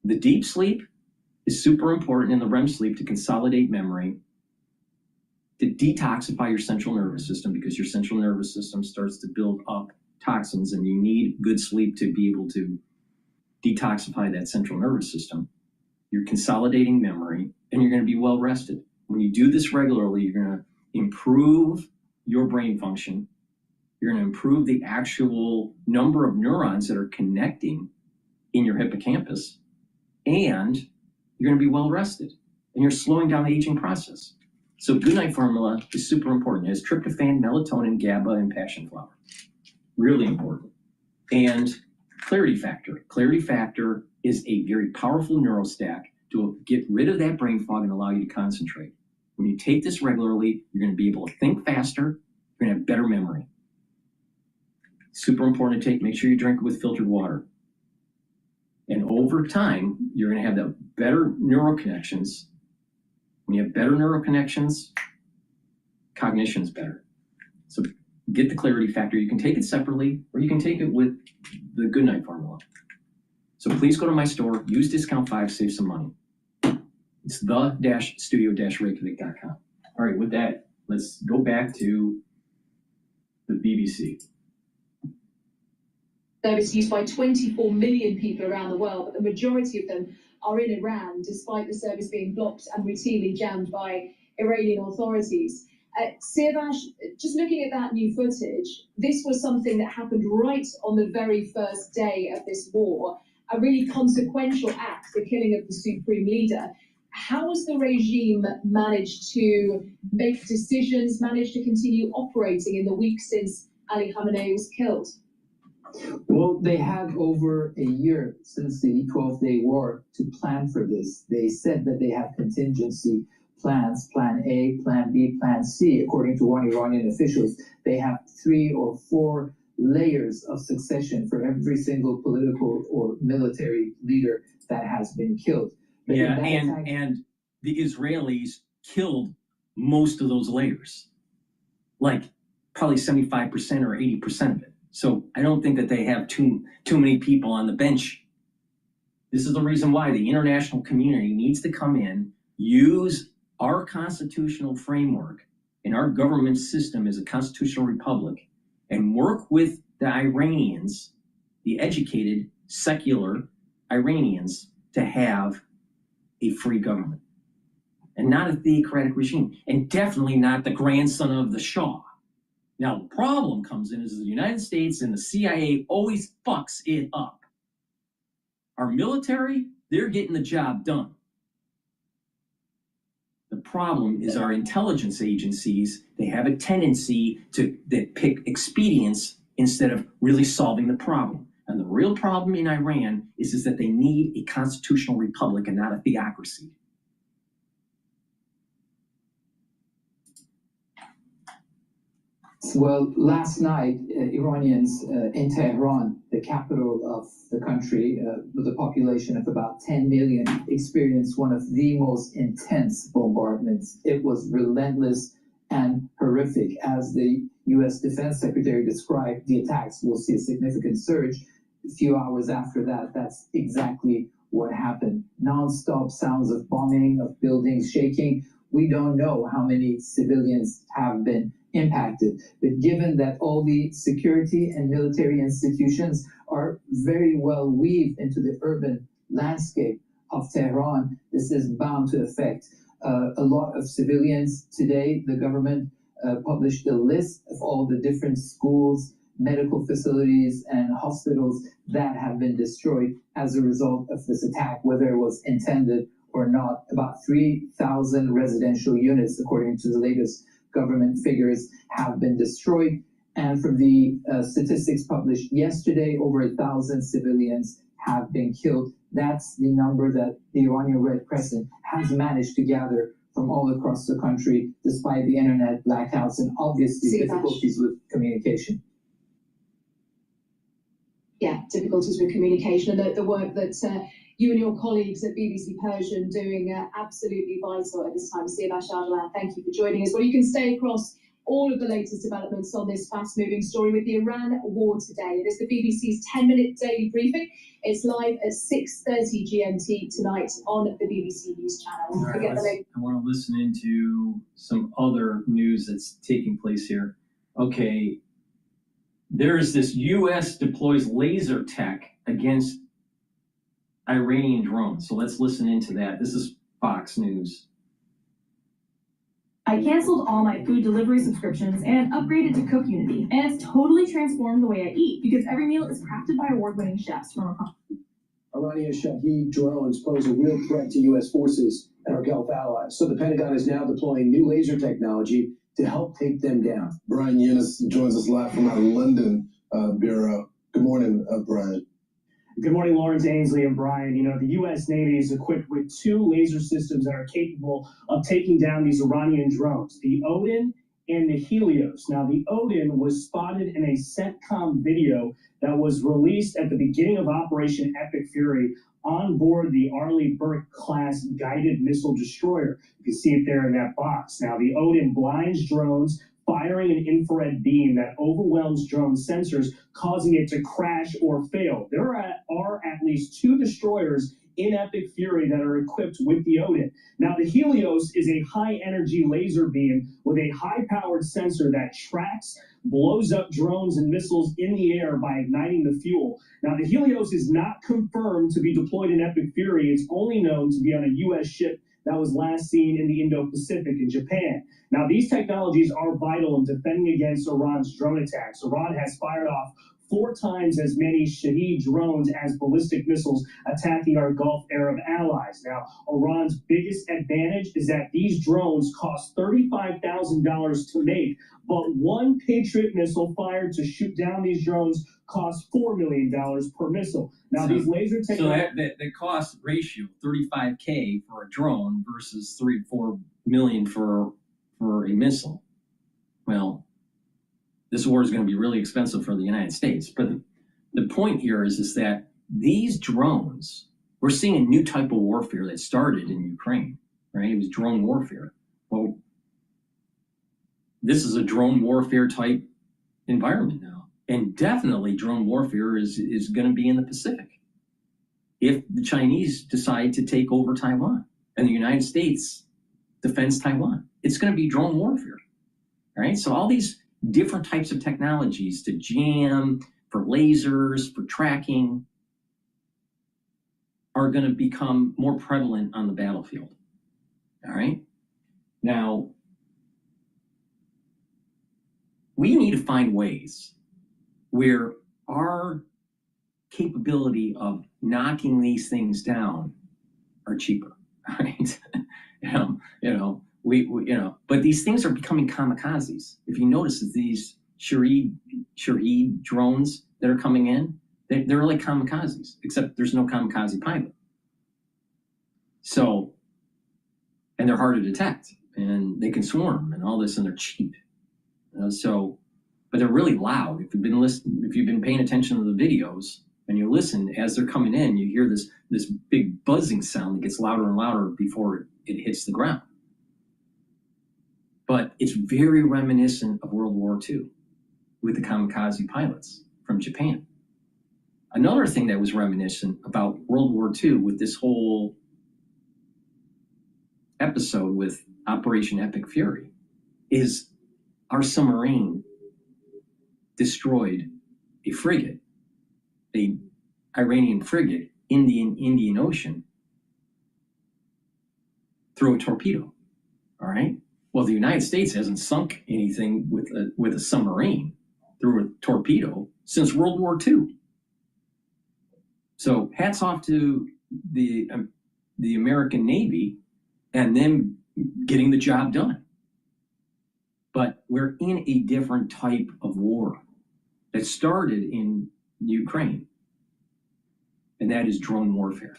[SPEAKER 4] The deep sleep is super important in the REM sleep to consolidate memory to detoxify your central nervous system, because your central nervous system starts to build up toxins and you need good sleep to be able to detoxify that central nervous system. You're consolidating memory and you're going to be well rested. When you do this regularly, you're going to improve your brain function. You're going to improve the actual number of neurons that are connecting in your hippocampus, and you're going to be well rested, and you're slowing down the aging process. So good night formula is super important. It has tryptophan, melatonin, GABA, and passion flower. Really important. And clarity factor. Clarity factor is a very powerful neurostack to get rid of that brain fog and allow you to concentrate. When you take this regularly, you're going to be able to think faster. You're going to have better memory. Super important to take. Make sure you drink it with filtered water. And over time, you're going to have the better neural connections. When you have better neural connections, cognition is better. So get the clarity factor. You can take it separately, or you can take it with the good night formula. So please go to my store, use discount 5, save some money. It's the-studio-reykjavik.com. All right, with that, let's go back to the BBC.
[SPEAKER 2] Service used by 24 million people around the world, but the majority of them are in Iran, despite the service being blocked and routinely jammed by Iranian authorities. Siavash, just looking at that new footage, this was something that happened right on the very first day of this war, a really consequential act, the killing of the supreme leader. How has the regime managed to make decisions, managed to continue operating in the weeks since Ali Khamenei was killed?
[SPEAKER 21] Well, they had over a year since the 12-day war to plan for this. They said that they have contingency plans, plan A, plan B, plan C. According to one Iranian officials, they have 3 or 4 layers of succession for every single political or military leader that has been killed. But
[SPEAKER 4] yeah, and the Israelis killed most of those layers, like probably 75% or 80% of it. So I don't think that they have too many people on the bench. This is the reason why the international community needs to come in, use our constitutional framework and our government system as a constitutional republic, and work with the Iranians, the educated, secular Iranians, to have a free government. And not a theocratic regime, and definitely not the grandson of the Shah. Now, the problem comes in is the United States and the CIA always fucks it up. Our military, they're getting the job done. The problem is our intelligence agencies, they have a tendency to pick expedience instead of really solving the problem. And the real problem in Iran is that they need a constitutional republic and not a theocracy.
[SPEAKER 21] Well, last night, Iranians in Tehran, the capital of the country, with a population of about 10 million, experienced one of the most intense bombardments. It was relentless and horrific. As the U.S. Defense Secretary described the attacks, we'll see a significant surge. A few hours after that, that's exactly what happened. Non-stop sounds of bombing, of buildings shaking. We don't know how many civilians have been impacted. But given that all the security and military institutions are very well weaved into the urban landscape of Tehran, this is bound to affect a lot of civilians. Today, the government published a list of all the different schools, medical facilities, and hospitals that have been destroyed as a result of this attack, whether it was intended or not. About 3,000 residential units, according to the latest government figures, have been destroyed. And from the statistics published yesterday, over 1,000 civilians have been killed. That's the number that the Iranian Red Crescent has managed to gather from all across the country, despite the internet blackouts and obviously difficulties with communication.
[SPEAKER 2] Yeah, difficulties with communication, and the work that you and your colleagues at BBC Persian doing absolutely vital at this time. Siavash Ardalan, thank you for joining us. Well, you can stay across all of the latest developments on this fast-moving story with the Iran war today. It is the BBC's 10-minute daily briefing. It's live at 6:30 GMT tonight on the BBC News Channel.
[SPEAKER 4] All right, I want to listen into some other news that's taking place here. Okay, there's this U.S. deploys laser tech against Iranian drones. So let's listen into that. This is Fox News.
[SPEAKER 14] I canceled all my food delivery subscriptions and upgraded to Cook Unity, and it's totally transformed the way I eat because every meal is crafted by award-winning chefs from across.
[SPEAKER 16] Iranian Shahed drones pose a real threat to U.S. forces and our Gulf allies, so the Pentagon is now deploying new laser technology to help take them down.
[SPEAKER 17] Brian Yennis joins us live from our London bureau. Good morning, Brian.
[SPEAKER 18] Good morning, Lawrence, Ainsley, and Brian. You know, the U.S. Navy is equipped with 2 laser systems that are capable of taking down these Iranian drones, the Odin and the Helios. Now, the Odin was spotted in a CENTCOM video that was released at the beginning of Operation Epic Fury on board the Arleigh Burke-class guided missile destroyer. You can see it there in that box. Now, the Odin blinds drones, firing an infrared beam that overwhelms drone sensors, causing it to crash or fail. There are at least 2 destroyers in Epic Fury that are equipped with the Odin. Now, the Helios is a high-energy laser beam with a high-powered sensor that tracks, blows up drones and missiles in the air by igniting the fuel. Now, the Helios is not confirmed to be deployed in Epic Fury. It's only known to be on a U.S. ship that was last seen in the Indo-Pacific in Japan. Now, these technologies are vital in defending against Iran's drone attacks. Iran has fired off 4 times as many Shahed drones as ballistic missiles attacking our Gulf Arab allies. Now, Iran's biggest advantage is that these drones cost $35,000 to make, but one Patriot missile fired to shoot down these drones costs $4 million per missile. Now, these laser technologies...
[SPEAKER 4] So that cost ratio, $35K for a drone versus $3 to $4 million for a missile. Well, this war is going to be really expensive for the United States. But the point here is that these drones, we're seeing a new type of warfare that started in Ukraine, right? It was drone warfare. Well, this is a drone warfare type environment now. And definitely drone warfare is going to be in the Pacific. If the Chinese decide to take over Taiwan and the United States defends Taiwan, it's going to be drone warfare, right? So all these different types of technologies to jam, for lasers, for tracking, are going to become more prevalent on the battlefield. All right? Now, we need to find ways where our capability of knocking these things down are cheaper, right? But these things are becoming kamikazes. If you notice that these Shahed drones that are coming in, they're like kamikazes, except there's no kamikaze pilot. So, and they're hard to detect, and they can swarm and all this, and they're cheap. But they're really loud. If you've been paying attention to the videos and you listen as they're coming in, you hear this big buzzing sound that gets louder and louder before it hits the ground. But it's very reminiscent of World War II with the kamikaze pilots from Japan. Another thing that was reminiscent about World War II with this whole episode with Operation Epic Fury is our submarine destroyed a frigate, a Iranian frigate in the Indian Ocean through a torpedo. All right. Well, the United States hasn't sunk anything with a submarine through a torpedo since World War II. So hats off to the American Navy and them getting the job done. But we're in a different type of war that started in Ukraine, and that is drone warfare.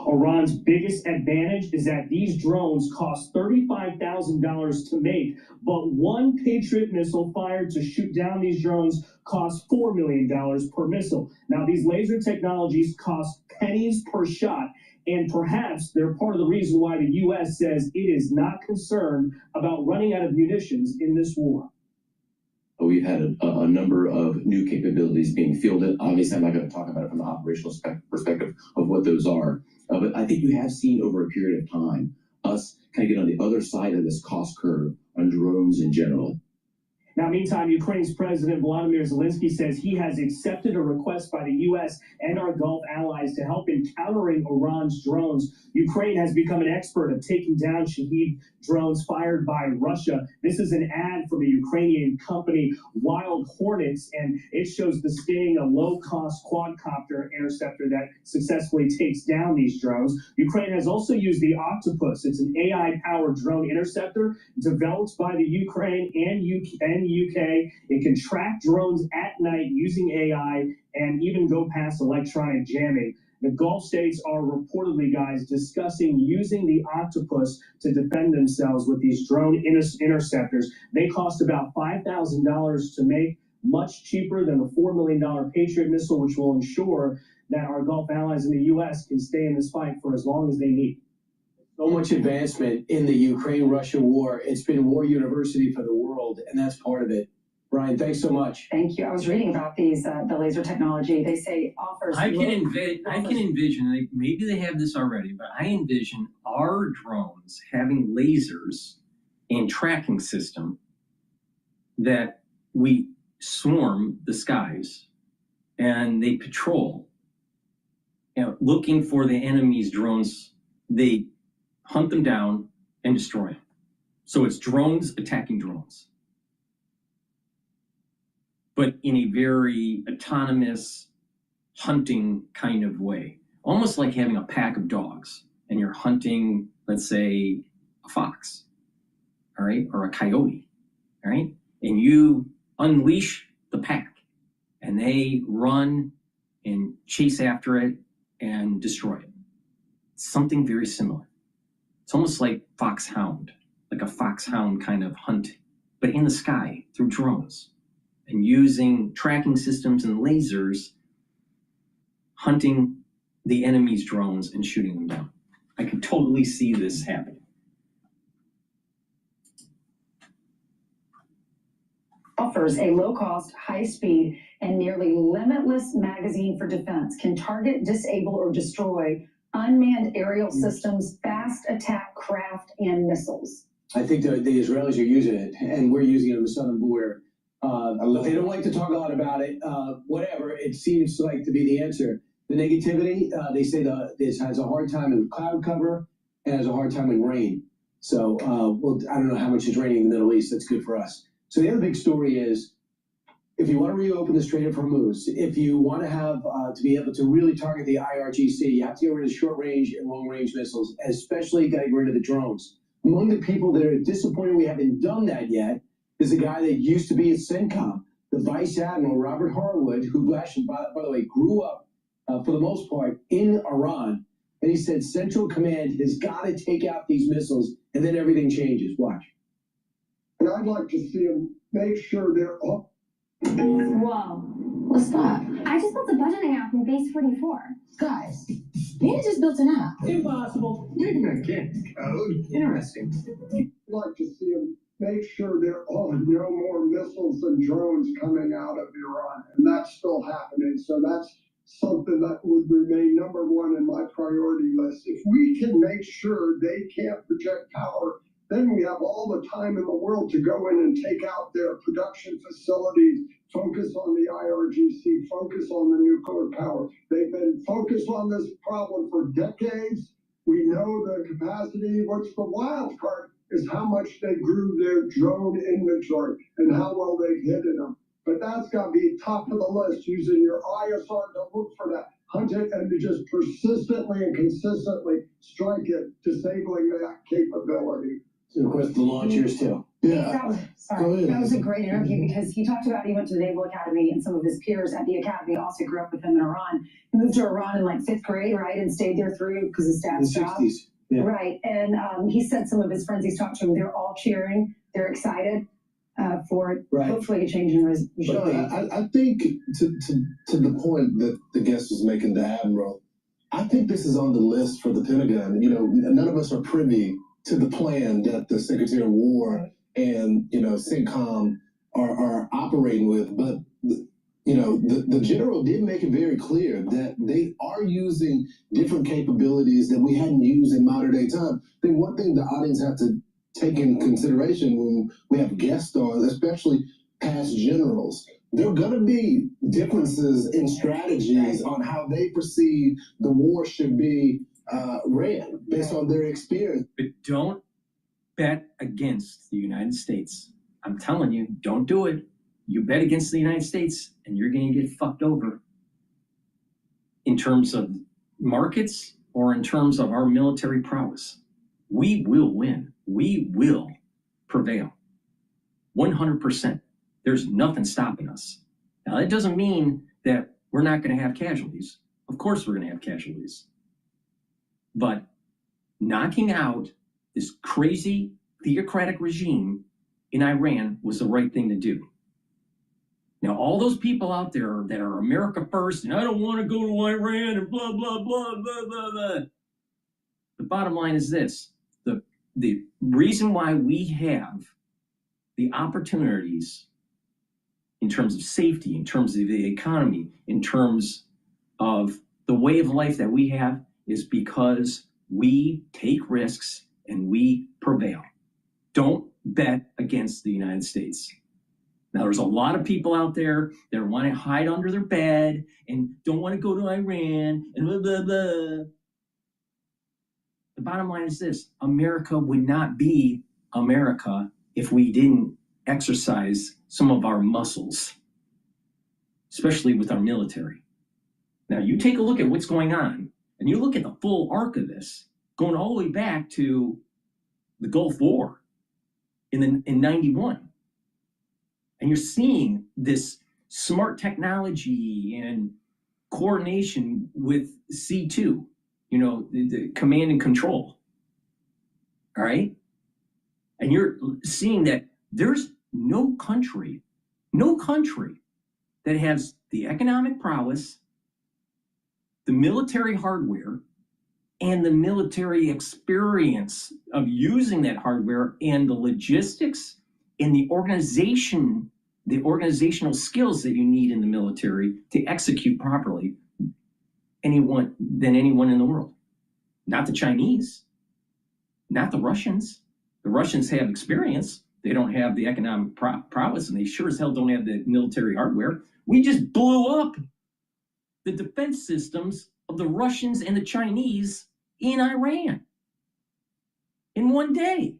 [SPEAKER 18] Iran's biggest advantage is that these drones cost $35,000 to make, but one Patriot missile fired to shoot down these drones costs $4 million per missile. Now, these laser technologies cost pennies per shot, and perhaps they're part of the reason why the U.S. says it is not concerned about running out of munitions in this war.
[SPEAKER 22] We've had a number of new capabilities being fielded. Obviously, I'm not going to talk about it from the operational perspective of what those are. But I think you have seen over a period of time us kind of get on the other side of this cost curve on drones in general.
[SPEAKER 18] Now, meantime, Ukraine's President Volodymyr Zelensky says he has accepted a request by the U.S. and our Gulf allies to help in countering Iran's drones. Ukraine has become an expert at taking down Shahed drones fired by Russia. This is an ad from the Ukrainian company Wild Hornets, and it shows the Sting, a low-cost quadcopter interceptor that successfully takes down these drones. Ukraine has also used the Octopus. It's an AI-powered drone interceptor developed by the Ukraine and UK. It can track drones at night using AI and even go past electronic jamming. The Gulf states are reportedly, guys, discussing using the Octopus to defend themselves with these drone interceptors. They cost about $5,000 to make, much cheaper than the $4 million Patriot missile, which will ensure that our Gulf allies in the U.S. can stay in this fight for as long as they need.
[SPEAKER 16] So much advancement in the Ukraine-Russia war. It's been war university for the world, and that's part of it. Brian, thanks so much.
[SPEAKER 1] Thank you. I was reading about these, the laser technology. They say offers.
[SPEAKER 4] I can envision, like, maybe they have this already, but I envision our drones having lasers and tracking system that we swarm the skies and they patrol, looking for the enemy's drones. They hunt them down and destroy them. So it's drones attacking drones, but in a very autonomous hunting kind of way, almost like having a pack of dogs and you're hunting, let's say, a fox, all right, or a coyote, all right, and you unleash the pack and they run and chase after it and destroy it. Something very similar. It's almost like foxhound, like a foxhound kind of hunt, but in the sky through drones and using tracking systems and lasers, hunting the enemy's drones and shooting them down. I can totally see this happening.
[SPEAKER 1] Offers a low-cost, high-speed, and nearly limitless magazine for defense, can target, disable, or destroy unmanned aerial systems, fast attack craft, and missiles.
[SPEAKER 16] I think the Israelis are using it, and we're using it on the southern border. They don't like to talk a lot about it. Whatever, it seems like to be the answer. The negativity, they say this has a hard time in cloud cover and has a hard time in rain. So, well, I don't know how much is raining in the Middle East. That's good for us. So the other big story is, if you want to reopen the Strait of Hormuz, if you want to have to be able to really target the IRGC, you have to get rid of short-range and long-range missiles, especially got to get rid of the drones. Among the people that are disappointed we haven't done that yet is a guy that used to be at CENTCOM, the Vice Admiral Robert Harwood, who actually, by the way, grew up, for the most part, in Iran. And he said Central Command has got to take out these missiles, and then everything changes. Watch.
[SPEAKER 7] And I'd like to see them make sure they're up.
[SPEAKER 13] Whoa. Well, stop. I just built a budgeting app in Base 44. Guys, Nina just built an app.
[SPEAKER 7] Impossible. Maybe I can't code. Interesting. I'd like to see them make sure there are no more missiles and drones coming out of Iran. And that's still happening. So that's something that would remain number one in my priority list. If we can make sure they can't project power, then we have all the time in the world to go in and take out their production facilities, focus on the IRGC, focus on the nuclear power. They've been focused on this problem for decades. We know the capacity. What's the wild card is how much they grew their drone inventory and how well they've hidden them. But that's got to be top of the list, using your ISR to look for that, hunt it, and to just persistently and consistently strike it, disabling that capability.
[SPEAKER 16] So of course the launchers too.
[SPEAKER 17] Yeah.
[SPEAKER 1] That was a great interview because he talked about he went to the Naval Academy and some of his peers at the academy also grew up with him in Iran. He moved to Iran in like 5th grade, right, and stayed there through because his dad's
[SPEAKER 16] In the
[SPEAKER 1] job.
[SPEAKER 16] 60s. Yeah.
[SPEAKER 1] Right, and he said some of his friends he's talked to, they're all cheering, they're excited for hopefully a change in regime.
[SPEAKER 17] But I think to the point that the guest was making, the Admiral, I think this is on the list for the Pentagon. You know, none of us are privy to the plan that the Secretary of War and, you know, CENTCOM are operating with. But, you know, the general did make it very clear that they are using different capabilities that we hadn't used in modern day time. I think one thing the audience have to take into consideration when we have guests on, especially past generals, there are going to be differences in strategies on how they perceive the war should be ran based on their experience.
[SPEAKER 4] But don't bet against the United States. I'm telling you, don't do it. You bet against the United States and you're going to get fucked over in terms of markets or in terms of our military prowess. We will win. We will prevail. 100%. There's nothing stopping us. Now, that doesn't mean that we're not going to have casualties. Of course we're going to have casualties. But knocking out this crazy theocratic regime in Iran was the right thing to do. Now, all those people out there that are America first and I don't want to go to Iran and blah, blah, blah, blah, blah, blah. The bottom line is this. The reason why we have the opportunities in terms of safety, in terms of the economy, in terms of the way of life that we have is because we take risks and we prevail. Don't bet against the United States. Now, there's a lot of people out there that want to hide under their bed and don't want to go to Iran and blah, blah, blah. The bottom line is this. America would not be America if we didn't exercise some of our muscles, especially with our military. Now, you take a look at what's going on, and you look at the full arc of this, going all the way back to the Gulf War in 91. And you're seeing this smart technology and coordination with C2, you know, the command and control. All right? And you're seeing that there's no country that has the economic prowess, the military hardware, and the military experience of using that hardware and the logistics and the organizational skills that you need in the military to execute properly than anyone in the world. Not the Chinese, not the Russians. The Russians have experience. They don't have the economic prowess, and they sure as hell don't have the military hardware. We just blew up the defense systems of the Russians and the Chinese in Iran in one day.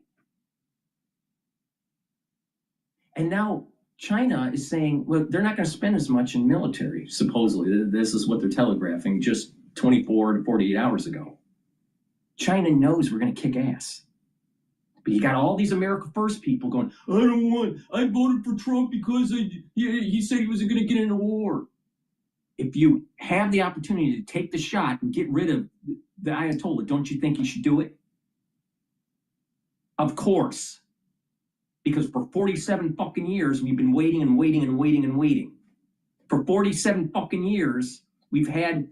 [SPEAKER 4] And now China is saying, well, they're not going to spend as much in military, supposedly. This is what they're telegraphing just 24 to 48 hours ago. China knows we're going to kick ass. But you got all these America First people going, I voted for Trump because he said he wasn't going to get into war. If you have the opportunity to take the shot and get rid of the Ayatollah, don't you think you should do it? Of course. Because for 47 fucking years, we've been waiting and waiting and waiting and waiting. For 47 fucking years, we've had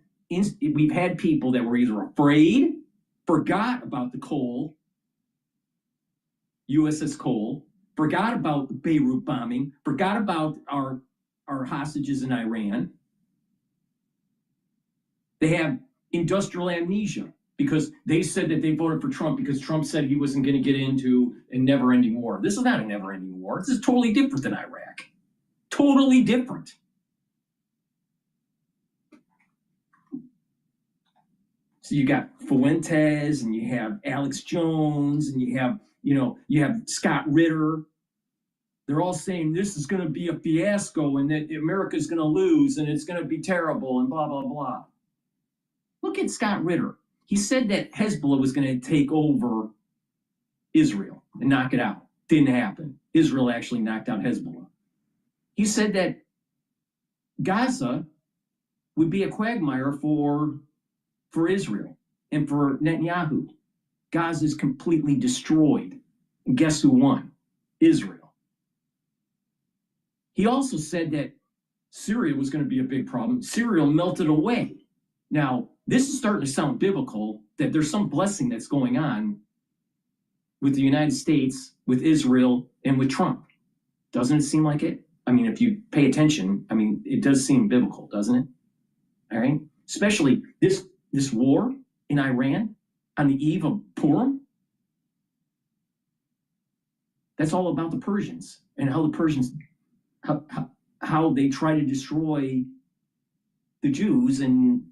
[SPEAKER 4] people that were either afraid, forgot about the Cole, USS Cole, forgot about the Beirut bombing, forgot about our hostages in Iran. They have industrial amnesia because they said that they voted for Trump because Trump said he wasn't going to get into a never-ending war. This is not a never-ending war. This is totally different than Iraq. Totally different. So you got Fuentes and you have Alex Jones and you have Scott Ritter. They're all saying this is going to be a fiasco and that America's going to lose and it's going to be terrible and blah, blah, blah. Look at Scott Ritter. He said that Hezbollah was going to take over Israel and knock it out. Didn't happen. Israel actually knocked out Hezbollah. He said that Gaza would be a quagmire for Israel and for Netanyahu. Gaza is completely destroyed. And guess who won? Israel. He also said that Syria was going to be a big problem. Syria melted away. Now, this is starting to sound biblical, that there's some blessing that's going on with the United States, with Israel, and with Trump. Doesn't it seem like it? I mean, if you pay attention, I mean, it does seem biblical, doesn't it? All right? Especially this war in Iran on the eve of Purim. That's all about the Persians and how the Persians, how they try to destroy the Jews, and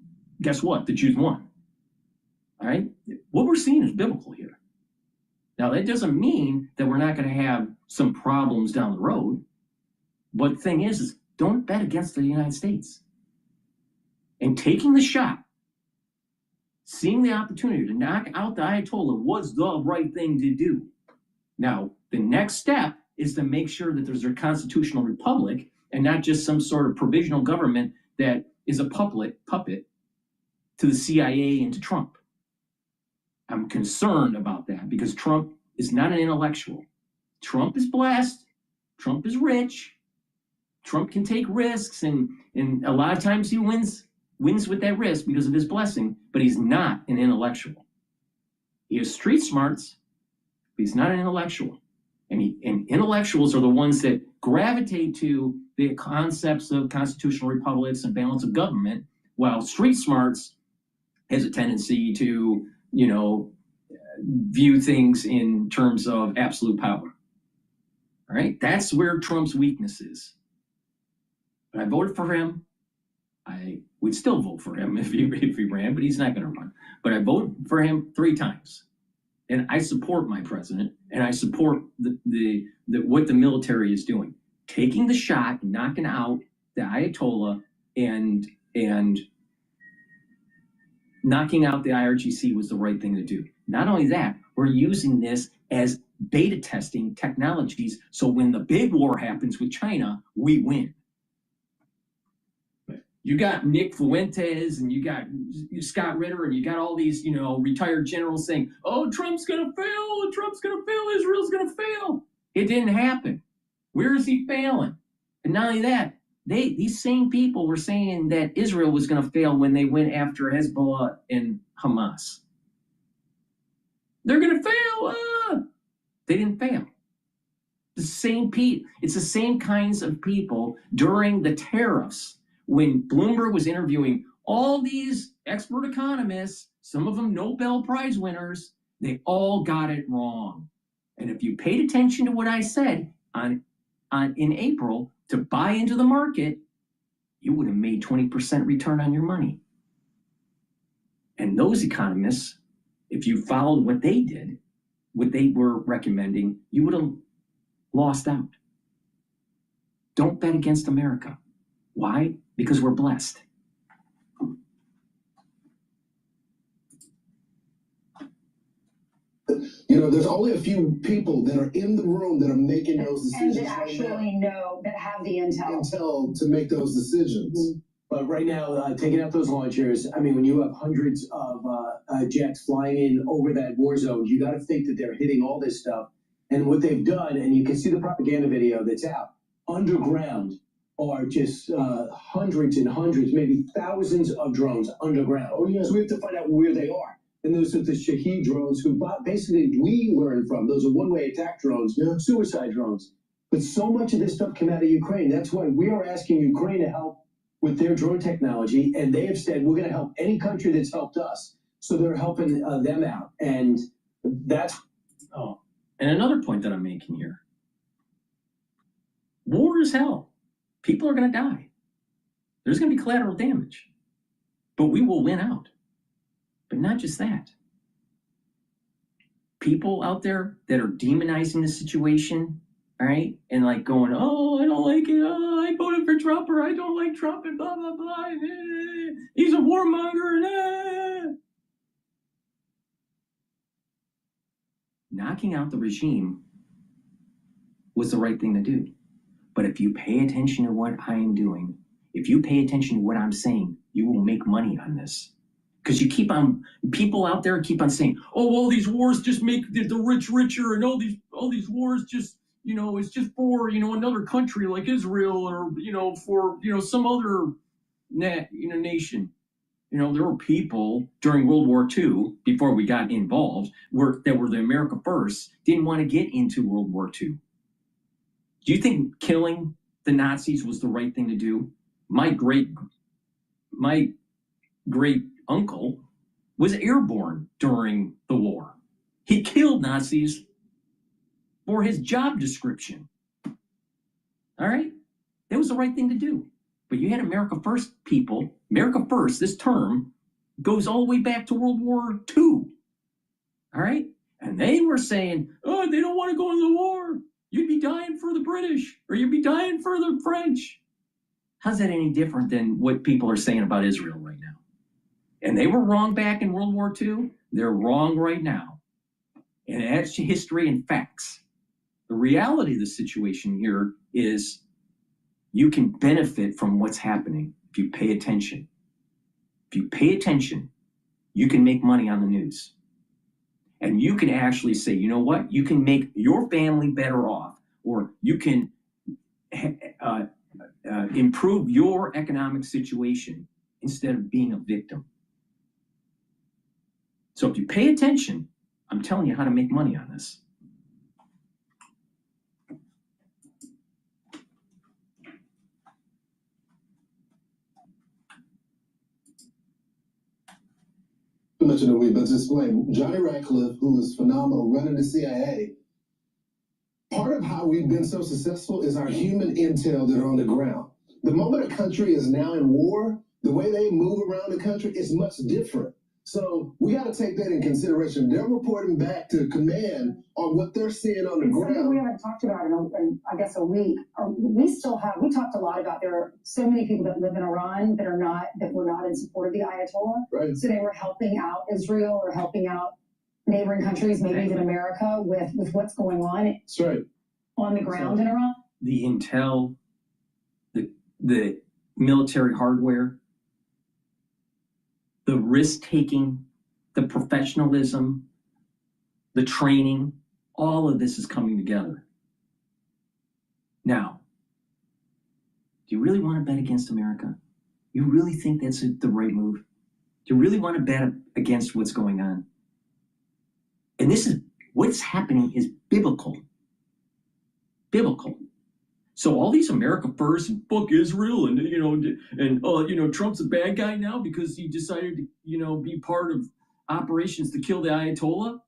[SPEAKER 4] guess what? The Jews won. All right? What we're seeing is biblical here. Now, that doesn't mean that we're not going to have some problems down the road. But the thing is don't bet against the United States. And taking the shot, seeing the opportunity to knock out the Ayatollah was the right thing to do. Now, the next step is to make sure that there's a constitutional republic and not just some sort of provisional government that is a puppet to the CIA and to Trump. I'm concerned about that because Trump is not an intellectual. Trump is blessed. Trump is rich. Trump can take risks, and a lot of times he wins with that risk because of his blessing, but he's not an intellectual. He has street smarts, but he's not an intellectual. And intellectuals are the ones that gravitate to the concepts of constitutional republics and balance of government, while street smarts has a tendency to, view things in terms of absolute power. All right, that's where Trump's weakness is. But I voted for him. I would still vote for him if he ran, but he's not going to run. But I voted for him 3 times, and I support my president, and I support the what the military is doing, taking the shot, knocking out the Ayatollah, and knocking out the IRGC was the right thing to do. Not only that, we're using this as beta testing technologies, so when the big war happens with China, we win. You got Nick Fuentes and you got Scott Ritter and you got all these, retired generals saying, oh, Trump's going to fail, Israel's going to fail. It didn't happen. Where is he failing? And not only that, these same people were saying that Israel was going to fail when they went after Hezbollah and Hamas. They're going to fail. They didn't fail. It's the same kinds of people during the tariffs. When Bloomberg was interviewing all these expert economists, some of them Nobel Prize winners, they all got it wrong. And if you paid attention to what I said in April to buy into the market, you would have made 20% return on your money. And those economists, if you followed what they did, what they were recommending, you would have lost out. Don't bet against America. Why? Because we're blessed.
[SPEAKER 17] There's only a few people that are in the room that are making those decisions.
[SPEAKER 1] And that actually know, that have the intel
[SPEAKER 17] to make those decisions.
[SPEAKER 16] But right now, taking out those launchers, I mean, when you have hundreds of jets flying in over that war zone, you got to think that they're hitting all this stuff. And what they've done, and you can see the propaganda video that's out, underground are just hundreds and hundreds, maybe thousands of drones underground. Oh, yeah. So we have to find out where they are. And those are the Shahed drones who basically we learn from. Those are one-way attack drones, suicide drones. But so much of this stuff came out of Ukraine. That's why we are asking Ukraine to help with their drone technology. And they have said, we're going to help any country that's helped us. So they're helping them out. And that's...
[SPEAKER 4] Oh, and another point that I'm making here. War is hell. People are going to die. There's going to be collateral damage. But we will win out. But not just that. People out there that are demonizing the situation, all right, and like going, oh, I don't like it, oh, I voted for Trump, or I don't like Trump, and blah, blah, blah, he's a warmonger, and knocking out the regime was the right thing to do. But if you pay attention to what I am doing, if you pay attention to what I'm saying, you will make money on this. Because you keep on, people out there keep on saying, oh, all these wars just make the rich richer, and all these wars just, it's just for, another country like Israel, or, for, some other, nation. There were people during World War II, before we got involved, that were the America First, didn't want to get into World War II. Do you think killing the Nazis was the right thing to do? My great uncle was airborne during the war. He killed Nazis for his job description. All right? That was the right thing to do. But you had America First people. America First, this term, goes all the way back to World War II. All right? And they were saying, oh, they don't want to go into the war. You'd be dying for the British, or you'd be dying for the French. How's that any different than what people are saying about Israel right now? And they were wrong back in World War II. They're wrong right now. And that's history and facts. The reality of the situation here is you can benefit from what's happening if you pay attention. If you pay attention, you can make money on the news. And you can actually say, you know what? You can make your family better off, or you can improve your economic situation instead of being a victim. So if you pay attention, I'm telling you how to make money on this.
[SPEAKER 17] Mention a wee, but to explain, Johnny Ratcliffe, who is phenomenal running the CIA, part of how we've been so successful is our human intel that are on the ground. The moment a country is now in war, the way they move around the country is much different. So we got to take that in consideration. They're reporting back to command on what they're seeing on the ground.
[SPEAKER 1] Something we haven't talked about in I guess, a week. We talked a lot about, there are so many people that live in Iran that were not in support of the Ayatollah.
[SPEAKER 17] Right.
[SPEAKER 1] So they were helping out Israel or helping out neighboring countries, maybe even America, with what's going on.
[SPEAKER 17] That's right.
[SPEAKER 1] On the ground in Iran.
[SPEAKER 4] The intel, the military hardware, the risk-taking, the professionalism, the training, all of this is coming together. Now, do you really want to bet against America? You really think that's the right move? Do you really want to bet against what's going on? And what's happening is biblical. Biblical. So all these America First and fuck Israel and Trump's a bad guy now because he decided to be part of operations to kill the Ayatollah.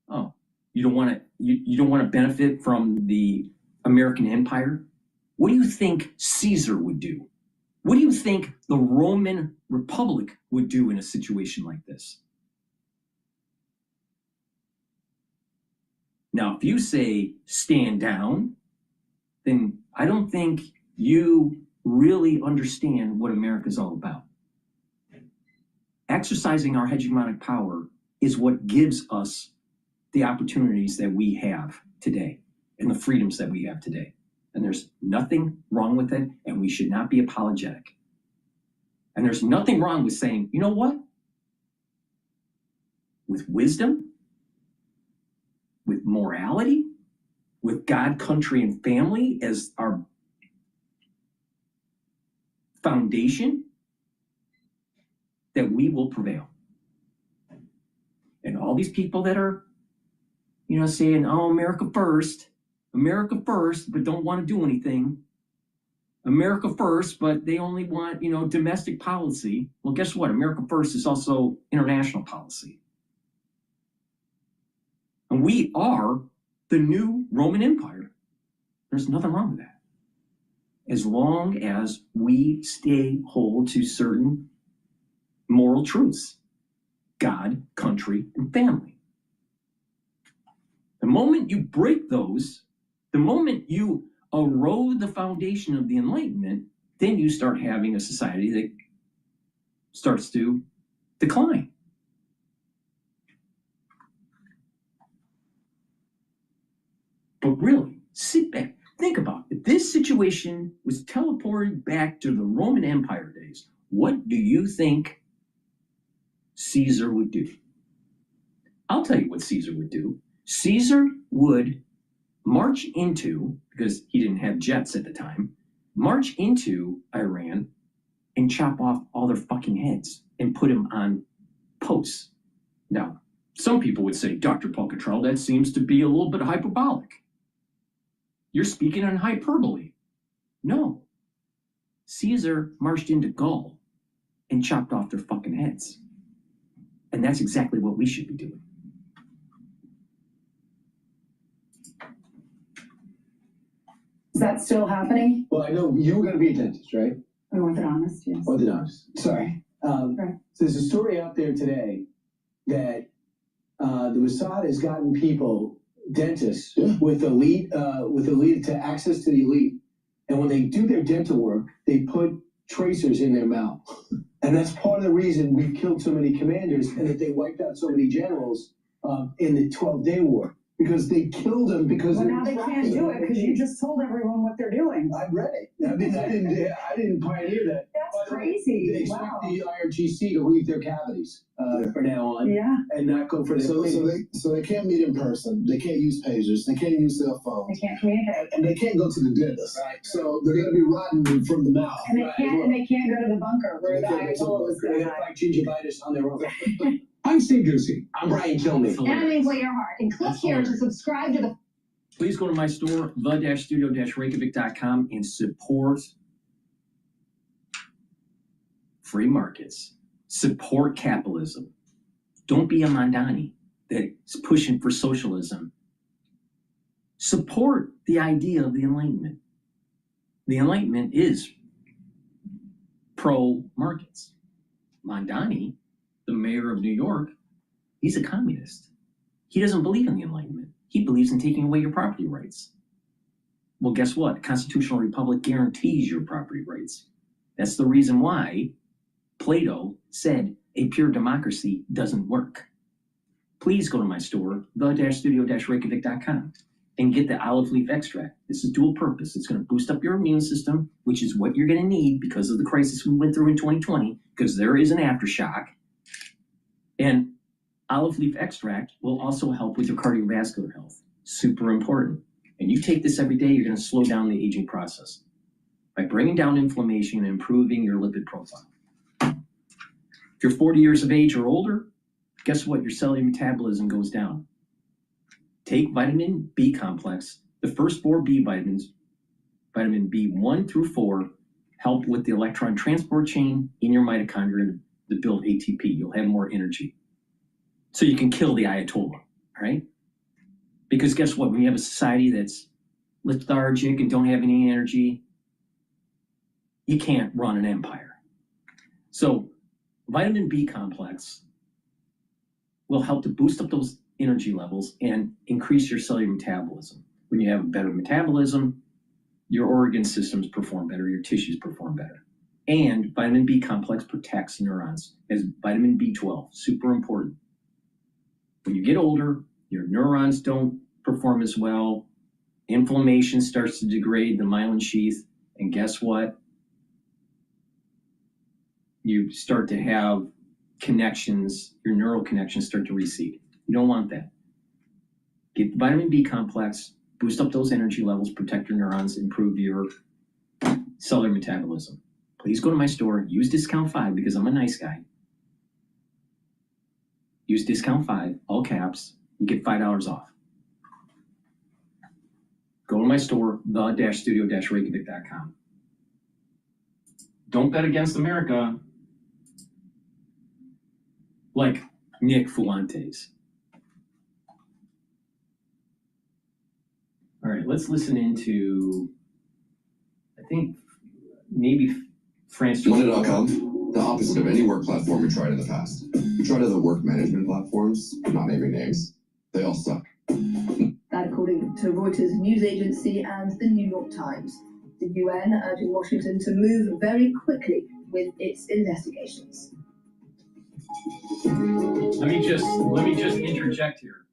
[SPEAKER 4] Oh, you don't want to benefit from the American Empire? What do you think Caesar would do? What do you think the Roman Republic would do in a situation like this? Now, if you say stand down, then I don't think you really understand what America's all about. Exercising our hegemonic power is what gives us the opportunities that we have today and the freedoms that we have today. And there's nothing wrong with it, and we should not be apologetic. And there's nothing wrong with saying, you know what? With wisdom, with morality, with God, country, and family as our foundation, that we will prevail. And all these people that are, saying, oh, America first, but don't want to do anything. America first, but they only want, domestic policy. Well, guess what? America first is also international policy. And we are the new Roman Empire. There's nothing wrong with that. As long as we hold to certain moral truths: God, country, and family. The moment you break those, the moment you erode the foundation of the Enlightenment, then you start having a society that starts to decline. But really, sit back, think about it. If this situation was teleported back to the Roman Empire days, what do you think Caesar would do? I'll tell you what Caesar would do. Caesar would march into, because he didn't have jets at the time, march into Iran and chop off all their fucking heads and put them on posts. Now, some people would say, Dr. Paul Cottrell, that seems to be a little bit hyperbolic. You're speaking on hyperbole. No. Caesar marched into Gaul and chopped off their fucking heads. And that's exactly what we should be doing.
[SPEAKER 1] Is that still happening?
[SPEAKER 16] Well, I know you were going to be a dentist, right?
[SPEAKER 1] An orthodontist, yes.
[SPEAKER 16] Orthodontist. Sorry.
[SPEAKER 1] Right.
[SPEAKER 16] So there's a story out there today that the Mossad has gotten people, dentists, with elite to access to the elite, and when they do their dental work, they put tracers in their mouth, and that's part of the reason we've killed so many commanders and that they wiped out so many generals in the 12-day war. Because they killed them because
[SPEAKER 1] well, now they can't do it because you just told everyone what they're doing.
[SPEAKER 16] I read it. I mean, I didn't pioneer that.
[SPEAKER 1] That's crazy.
[SPEAKER 16] They expect the IRGC to leave their cavities from now on, and not go for their
[SPEAKER 17] so they can't meet in person. They can't use pagers. They can't use cell phones.
[SPEAKER 1] They can't communicate,
[SPEAKER 17] and they can't go to the dentist. Right. So they're going to be rotten from the mouth.
[SPEAKER 1] And they can't go to the bunker where the Ayatollah was going to
[SPEAKER 16] fight gingivitis on their own.
[SPEAKER 21] I'm Steve Ducey.
[SPEAKER 16] I'm Brian Kilmeade.
[SPEAKER 1] And I'm Ainsley Earhart. And click here to subscribe to the.
[SPEAKER 4] Please go to my store, the-studio-reykjavik.com, and support free markets. Support capitalism. Don't be a Mandani that's pushing for socialism. Support the idea of the Enlightenment. The Enlightenment is pro-markets. Mandani, the mayor of New York, he's a communist. He doesn't believe in the Enlightenment. He believes in taking away your property rights. Well, guess what? Constitutional Republic guarantees your property rights. That's the reason why Plato said a pure democracy doesn't work. Please go to my store, the-studio-reykjavik.com, and get the olive leaf extract. This is dual purpose. It's going to boost up your immune system, which is what you're going to need because of the crisis we went through in 2020, because there is an aftershock. And olive leaf extract will also help with your cardiovascular health. Super important. And you take this every day, you're going to slow down the aging process by bringing down inflammation and improving your lipid profile. If you're 40 years of age or older, guess what? Your cellular metabolism goes down. Take vitamin B complex. The first 4 B vitamins, vitamin B1 through 4, help with the electron transport chain in your mitochondria to build ATP. You'll have more energy. So you can kill the Ayatollah, all right? Because guess what? When you have a society that's lethargic and don't have any energy, you can't run an empire. So vitamin B complex will help to boost up those energy levels and increase your cellular metabolism. When you have a better metabolism, your organ systems perform better, your tissues perform better. And vitamin B complex protects neurons, as vitamin B12, super important. When you get older, your neurons don't perform as well. Inflammation starts to degrade the myelin sheath. And guess what? You start to have connections, your neural connections start to recede. You don't want that. Get the vitamin B complex, boost up those energy levels, protect your neurons, improve your cellular metabolism. Please go to my store, use discount 5 because I'm a nice guy. Use discount 5, all caps, you get $5 off. Go to my store, the-studio-reykjavik.com. Don't bet against America like Nick Fuentes. All right, let's listen into, I think, maybe France.
[SPEAKER 6] Monday.com, the opposite of any work platform we tried in the past. We tried other work management platforms, not naming names. They all suck.
[SPEAKER 9] That according to Reuters news agency and the New York Times. The UN urging Washington to move very quickly with its investigations.
[SPEAKER 4] Let me just interject here.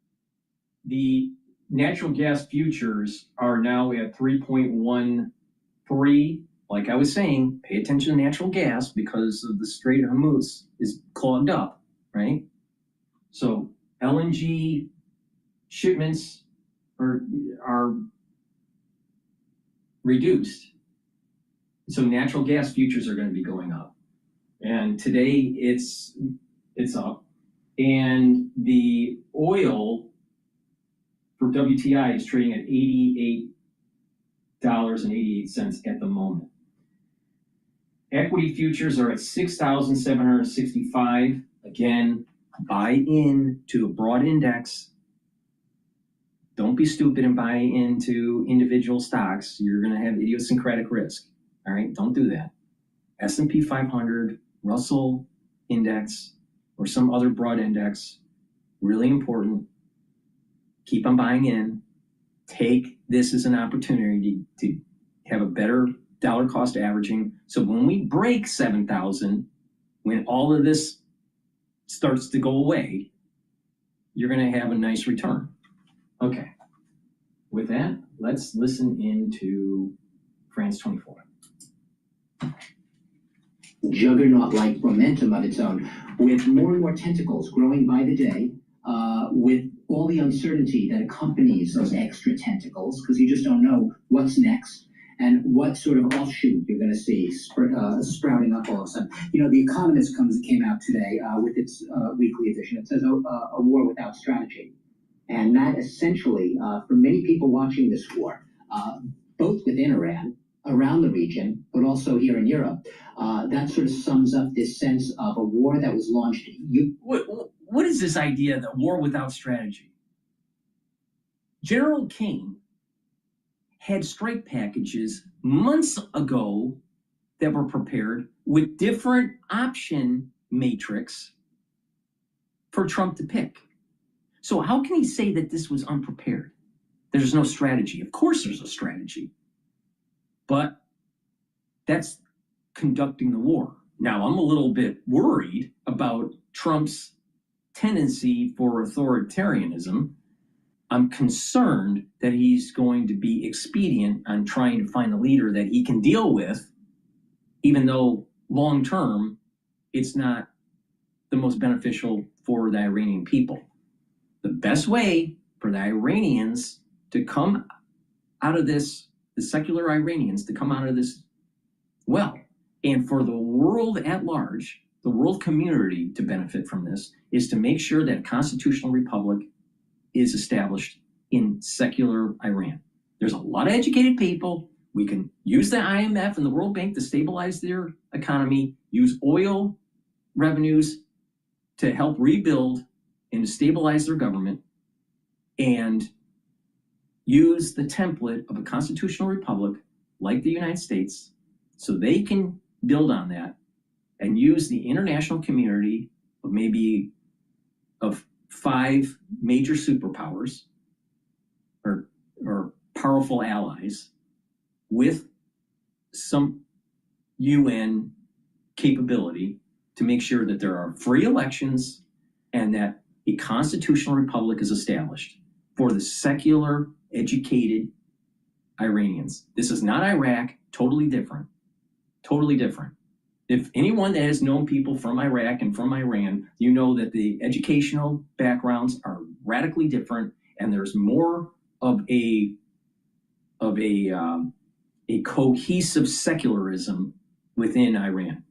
[SPEAKER 4] The natural gas futures are now at 3.13. Like I was saying, pay attention to natural gas because of the Strait of Hormuz is clogged up, right? So LNG shipments are reduced. So natural gas futures are going to be going up. And today it's up. And the oil for WTI is trading at $88.88 at the moment. Equity futures are at 6,765. Again, buy in to a broad index. Don't be stupid and buy into individual stocks. You're going to have idiosyncratic risk. All right, don't do that. S&P 500, Russell index, or some other broad index, really important. Keep on buying in. Take this as an opportunity to have a better dollar cost averaging. So when we break 7,000, when all of this starts to go away, you're going to have a nice return. Okay. With that, let's listen into France 24.
[SPEAKER 10] Juggernaut-like momentum of its own, with more and more tentacles growing by the day, with all the uncertainty that accompanies those extra tentacles, because you just don't know what's next and what sort of offshoot you're going to see sprouting up all of a sudden. You know, The Economist came out today with its weekly edition. It says a war without strategy. And that essentially, for many people watching this war, both within Iran, around the region, but also here in Europe, that sort of sums up this sense of a war that was launched.
[SPEAKER 4] What is this idea that war without strategy? General Kane had strike packages months ago that were prepared with different option matrix for Trump to pick. So how can he say that this was unprepared? There's no strategy. Of course there's a strategy. But that's conducting the war. Now, I'm a little bit worried about Trump's tendency for authoritarianism. I'm concerned that he's going to be expedient on trying to find a leader that he can deal with, even though long term, it's not the most beneficial for the Iranian people. The best way for the Iranians to come out of this, the secular Iranians to come out of this well, and for the world at large, the world community to benefit from this, is to make sure that a constitutional republic is established in secular Iran. There's a lot of educated people. We can use the IMF and the World Bank to stabilize their economy, use oil revenues to help rebuild and to stabilize their government, and use the template of a constitutional republic like the United States so they can build on that and use the international community of maybe of 5 major superpowers or powerful allies with some UN capability to make sure that there are free elections and that a constitutional republic is established for the secular, educated Iranians. This is not Iraq, totally different. Totally different. If anyone that has known people from Iraq and from Iran, you know that the educational backgrounds are radically different, and there's more of a cohesive secularism within Iran.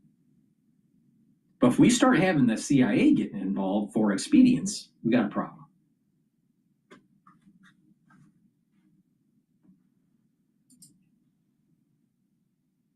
[SPEAKER 4] But if we start having the CIA getting involved for expedience, we got a problem.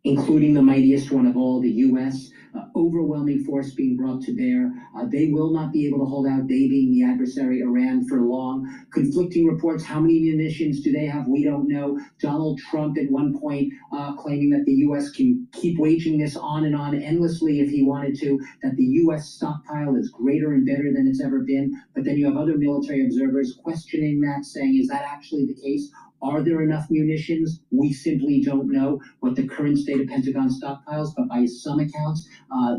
[SPEAKER 10] Including the mightiest one of all, the U.S., overwhelming force being brought to bear. They will not be able to hold out, they being the adversary, Iran, for long. Conflicting reports, how many munitions do they have? We don't know. Donald Trump at one point claiming that the U.S. can keep waging this on and on endlessly if he wanted to, that the U.S. stockpile is greater and better than it's ever been. But then you have other military observers questioning that, saying, is that actually the case? Are there enough munitions? We simply don't know what the current state of Pentagon stockpiles, but by some accounts,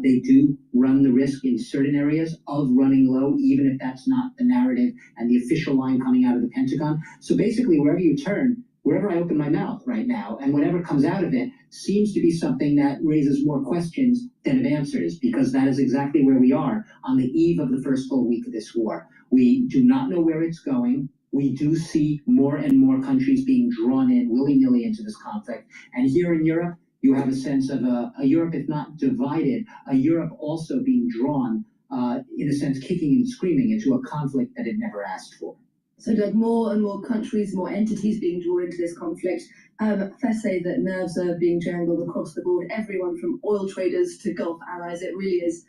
[SPEAKER 10] they do run the risk in certain areas of running low, even if that's not the narrative and the official line coming out of the Pentagon. So basically, wherever you turn, wherever I open my mouth right now, and whatever comes out of it seems to be something that raises more questions than it answers, because that is exactly where we are on the eve of the first full week of this war. We do not know where it's going. We do see more and more countries being drawn in willy-nilly into this conflict. And here in Europe, you have a sense of a Europe, if not divided, a Europe also being drawn, in a sense, kicking and screaming into a conflict that it never asked for.
[SPEAKER 9] So Doug, more and more countries, more entities being drawn into this conflict. Fair to say that nerves are being jangled across the board, everyone from oil traders to Gulf allies. It really is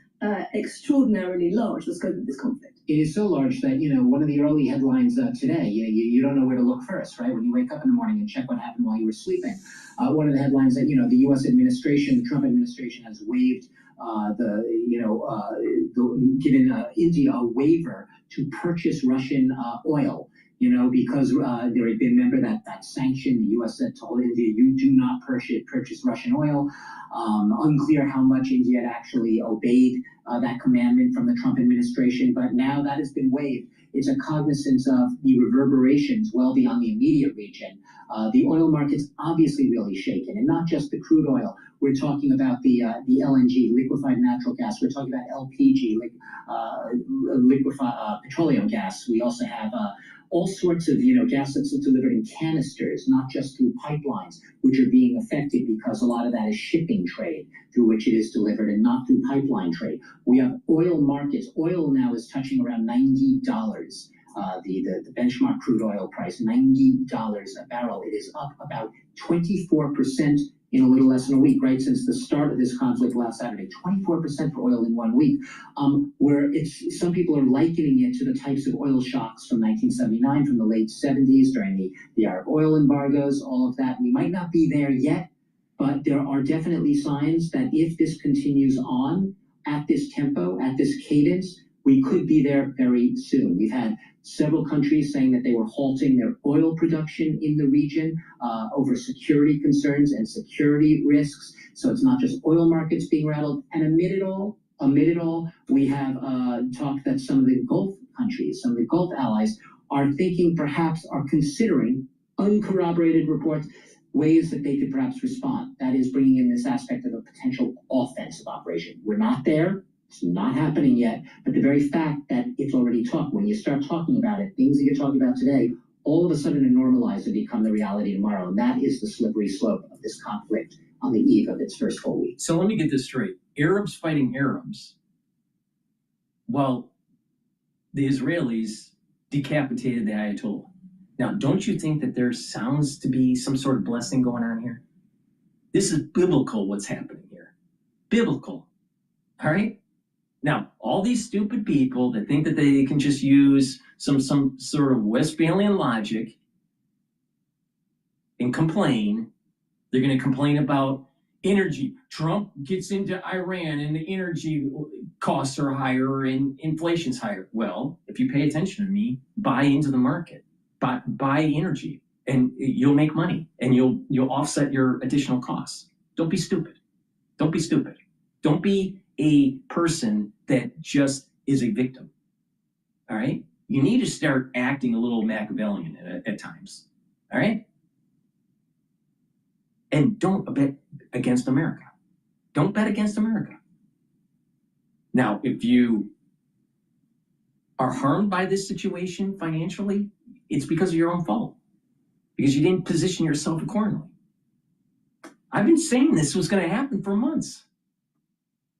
[SPEAKER 9] extraordinarily large, the scope of this conflict.
[SPEAKER 10] It is so large that, one of the early headlines today, you don't know where to look first, right? When you wake up in the morning and check what happened while you were sleeping. One of the headlines that, the U.S. administration, the Trump administration has waived given India a waiver to purchase Russian oil, because there had been, remember that sanction, the U.S. had told India, you do not purchase Russian oil. Unclear how much India had actually obeyed that commandment from the Trump administration, but now that has been waived. It's a cognizance of the reverberations well beyond the immediate region. The oil market's obviously really shaken, and not just the crude oil. We're talking about the LNG, liquefied natural gas. We're talking about LPG, liquefied petroleum gas. We also have all sorts of gas that's delivered in canisters, not just through pipelines, which are being affected because a lot of that is shipping trade through which it is delivered and not through pipeline trade. We have oil markets. Oil now is touching around $90. The benchmark crude oil price, $90 a barrel. It is up about 24% in a little less than a week, right? Since the start of this conflict last Saturday, 24% for oil in 1 week, where some people are likening it to the types of oil shocks from 1979, from the late 70s, during the Arab oil embargoes, all of that. We might not be there yet, but there are definitely signs that if this continues on at this tempo, at this cadence, we could be there very soon. We've had several countries saying that they were halting their oil production in the region over security concerns and security risks. So it's not just oil markets being rattled. And amid it all, we have talked that some of the Gulf countries, some of the Gulf allies are considering uncorroborated reports, ways that they could perhaps respond. That is bringing in this aspect of a potential offensive operation. We're not there. It's not happening yet, but the very fact that it's already talked, when you start talking about it, things that you're talking about today, all of a sudden are normalized and become the reality tomorrow. And that is the slippery slope of this conflict on the eve of its first full week.
[SPEAKER 4] So let me get this straight. Arabs fighting Arabs. Well, the Israelis decapitated the Ayatollah. Now, don't you think that there sounds to be some sort of blessing going on here? This is biblical what's happening here. Biblical. All right? Now, all these stupid people that think that they can just use some sort of Westphalian logic and complain, they're going to complain about energy. Trump gets into Iran and the energy costs are higher and inflation's higher. Well, if you pay attention to me, buy into the market, buy energy, and you'll make money and you'll offset your additional costs. Don't be stupid. Don't be stupid. Don't be a person that just is a victim. All right? You need to start acting a little Machiavellian at times. All right? And don't bet against America. Don't bet against America. Now, if you are harmed by this situation financially, it's because of your own fault. Because you didn't position yourself accordingly. I've been saying this was going to happen for months.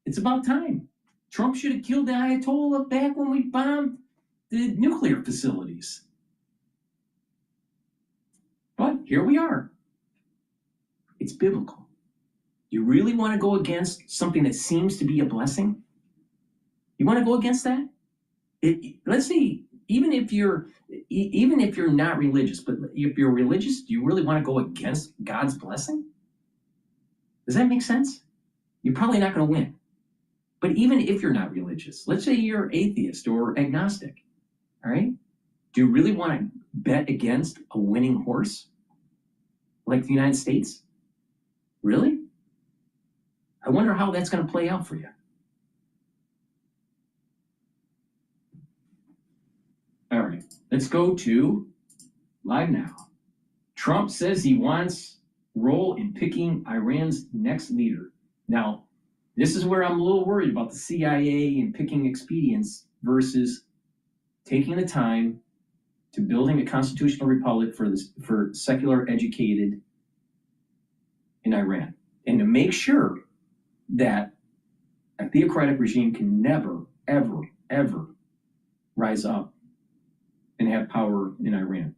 [SPEAKER 4] It's about time. Trump should have killed the Ayatollah back when we bombed the nuclear facilities. But here we are. It's biblical. You really want to go against something that seems to be a blessing? You want to go against that? Let's see, even if you're not religious, but if you're religious, do you really want to go against God's blessing? Does that make sense? You're probably not going to win. But even if you're not religious, let's say you're atheist or agnostic, all right? Do you really want to bet against a winning horse? like the United States? Really? I wonder how that's going to play out for you. All right, let's go to live now. Trump says he wants role in picking Iran's next leader. Now, this is where I'm a little worried about the CIA and picking expedients versus taking the time to building a constitutional republic for secular educated in Iran, and to make sure that a theocratic regime can never, ever, ever rise up and have power in Iran.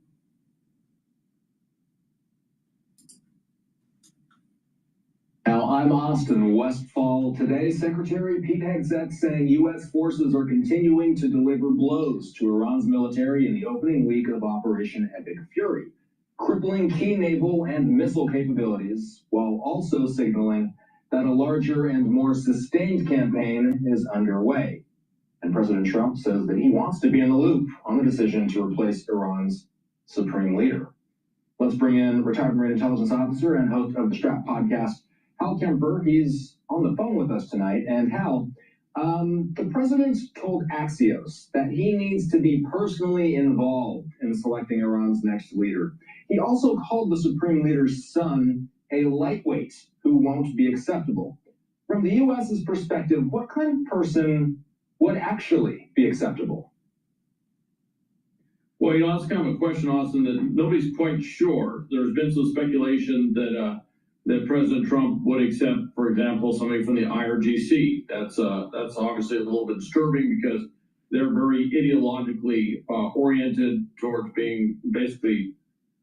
[SPEAKER 19] Now, I'm Austin Westfall. Today, Secretary Pete Hegseth saying U.S. forces are continuing to deliver blows to Iran's military in the opening week of Operation Epic Fury, crippling key naval and missile capabilities, while also signaling that a larger and more sustained campaign is underway. And President Trump says that he wants to be in the loop on the decision to replace Iran's supreme leader. Let's bring in retired Marine intelligence officer and host of the Strap podcast, Hal Kemper. He's on the phone with us tonight. And Hal, the president told Axios that he needs to be personally involved in selecting Iran's next leader. He also called the supreme leader's son a lightweight who won't be acceptable. From the U.S.'s perspective, what kind of person would actually be acceptable?
[SPEAKER 5] Well, you know, that's kind of a question, Austin, that nobody's quite sure. There's been some speculation that President Trump would accept, for example, somebody from the IRGC. That's obviously a little bit disturbing because they're very ideologically oriented towards being basically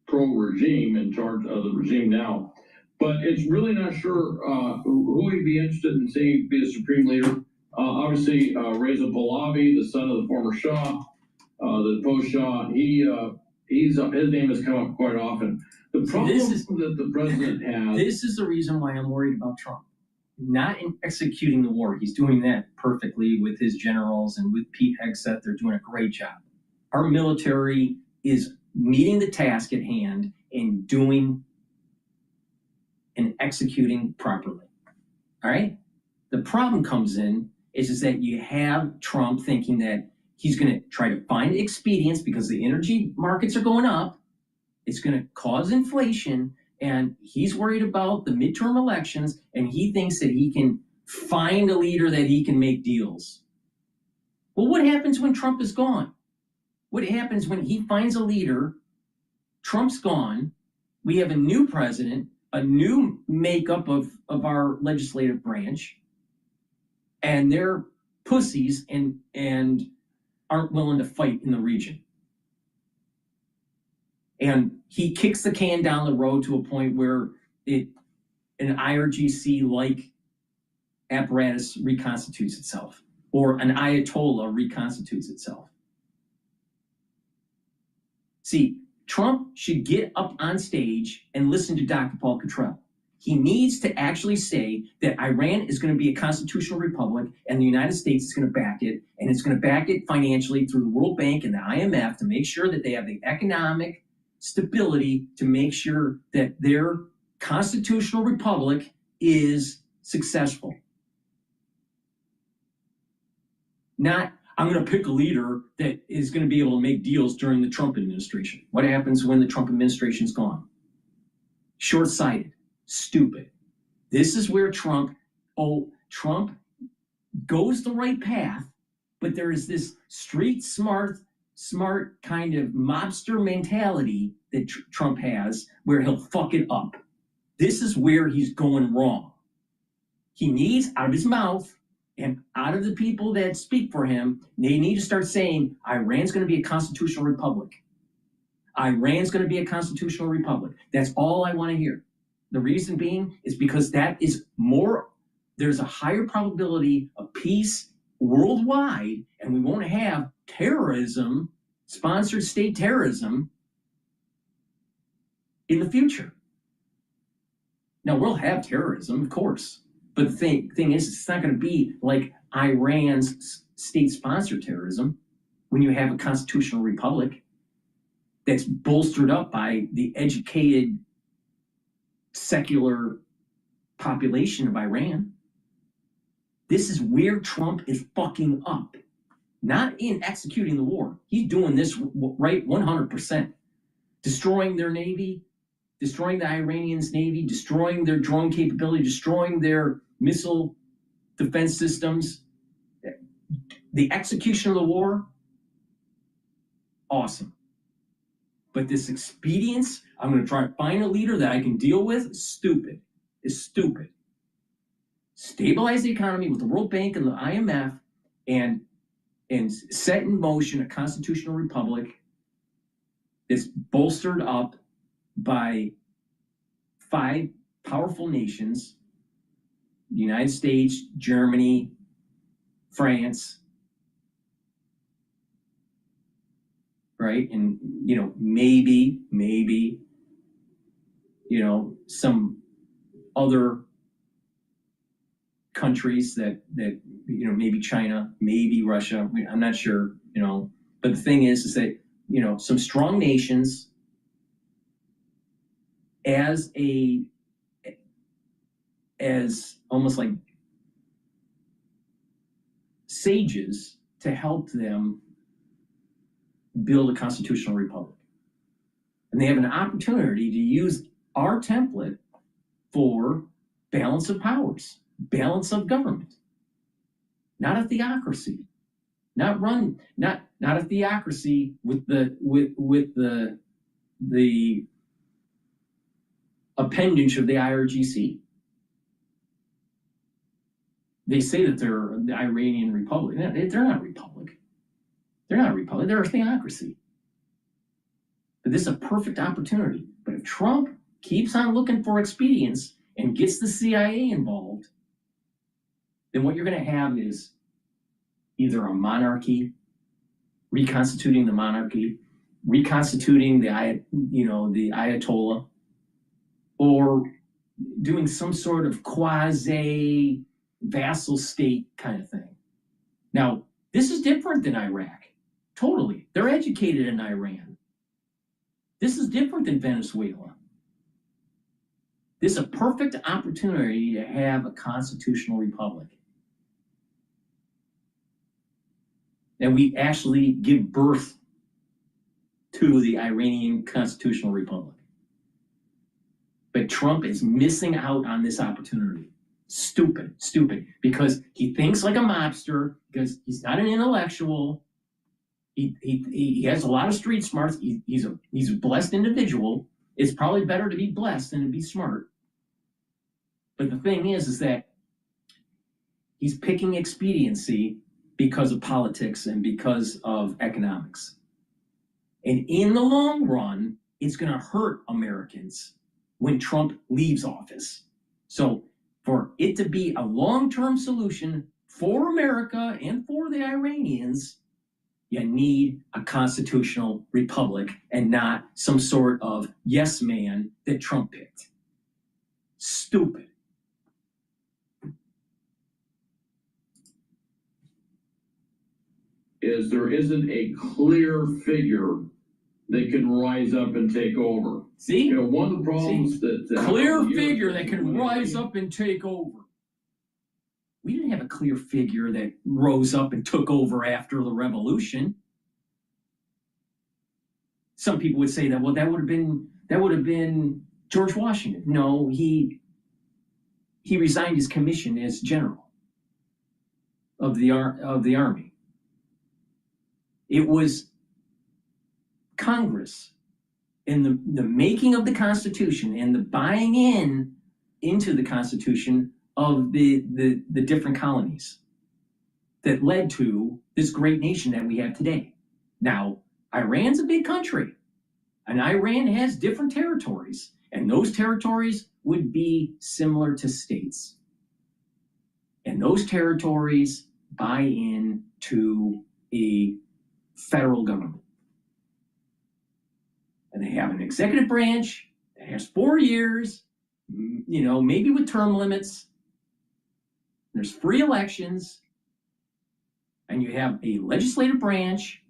[SPEAKER 5] pro-regime, in charge of the regime now. But it's really not sure who he'd be interested in seeing be the supreme leader. Obviously, Reza Pahlavi, the son of the former Shah, the post-Shah, his name has come up quite often. The problem that the president has...
[SPEAKER 4] This is the reason why I'm worried about Trump. Not in executing the war. He's doing that perfectly with his generals and with Pete Hegseth. They're doing a great job. Our military is meeting the task at hand and doing and executing properly. All right? The problem comes in is that you have Trump thinking that he's going to try to find expedients because the energy markets are going up. It's going to cause inflation, and he's worried about the midterm elections, and he thinks that he can find a leader that he can make deals. Well, what happens when Trump is gone? What happens when he finds a leader, Trump's gone, we have a new president, a new makeup of our legislative branch, and they're pussies and aren't willing to fight in the region. And he kicks the can down the road to a point where an IRGC-like apparatus reconstitutes itself, or an Ayatollah reconstitutes itself. See, Trump should get up on stage and listen to DrPaulCottrell. He needs to actually say that Iran is going to be a constitutional republic and the United States is going to back it, and it's going to back it financially through the World Bank and the IMF to make sure that they have the economic stability to make sure that their constitutional republic is successful. Not, I'm going to pick a leader that is going to be able to make deals during the Trump administration. What happens when the Trump administration's gone? Short-sighted, stupid. This is where Trump goes the right path, but there is this street smart kind of mobster mentality that Trump has where he'll fuck it up. This is where he's going wrong. He needs, out of his mouth and out of the people that speak for him, they need to start saying, Iran's going to be a constitutional republic. Iran's going to be a constitutional republic. That's all I want to hear. The reason being is because that is more, there's a higher probability of peace worldwide, and we won't have terrorism, sponsored state terrorism, in the future. Now, we'll have terrorism, of course, but the thing is, it's not going to be like Iran's state-sponsored terrorism when you have a constitutional republic that's bolstered up by the educated secular population of Iran. This is where Trump is fucking up. Not in executing the war. He's doing this right 100%. Destroying their navy, destroying the Iranians' navy, destroying their drone capability, destroying their missile defense systems. The execution of the war, awesome. But this expedience, I'm going to try to find a leader that I can deal with, is stupid. Is stupid. Stabilize the economy with the World Bank and the IMF and set in motion a constitutional republic that's bolstered up by 5 powerful nations: the United States, Germany, France, right? And, you know, maybe, you know, some other countries that, you know, maybe China, maybe Russia, I'm not sure, you know. But the thing is that, you know, some strong nations as almost like sages to help them build a constitutional republic. And they have an opportunity to use our template for balance of powers, balance of government, not a theocracy, not a theocracy with the appendage of the IRGC. They say that they're the Iranian Republic. They're not a republic. They're not a republic. They're a theocracy. But this is a perfect opportunity. But if Trump keeps on looking for expedience and gets the CIA involved, then what you're going to have is either a monarchy, reconstituting the monarchy, reconstituting the Ayatollah, or doing some sort of quasi vassal state kind of thing. Now, this is different than Iraq. Totally. They're educated in Iran. This is different than Venezuela. This is a perfect opportunity to have a constitutional republic. And we actually give birth to the Iranian constitutional republic. But Trump is missing out on this opportunity. Stupid, because he thinks like a mobster, because he's not an intellectual. He has a lot of street smarts. He's a blessed individual. It's probably better to be blessed than to be smart. But the thing is that he's picking expediency because of politics and because of economics. And in the long run, it's going to hurt Americans when Trump leaves office. So for it to be a long-term solution for America and for the Iranians, you need a constitutional republic and not some sort of yes man that Trump picked. Stupid.
[SPEAKER 5] Is there isn't a clear figure that can rise up and take over.
[SPEAKER 4] See?
[SPEAKER 5] You know, one of the problems that
[SPEAKER 4] clear figure that can rise up and take over. We didn't have a clear figure that rose up and took over after the revolution. Some people would say that, well, that would have been George Washington. No, he resigned his commission as general of the army. It was Congress and the making of the Constitution and the buying into the Constitution of the different colonies that led to this great nation that we have today. Now, Iran's a big country, and Iran has different territories, and those territories would be similar to states. And those territories buy in to a federal government. And they have an executive branch that has 4 years, you know, maybe with term limits. There's free elections, and you have a legislative branch,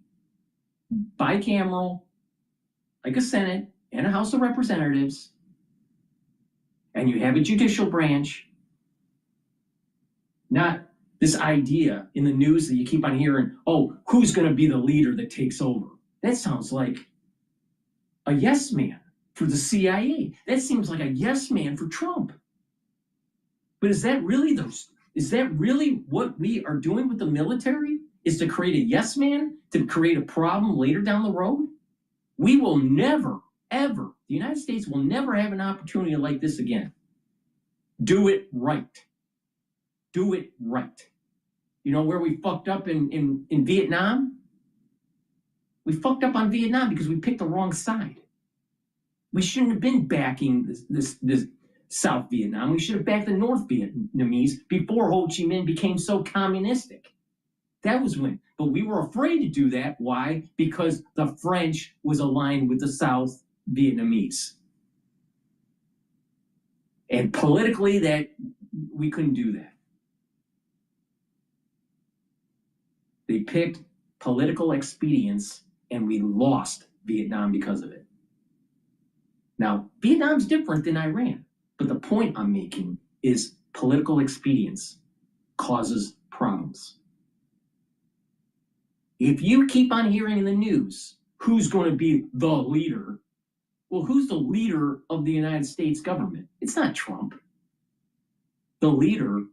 [SPEAKER 4] bicameral, like a Senate and a House of Representatives. and you have a judicial branch, not this idea in the news that you keep on hearing, oh, who's going to be the leader that takes over? That sounds like a yes man for the CIA. That seems like a yes man for Trump. But is that really what we are doing with the military? Is to create a yes man, to create a problem later down the road? We will never, ever, the United States will never have an opportunity like this again. Do it right. Do it right. You know where we fucked up in Vietnam? We fucked up on Vietnam because we picked the wrong side. We shouldn't have been backing this South Vietnam. We should have backed the North Vietnamese before Ho Chi Minh became so communistic. That was when. But we were afraid to do that. Why? Because the French was aligned with the South Vietnamese. And politically, that we couldn't do that. They picked political expedience, and we lost Vietnam because of it. Now, Vietnam's different than Iran, but the point I'm making is political expedience causes problems. If you keep on hearing in the news who's going to be the leader, well, who's the leader of the United States government? It's not Trump. The leader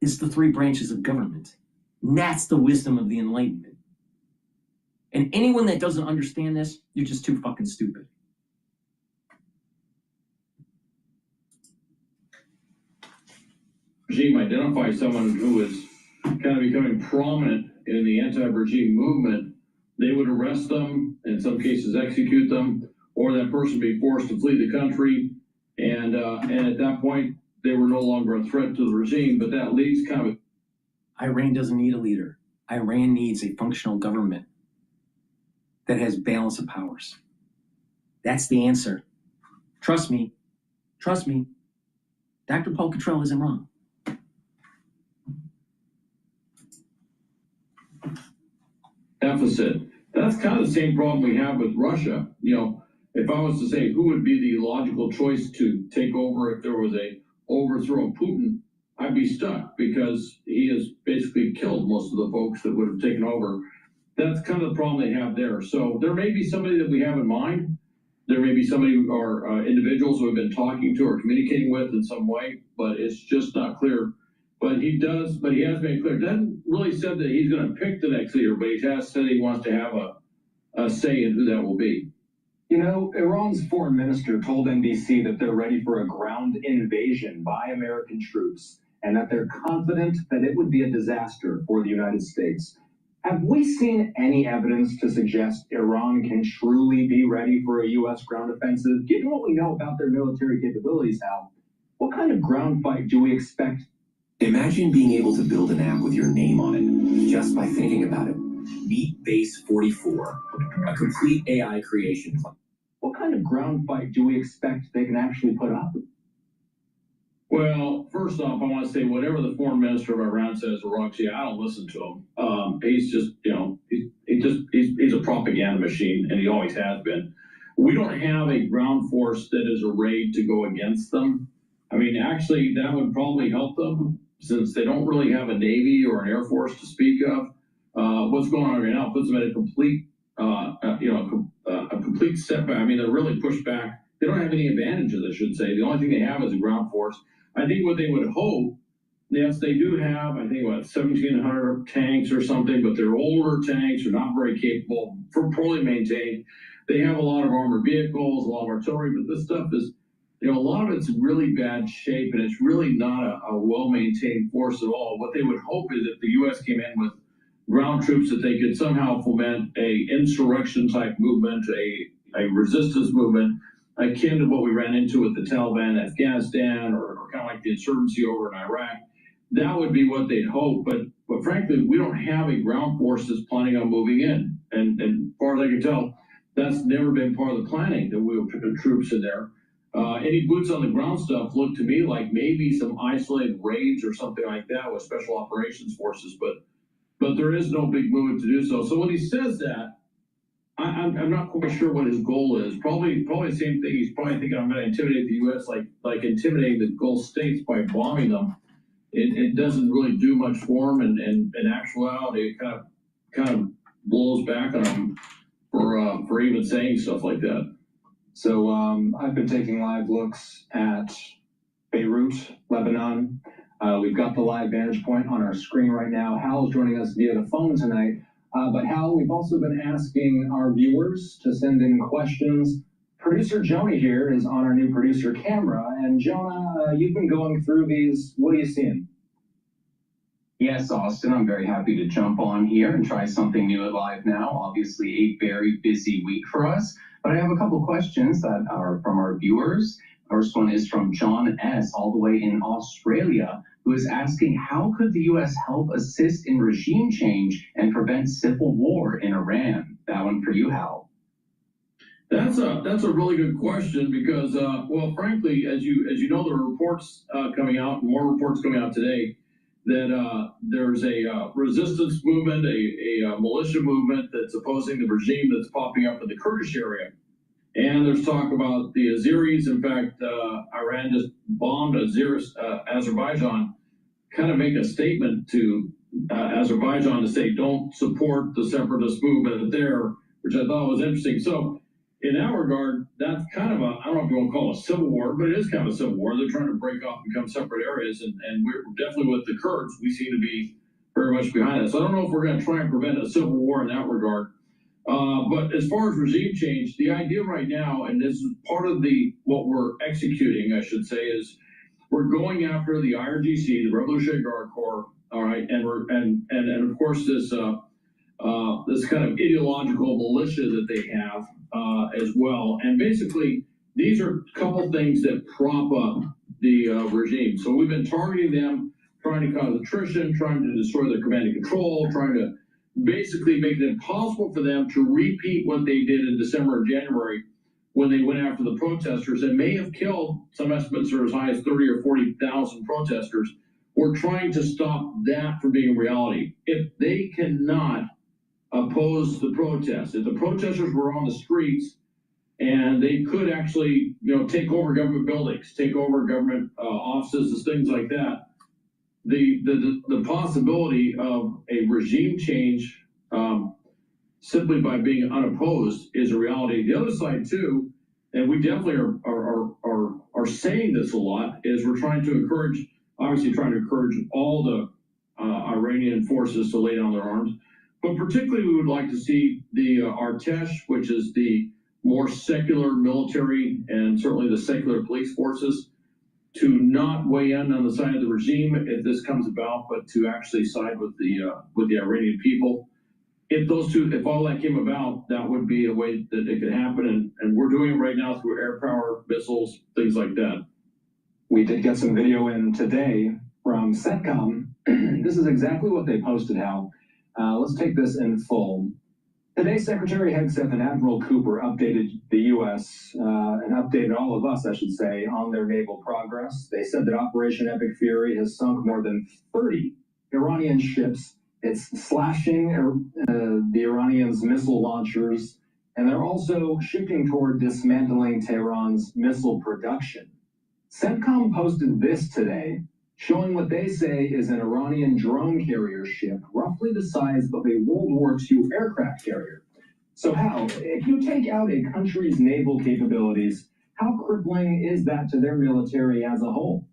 [SPEAKER 4] is the three branches of government. And that's the wisdom of the Enlightenment. And anyone that doesn't understand this, you're just too fucking stupid.
[SPEAKER 5] Regime identifies someone who is kind of becoming prominent in the anti-regime movement, they would arrest them, in some cases execute them, or that person be forced to flee the country. And at that point, they were no longer a threat to the regime, but that leaves kind of...
[SPEAKER 4] Iran doesn't need a leader. Iran needs a functional government that has balance of powers. That's the answer. Trust me. Trust me. Dr. Paul Cottrell isn't wrong.
[SPEAKER 5] Deficit. That's kind of the same problem we have with Russia. You know, if I was to say who would be the logical choice to take over if there was a overthrow of Putin, I'd be stuck because he has basically killed most of the folks that would have taken over. That's kind of the problem they have there. So there may be somebody that we have in mind. There may be somebody or individuals who have been talking to or communicating with in some way, but it's just not clear. But he has made clear. Doesn't really said that he's going to pick the next leader, but he has said he wants to have a say in who that will be.
[SPEAKER 19] You know, Iran's foreign minister told NBC that they're ready for a ground invasion by American troops and that they're confident that it would be a disaster for the United States. Have we seen any evidence to suggest Iran can truly be ready for a U.S. ground offensive? Given what we know about their military capabilities, Hal, what kind of ground fight do we expect?
[SPEAKER 8] Imagine being able to build an app with your name on it, just by thinking about it. Meet Base44, a complete AI creation plan.
[SPEAKER 19] What kind of ground fight do we expect they can actually put up?
[SPEAKER 5] Well, first off, I want to say whatever the foreign minister of Iran says, Roxy, I don't listen to him. He's just, you know, he's a propaganda machine, and he always has been. We don't have a ground force that is arrayed to go against them. I mean, actually, that would probably help them since they don't really have a Navy or an Air Force to speak of. What's going on right now puts them at a complete, a complete setback. I mean, they're really pushed back. They don't have any advantages, I should say. The only thing they have is a ground force. I think what they would hope, yes, they do have, I think, 1,700 tanks or something, but they're older tanks, are not very capable, poorly maintained. They have a lot of armored vehicles, a lot of artillery, but this stuff is, you know, a lot of it's in really bad shape, and it's really not a well-maintained force at all. What they would hope is if the U.S. came in with ground troops, that they could somehow foment a insurrection-type movement, a resistance movement, akin to what we ran into with the Taliban in Afghanistan or kind of like the insurgency over in Iraq. That would be what they'd hope. But frankly, we don't have a ground force that's planning on moving in. And as far as I can tell, that's never been part of the planning, that we would put the troops in there. Any boots on the ground stuff look to me like maybe some isolated raids or something like that with special operations forces, but there is no big movement to do so. So when he says that, I'm not quite sure what his goal is. Probably the same thing. He's probably thinking I'm going to intimidate the U.S. like intimidating the Gulf states by bombing them. It doesn't really do much for him, and in actuality, it kind of blows back on him for even saying stuff like that.
[SPEAKER 19] So I've been taking live looks at Beirut, Lebanon. We've got the live vantage point on our screen right now. Hal's joining us via the phone tonight. But Hal, we've also been asking our viewers to send in questions. Producer Joni here is on our new producer camera. And Jonah, you've been going through these. What are you seeing?
[SPEAKER 11] Yes, Austin, I'm very happy to jump on here and try something new at Live Now. Obviously, a very busy week for us. But I have a couple questions that are from our viewers. First one is from John S., all the way in Australia, who is asking, how could the U.S. help assist in regime change and prevent civil war in Iran? That one for you, Hal.
[SPEAKER 5] That's a really good question because, well, frankly, as you know, there are reports coming out, more reports coming out today, that there's a resistance movement, a militia movement that's opposing the regime that's popping up in the Kurdish area. And there's talk about the Azeris. In fact, Iran just bombed Azerbaijan, kind of make a statement to Azerbaijan to say, don't support the separatist movement there, which I thought was interesting. So in that regard, that's kind of I don't know if you want to call it a civil war, but it is kind of a civil war. They're trying to break off and become separate areas. And we're definitely with the Kurds, we seem to be very much behind that. So I don't know if we're going to try and prevent a civil war in that regard. But as far as regime change, the idea right now, and this is part of what we're executing, I should say, is we're going after the IRGC, the Revolutionary Guard Corps, all right, and of course this kind of ideological militia that they have as well. And basically, these are a couple things that prop up the regime. So we've been targeting them, trying to cause attrition, trying to destroy their command and control, trying to basically make it impossible for them to repeat what they did in December and January when they went after the protesters and may have killed, some estimates are as high as 30 or 40,000 protesters. We're trying to stop that from being a reality. If they cannot oppose the protests, if the protesters were on the streets and they could actually, take over government buildings, take over government offices, things like that, the possibility of a regime change simply by being unopposed is a reality. The other side too, and we definitely are saying this a lot, is we're trying to encourage all the Iranian forces to lay down their arms. But particularly we would like to see the Artesh, which is the more secular military and certainly the secular police forces, to not weigh in on the side of the regime if this comes about, but to actually side with the Iranian people. If all that came about, that would be a way that it could happen, and we're doing it right now through air power, missiles, things like that.
[SPEAKER 19] We did get some video in today from CENTCOM. This is exactly what they posted, Hal. Let's take this in full. Today, Secretary Hegseth and Admiral Cooper updated the U.S. And updated all of us, I should say, on their naval progress. They said that Operation Epic Fury has sunk more than 30 Iranian ships. It's slashing the Iranians' missile launchers, and they're also shifting toward dismantling Tehran's missile production. CENTCOM posted this today, showing what they say is an Iranian drone carrier ship, roughly the size of a World War II aircraft carrier. So Hal, if you take out a country's naval capabilities, how crippling is that to their military as a whole?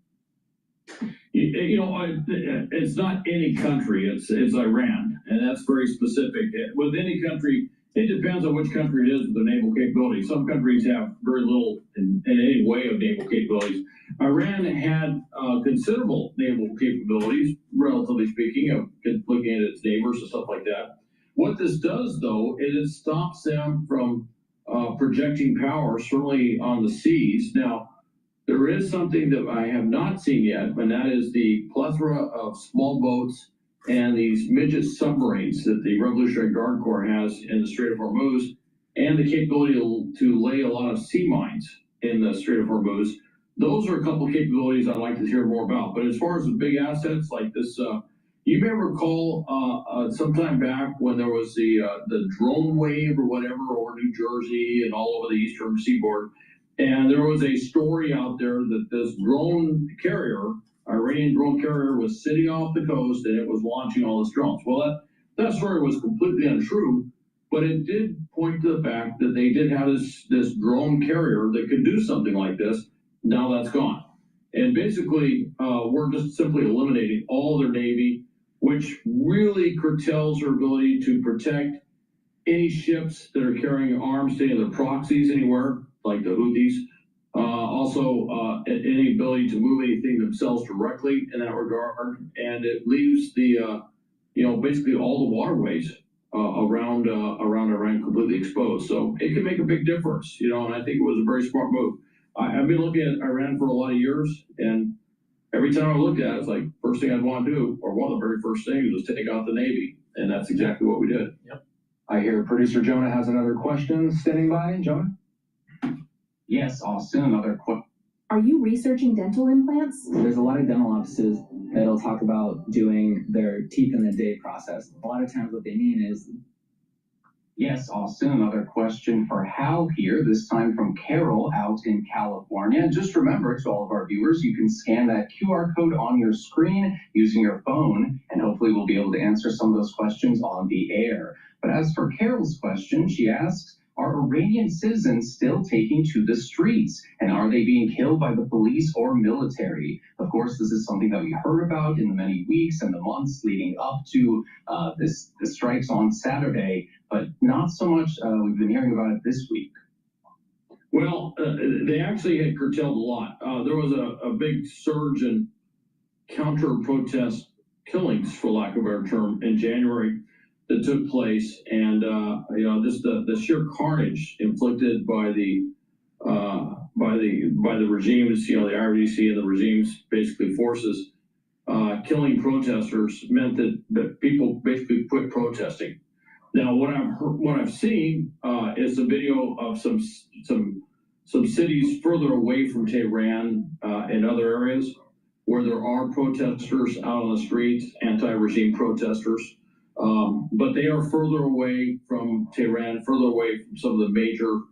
[SPEAKER 5] It's not any country, it's Iran, and that's very specific. With any country, it depends on which country it is with the naval capabilities. Some countries have very little in any way of naval capabilities. Iran had considerable naval capabilities, relatively speaking, of looking at its neighbors and stuff like that. What this does, though, is it stops them from projecting power, certainly on the seas. Now, there is something that I have not seen yet, and that is the plethora of small boats and these midget submarines that the Revolutionary Guard Corps has in the Strait of Hormuz, and the capability to lay a lot of sea mines in the Strait of Hormuz. Those are a couple of capabilities I'd like to hear more about. But as far as the big assets like this, You may recall sometime back when there was the drone wave or whatever over New Jersey and all over the eastern seaboard, and there was a story out there that this drone carrier, Iranian drone carrier, was sitting off the coast and it was launching all its drones. Well, that story was completely untrue, but it did point to the fact that they did have this drone carrier that could do something like this. Now that's gone. And basically, we're just simply eliminating all their Navy, which really curtails their ability to protect any ships that are carrying arms, say their proxies anywhere, like the Houthis. Also, any ability to move anything themselves directly in that regard. And it leaves the, basically all the waterways around Iran completely exposed. So it can make a big difference, and I think it was a very smart move. I've been looking at Iran for a lot of years, and every time I looked at it, it's like, first thing I'd want to do, or one of the very first things, was take out the Navy. And that's exactly what we did.
[SPEAKER 19] Yep. I hear producer Jonah has another question standing by. Jonah?
[SPEAKER 11] Yes, Austin, another question.
[SPEAKER 14] Are you researching dental implants?
[SPEAKER 3] There's a lot of dental offices that'll talk about doing their teeth in a day process. A lot of times what they mean is...
[SPEAKER 11] Yes, Austin, another question for Hal here, this time from Carol out in California. Just remember, to all of our viewers, you can scan that QR code on your screen using your phone, and hopefully we'll be able to answer some of those questions on the air. But as for Carol's question, she asks, are Iranian citizens still taking to the streets? And are they being killed by the police or military? Of course, this is something that we heard about in the many weeks and the months leading up to the strikes on Saturday, but not so much we've been hearing about it this week.
[SPEAKER 5] Well, they actually had curtailed a lot. There was a big surge in counter-protest killings, for lack of a better term, in January that took place, and just the sheer carnage inflicted by the regimes, the IRGC and the regime's basically forces killing protesters meant that people basically quit protesting. Now, what I've seen is a video of some cities further away from Tehran and other areas where there are protesters out on the streets, anti-regime protesters. But they are further away from Tehran, further away from some of the major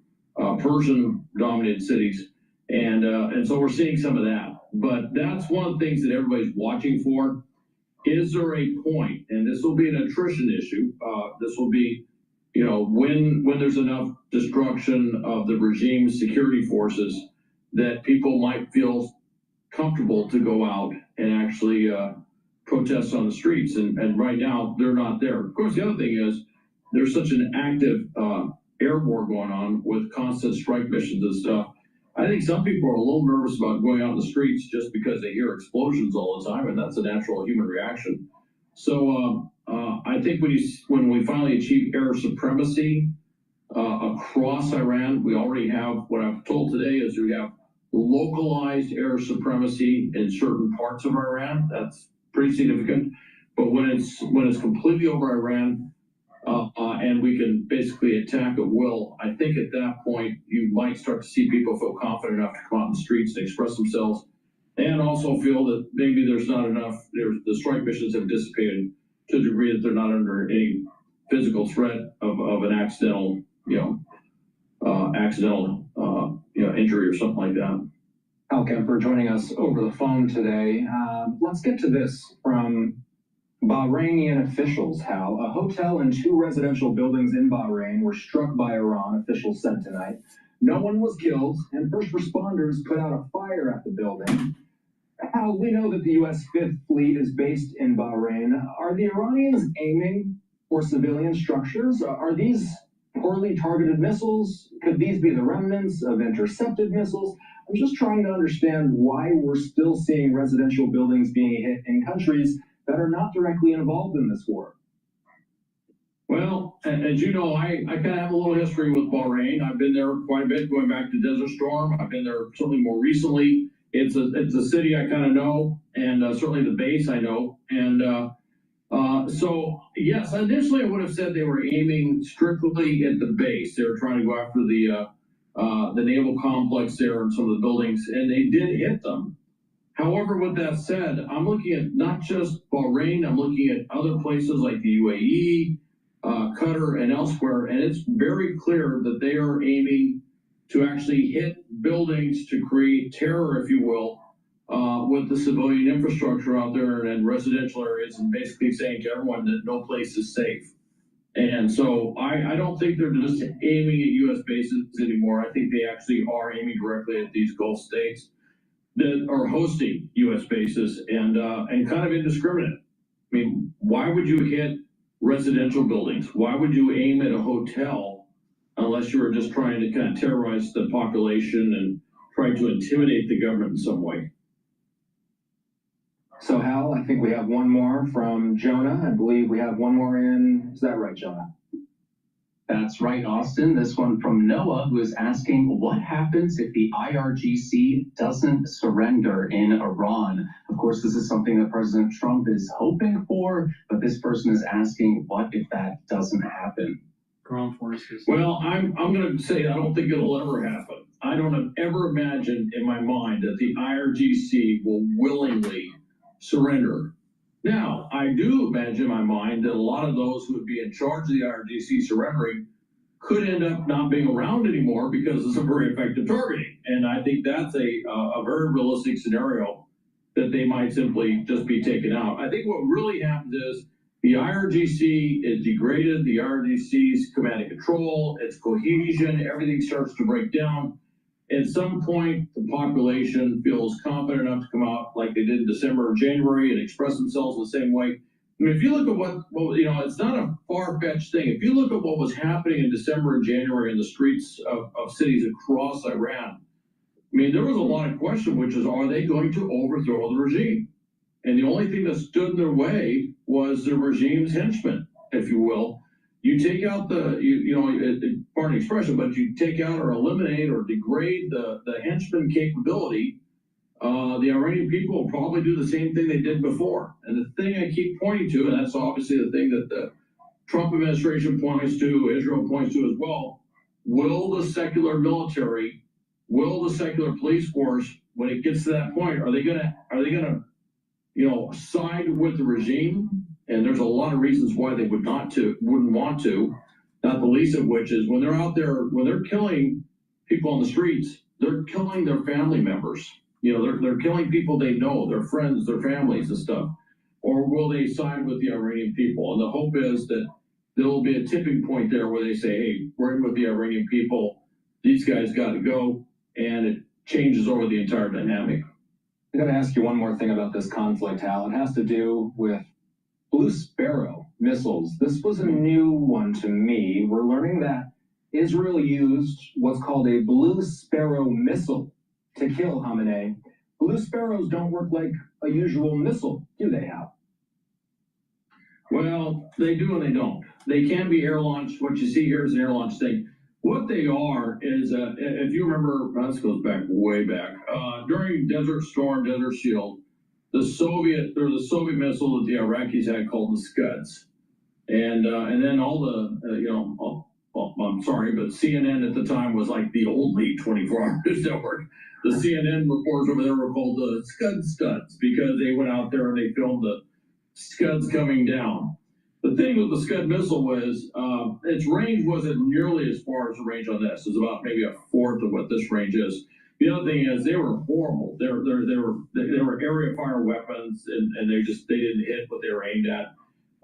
[SPEAKER 5] Persian-dominated cities, and so we're seeing some of that. But that's one of the things that everybody's watching for. Is there a point, and this will be an attrition issue, this will be, when there's enough destruction of the regime's security forces that people might feel comfortable to go out and actually protests on the streets, and right now they're not there. Of course, the other thing is there's such an active air war going on with constant strike missions and stuff. I think some people are a little nervous about going out in the streets just because they hear explosions all the time, and that's a natural human reaction. So I think when we finally achieve air supremacy across Iran, we already have, what I've told today is we have localized air supremacy in certain parts of Iran. That's pretty significant. But when it's completely over Iran, and we can basically attack at will, I think at that point you might start to see people feel confident enough to come out in the streets and express themselves, and also feel that maybe there's not enough. The strike missions have dissipated to the degree that they're not under any physical threat of an accidental injury or something like that.
[SPEAKER 19] Al Kemper joining us over the phone today. Let's get to this from Bahrainian officials, Hal. A hotel and 2 residential buildings in Bahrain were struck by Iran, officials said tonight. No one was killed, and first responders put out a fire at the building. Hal, we know that the U.S. 5th Fleet is based in Bahrain. Are the Iranians aiming for civilian structures? Are these poorly targeted missiles? Could these be the remnants of intercepted missiles? I'm just trying to understand why we're still seeing residential buildings being hit in countries that are not directly involved in this war.
[SPEAKER 5] Well, as you know, I kind of have a little history with Bahrain. I've been there quite a bit, going back to Desert Storm. I've been there certainly more recently. It's a city I kind of know, and certainly the base I know. And so, yes, initially I would have said they were aiming strictly at the base. They were trying to go after the naval complex there and some of the buildings, and they did hit them. However, with that said, I'm looking at not just Bahrain, I'm looking at other places like the UAE, Qatar, and elsewhere, and it's very clear that they are aiming to actually hit buildings to create terror, if you will, with the civilian infrastructure out there and residential areas, and basically saying to everyone that no place is safe. And so I don't think they're just aiming at U.S. bases anymore. I think they actually are aiming directly at these Gulf states that are hosting U.S. bases and kind of indiscriminate. I mean, why would you hit residential buildings? Why would you aim at a hotel unless you were just trying to kind of terrorize the population and try to intimidate the government in some way?
[SPEAKER 12] So Hal, I think we have one more from Jonah. I believe we have one more in. Is that right, Jonah?
[SPEAKER 11] That's right, Austin. This one from Noah, who is asking, what happens if the IRGC doesn't surrender in Iran? Of course, this is something that President Trump is hoping for, but this person is asking, what if that doesn't happen?
[SPEAKER 3] Ground forces.
[SPEAKER 5] Well, I'm going to say I don't think it'll ever happen. I don't ever imagine in my mind that the IRGC will willingly surrender. Now, I do imagine in my mind that a lot of those who would be in charge of the IRGC surrendering could end up not being around anymore because of some very effective targeting. And I think that's a very realistic scenario that they might simply just be taken out. I think what really happens is the IRGC is degraded, the IRGC's command and control, its cohesion, everything starts to break down. At some point, the population feels confident enough to come out like they did in December or January and express themselves the same way. I mean, if you look at what you know, it's not a far-fetched thing. If you look at what was happening in December and January in the streets of cities across Iran, I mean, there was a lot of question, which is, are they going to overthrow the regime? And the only thing that stood in their way was the regime's henchmen, if you will. You take out pardon the expression, but you take out or eliminate or degrade the henchman capability, the Iranian people will probably do the same thing they did before. And the thing I keep pointing to, and that's obviously the thing that the Trump administration points to, Israel points to as well, will the secular military, will the secular police force, when it gets to that point, are they gonna side with the regime? And there's a lot of reasons why they wouldn't want to, not the least of which is when they're out there, when they're killing people on the streets, they're killing their family members. They're killing people they know, their friends, their families and stuff. Or will they side with the Iranian people? And the hope is that there will be a tipping point there where they say, hey, we're in with the Iranian people, these guys got to go, and it changes over the entire dynamic.
[SPEAKER 12] I'm going to ask you one more thing about this conflict, Hal. It has to do with Blue Sparrow missiles. This was a new one to me. We're learning that Israel used what's called a Blue Sparrow missile to kill Khamenei. Blue Sparrows don't work like a usual missile, do they, Hal?
[SPEAKER 5] Well, they do and they don't. They can be air-launched. What you see here is an air-launched thing. What they are is, if you remember, this goes back way back, during Desert Storm, Desert Shield, the Soviet missile that the Iraqis had called the Scuds. And then all the, I'm sorry, but CNN at the time was like the only 24-hour news network. The CNN reporters over there were called the Scud Studs because they went out there and they filmed the Scuds coming down. The thing with the Scud missile was its range wasn't nearly as far as the range on this. It was about maybe a fourth of what this range is. The other thing is they were horrible. They were area fire weapons, and they didn't hit what they were aimed at.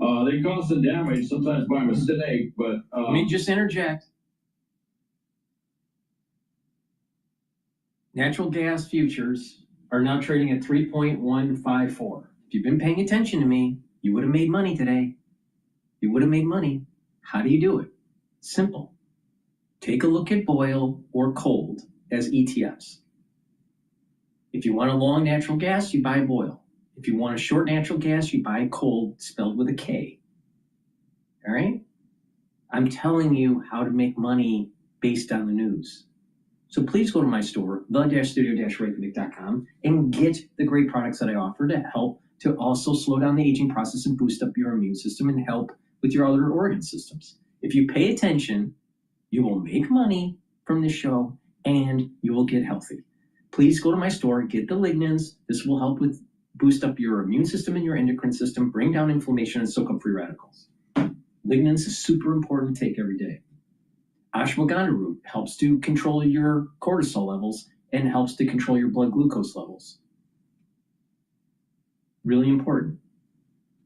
[SPEAKER 5] They caused some damage, sometimes by mistake, but...
[SPEAKER 4] Let me just interject. Natural gas futures are now trading at 3.154. If you've been paying attention to me, you would have made money today. You would have made money. How do you do it? Simple. Take a look at oil or cold as ETFs. If you want a long natural gas, you buy oil. If you want a short natural gas, you buy cold, spelled with a K. All right? I'm telling you how to make money based on the news. So please go to my store, the-studio-reykjavik.com, and get the great products that I offer to help to also slow down the aging process and boost up your immune system and help with your other organ systems. If you pay attention, you will make money from this show and you will get healthy. please go to my store, get the lignans. This will help with boost up your immune system and your endocrine system, bring down inflammation, and soak up free radicals. Lignans is super important to take every day. Ashwagandha root helps to control your cortisol levels and helps to control your blood glucose levels. Really important,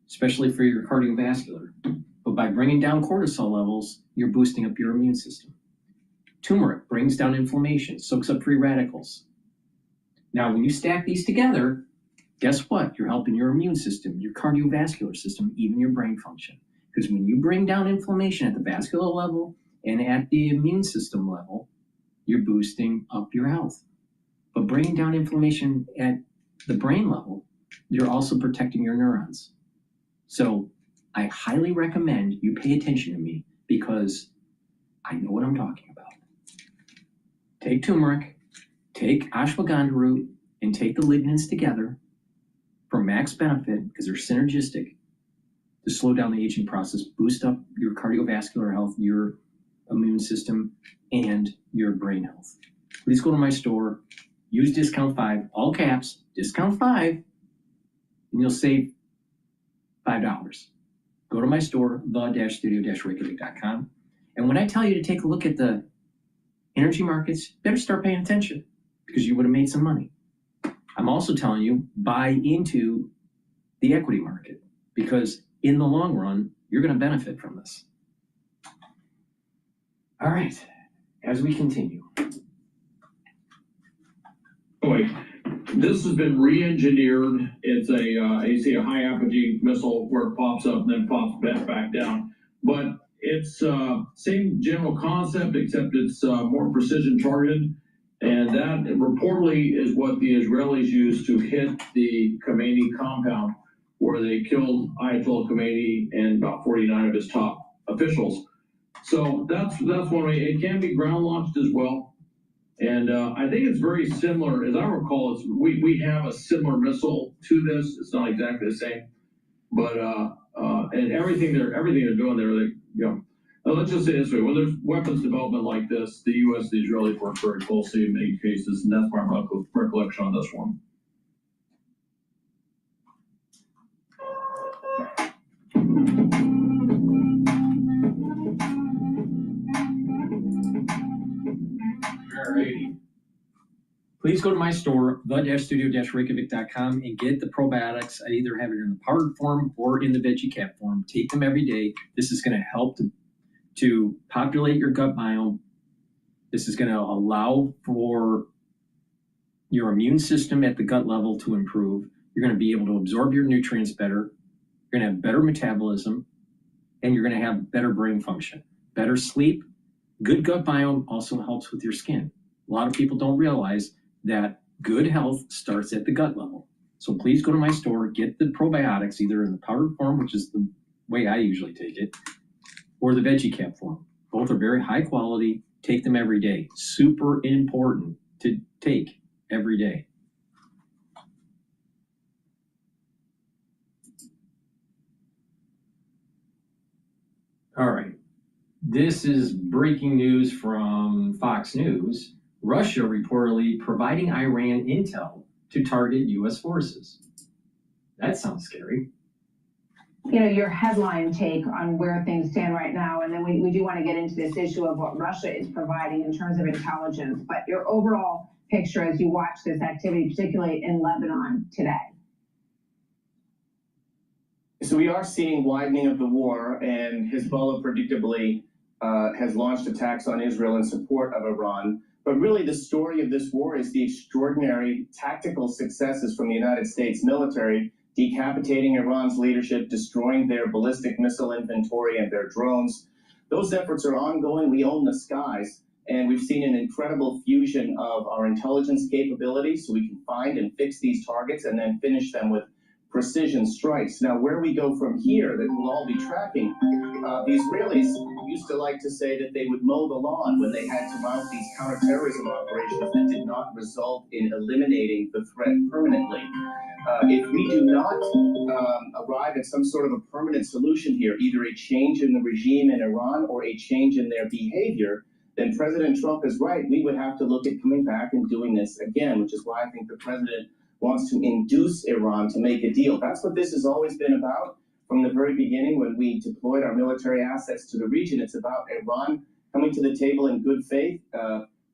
[SPEAKER 4] especially for your cardiovascular. But by bringing down cortisol levels, you're boosting up your immune system. Turmeric brings down inflammation, soaks up free radicals. Now, when you stack these together, guess what? You're helping your immune system, your cardiovascular system, even your brain function. Because when you bring down inflammation at the vascular level and at the immune system level, you're boosting up your health. But bringing down inflammation at the brain level, you're also protecting your neurons. So I highly recommend you pay attention to me because I know what I'm talking about. Take turmeric, take ashwagandha root, and take the lignans together for max benefit because they're synergistic to slow down the aging process, boost up your cardiovascular health, your immune system, and your brain health. Please go to my store, use discount 5, all caps, discount 5, and you'll save $5. Go to my store, the-studio-reykjavik.com. And when I tell you to take a look at the energy markets, you better start paying attention because you would have made some money. I'm also telling you, buy into the equity market because in the long run, you're going to benefit from this. All right, as we continue.
[SPEAKER 5] Wait, this has been re-engineered. It's a, you see a high apogee missile where it pops up and then pops back down. But it's same general concept, except it's more precision targeted. And that reportedly is what the Israelis used to hit the Khomeini compound, where they killed Ayatollah Khomeini and about 49 of his top officials. So that's one way. It can be ground launched as well. And I think it's very similar. As I recall, we have a similar missile to this. It's not exactly the same, but and everything they're doing there, let's just say this way: when there's weapons development like this, the U.S. and the Israelis work very closely in many cases, and that's my recollection on this one.
[SPEAKER 4] Alrighty. Please go to my store, the-studio-reykjavik.com, and get the probiotics. I either have it in the powdered form or in the veggie cap form. Take them every day. This is going to help to populate your gut biome. This is going to allow for your immune system at the gut level to improve. You're going to be able to absorb your nutrients better. You're going to have better metabolism, and you're going to have better brain function, better sleep. Good gut biome also helps with your skin. A lot of people don't realize that good health starts at the gut level. So please go to my store, get the probiotics either in the powdered form, which is the way I usually take it, or the veggie cap form. Both are very high quality. Take them every day. Super important to take every day. All right. This is breaking news from Fox News. Russia reportedly providing Iran intel to target U.S. forces. That sounds scary.
[SPEAKER 1] You know, your headline take on where things stand right now, and then we do want to get into this issue of what Russia is providing in terms of intelligence, but your overall picture as you watch this activity, particularly in Lebanon today.
[SPEAKER 15] So we are seeing widening of the war, and Hezbollah predictably has launched attacks on Israel in support of Iran. But really the story of this war is the extraordinary tactical successes from the United States military, decapitating Iran's leadership, destroying their ballistic missile inventory and their drones. Those efforts are ongoing. We own the skies, and we've seen an incredible fusion of our intelligence capabilities so we can find and fix these targets and then finish them with precision strikes. Now, where we go from here that we'll all be tracking, the Israelis used to like to say that they would mow the lawn when they had to mount these counterterrorism operations that did not result in eliminating the threat permanently. If we do not arrive at some sort of a permanent solution here, either a change in the regime in Iran or a change in their behavior, then President Trump is right. We would have to look at coming back and doing this again, which is why I think the president wants to induce Iran to make a deal. That's what this has always been about from the very beginning when we deployed our military assets to the region. It's about Iran coming to the table in good faith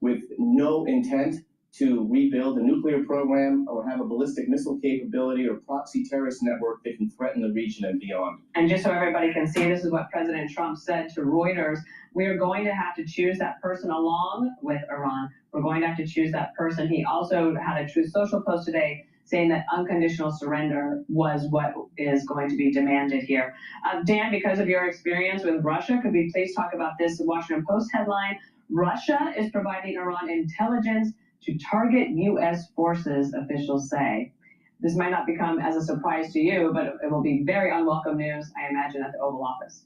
[SPEAKER 15] with no intent to rebuild a nuclear program or have a ballistic missile capability or proxy terrorist network that can threaten the region and beyond.
[SPEAKER 2] And just so everybody can see, this is what President Trump said to Reuters. We are going to have to choose that person along with Iran. We're going to have to choose that person. He also had a Truth Social post today saying that unconditional surrender was what is going to be demanded here. Dan, because of your experience with Russia, could we please talk about this Washington Post headline? Russia is providing Iran intelligence to target U.S. forces, officials say. This might not become as a surprise to you, but it will be very unwelcome news, I imagine, at the Oval Office.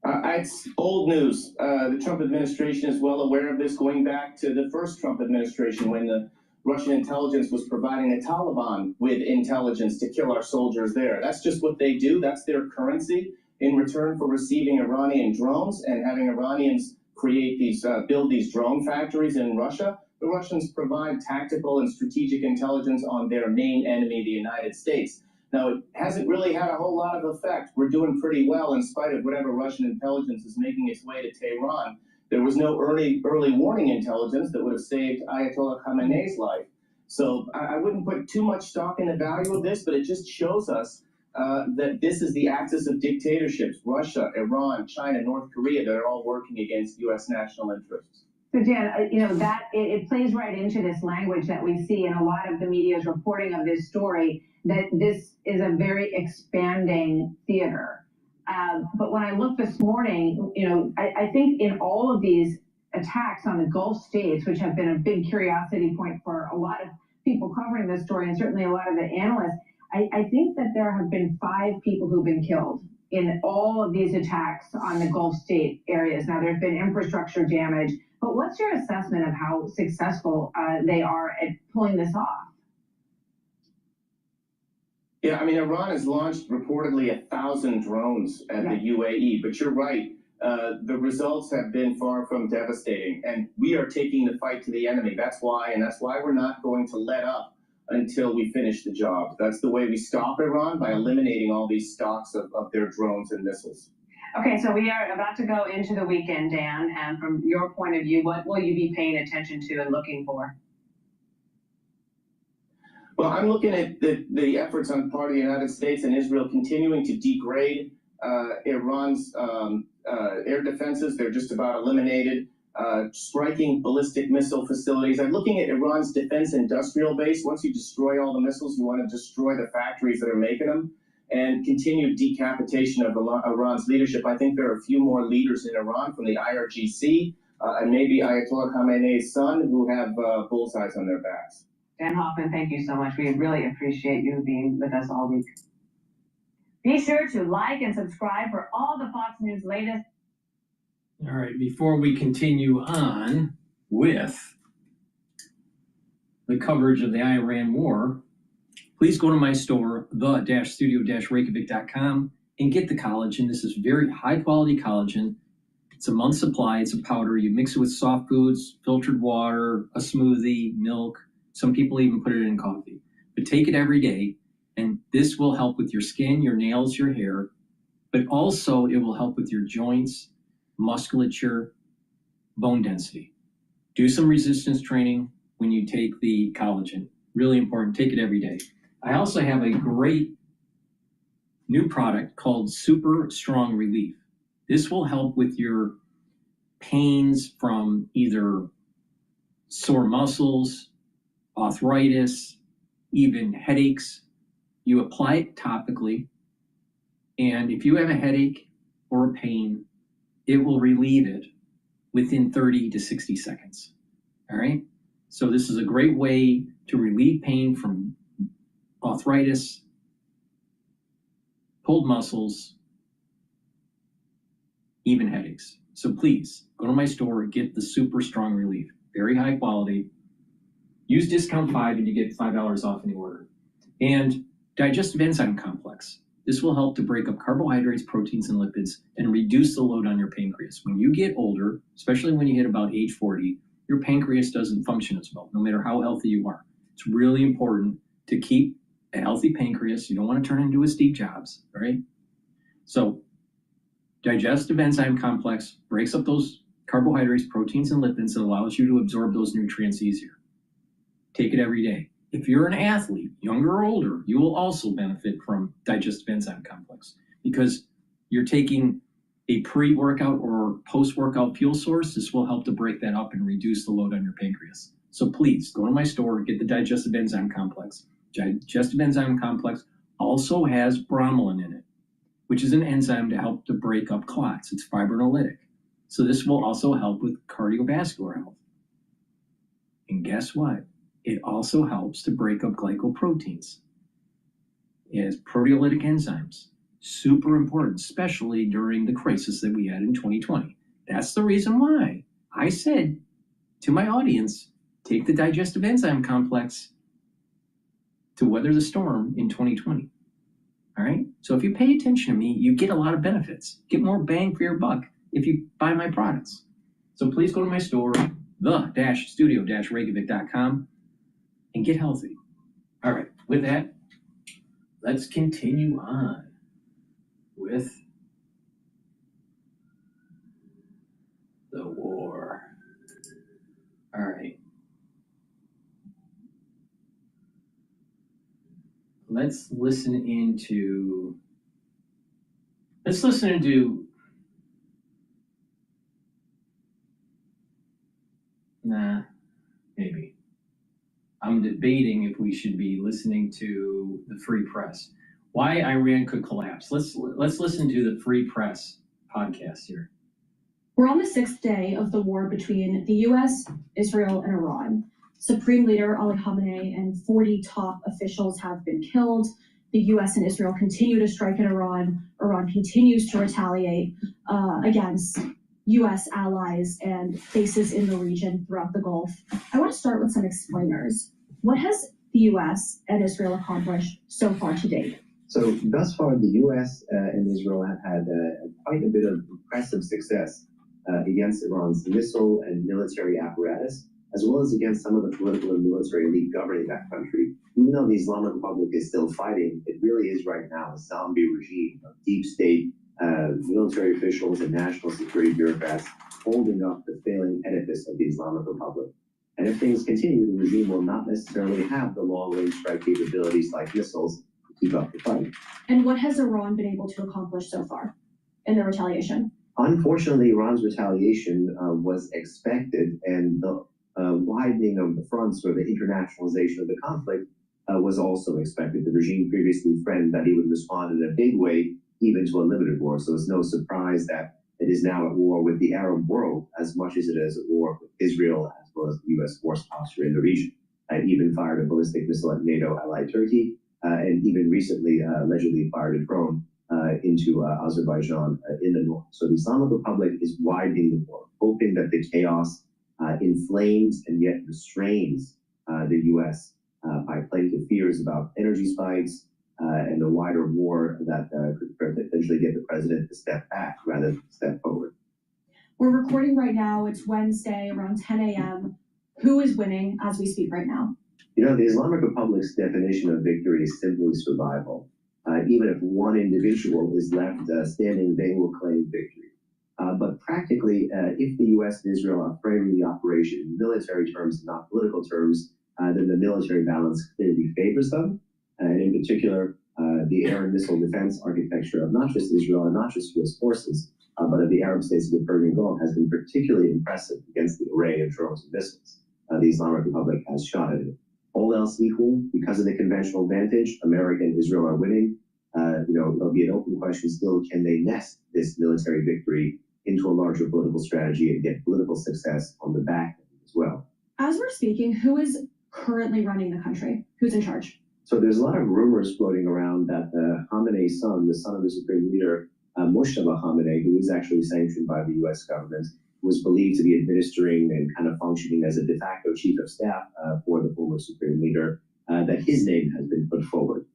[SPEAKER 15] It's old news. The Trump administration is well aware of this, going back to the first Trump administration when the Russian intelligence was providing the Taliban with intelligence to kill our soldiers there. That's just what they do. That's their currency in return for receiving Iranian drones and having Iranians create these, build these drone factories in Russia. The Russians provide tactical and strategic intelligence on their main enemy, the United States. Now, it hasn't really had a whole lot of effect. We're doing pretty well in spite of whatever Russian intelligence is making its way to Tehran. There was no early warning intelligence that would have saved Ayatollah Khamenei's life. So I wouldn't put too much stock in the value of this, but it just shows us that this is the axis of dictatorships: Russia, Iran, China, North Korea, that are all working against U.S. national interests.
[SPEAKER 1] So Dan, you know, that it plays right into this language that we see in a lot of the media's reporting of this story, that this is a very expanding theater. But when I looked this morning, you know, I think in all of these attacks on the Gulf states, which have been a big curiosity point for a lot of people covering this story, and certainly a lot of the analysts, I think that there have been 5 people who've been killed in all of these attacks on the Gulf state areas. Now, there's been infrastructure damage, but what's your assessment of how successful they are at pulling this off?
[SPEAKER 15] Yeah, I mean, Iran has launched reportedly 1,000 drones at the UAE, but you're right. The results have been far from devastating, and we are taking the fight to the enemy. That's why we're not going to let up until we finish the job. That's the way we stop Iran, by eliminating all these stocks of their drones and missiles.
[SPEAKER 2] Okay, so we are about to go into the weekend, Dan, and from your point of view, what will you be paying attention to and looking for?
[SPEAKER 15] Well, I'm looking at the efforts on the part of the United States and Israel continuing to degrade Iran's air defenses. They're just about eliminated. Striking ballistic missile facilities. I'm looking at Iran's defense industrial base. Once you destroy all the missiles, you want to destroy the factories that are making them, and continued decapitation of Iran's leadership. I think there are a few more leaders in Iran from the IRGC and maybe Ayatollah Khamenei's son who have bullseyes on their backs.
[SPEAKER 2] Dan Hoffman, thank you so much. We really appreciate you being with us all week. Be sure to like and subscribe for all the Fox News latest.
[SPEAKER 20] All right, before we continue on with the coverage of the Iran war, please go to my store, the-studio-reykjavik.com, and get the collagen. This is very high-quality collagen. It's a month's supply. It's a powder. You mix it with soft foods, filtered water, a smoothie, milk. Some people even put it in coffee. But take it every day, and this will help with your skin, your nails, your hair, but also it will help with your joints, musculature, bone density. Do some resistance training when you take the collagen. Really important. Take it every day. I also have a great new product called Super Strong Relief. This will help with your pains from either sore muscles, arthritis, even headaches. You apply it topically, and if you have a headache or a pain, it will relieve it within 30 to 60 seconds. All right? So this is a great way to relieve pain from arthritis, pulled muscles, even headaches. So please go to my store, get the Super Strong Relief. Very high quality. Use discount 5 and you get $5 off any order. And digestive enzyme complex. This will help to break up carbohydrates, proteins, and lipids and reduce the load on your pancreas. When you get older, especially when you hit about age 40, your pancreas doesn't function as well, no matter how healthy you are. It's really important to keep a healthy pancreas. You don't want to turn into a Steve Jobs, right? So digestive enzyme complex breaks up those carbohydrates, proteins, and lipids and allows you to absorb those nutrients easier. Take it every day. If you're an athlete, younger or older, you will also benefit from digestive enzyme complex because you're taking a pre-workout or post-workout fuel source. This will help to break that up and reduce the load on your pancreas. So please go to my store, get the digestive enzyme complex. Digestive enzyme complex also has bromelain in it, which is an enzyme to help to break up clots. It's fibrinolytic. So this will also help with cardiovascular health. And guess what? It also helps to break up glycoproteins. It has proteolytic enzymes. Super important, especially during the crisis that we had in 2020. That's the reason why I said to my audience, take the digestive enzyme complex to weather the storm in 2020. All right? So if you pay attention to me, you get a lot of benefits. Get more bang for your buck if you buy my products. So please go to my store, the-studio-reykjavik.com, and get healthy. All right, with that, let's continue on with the war. All right. Let's listen into maybe. I'm debating if we should be listening to the Free Press. Why Iran could collapse. Let's listen to the Free Press podcast here.
[SPEAKER 14] We're on the 6th day of the war between the U.S., Israel, and Iran. Supreme Leader Ali Khamenei and 40 top officials have been killed. The U.S. and Israel continue to strike at Iran. Iran continues to retaliate against U.S. allies and bases in the region throughout the Gulf. I want to start with some explainers. What has the U.S. and Israel accomplished so far to date?
[SPEAKER 18] So thus far, the U.S. And Israel have had quite a bit of impressive success against Iran's missile and military apparatus, as well as against some of the political and military elite governing that country. Even though the Islamic Republic is still fighting, it really is right now a zombie regime of deep state military officials and national security bureaucrats holding up the failing edifice of the Islamic Republic. And if things continue, the regime will not necessarily have the long-range strike capabilities like missiles to keep up the fight.
[SPEAKER 14] And what has Iran been able to accomplish so far in the retaliation?
[SPEAKER 18] Unfortunately, Iran's retaliation was expected, and the widening of the fronts or the internationalization of the conflict was also expected. The regime previously threatened that he would respond in a big way, even to a limited war. So it's no surprise that it is now at war with the Arab world as much as it is at war with Israel, as well as the U.S. force posture in the region. It even fired a ballistic missile at NATO ally Turkey, and even recently allegedly fired a drone into Azerbaijan in the north. So the Islamic Republic is widening the war, hoping that the chaos inflames and yet restrains the U.S. by playing to fears about energy spikes and the wider war that could potentially get the president to step back rather than step forward.
[SPEAKER 14] We're recording right now. It's Wednesday around 10 a.m. Who is winning as we speak right now?
[SPEAKER 18] You know, the Islamic Republic's definition of victory is simply survival. Even if one individual is left standing, they will claim victory. But practically, if the U.S. and Israel are framing the operation in military terms, not political terms, then the military balance clearly favors them. And in particular, the air and missile defense architecture of not just Israel and not just U.S. forces, but of the Arab states of the Persian Gulf has been particularly impressive against the array of drones and missiles the Islamic Republic has shot at it. All else equal, because of the conventional advantage, America and Israel are winning. There'll be an open question still, can they nest this military victory into a larger political strategy and get political success on the back end as well?
[SPEAKER 14] As we're speaking, who is currently running the country? Who's in charge?
[SPEAKER 18] So there's a lot of rumors floating around that Khamenei's son, the son of the supreme leader, Moshtaba Khamenei, who is actually sanctioned by the U.S. government, was believed to be administering and kind of functioning as a de facto chief of staff for the former supreme leader, that his name has been put forward.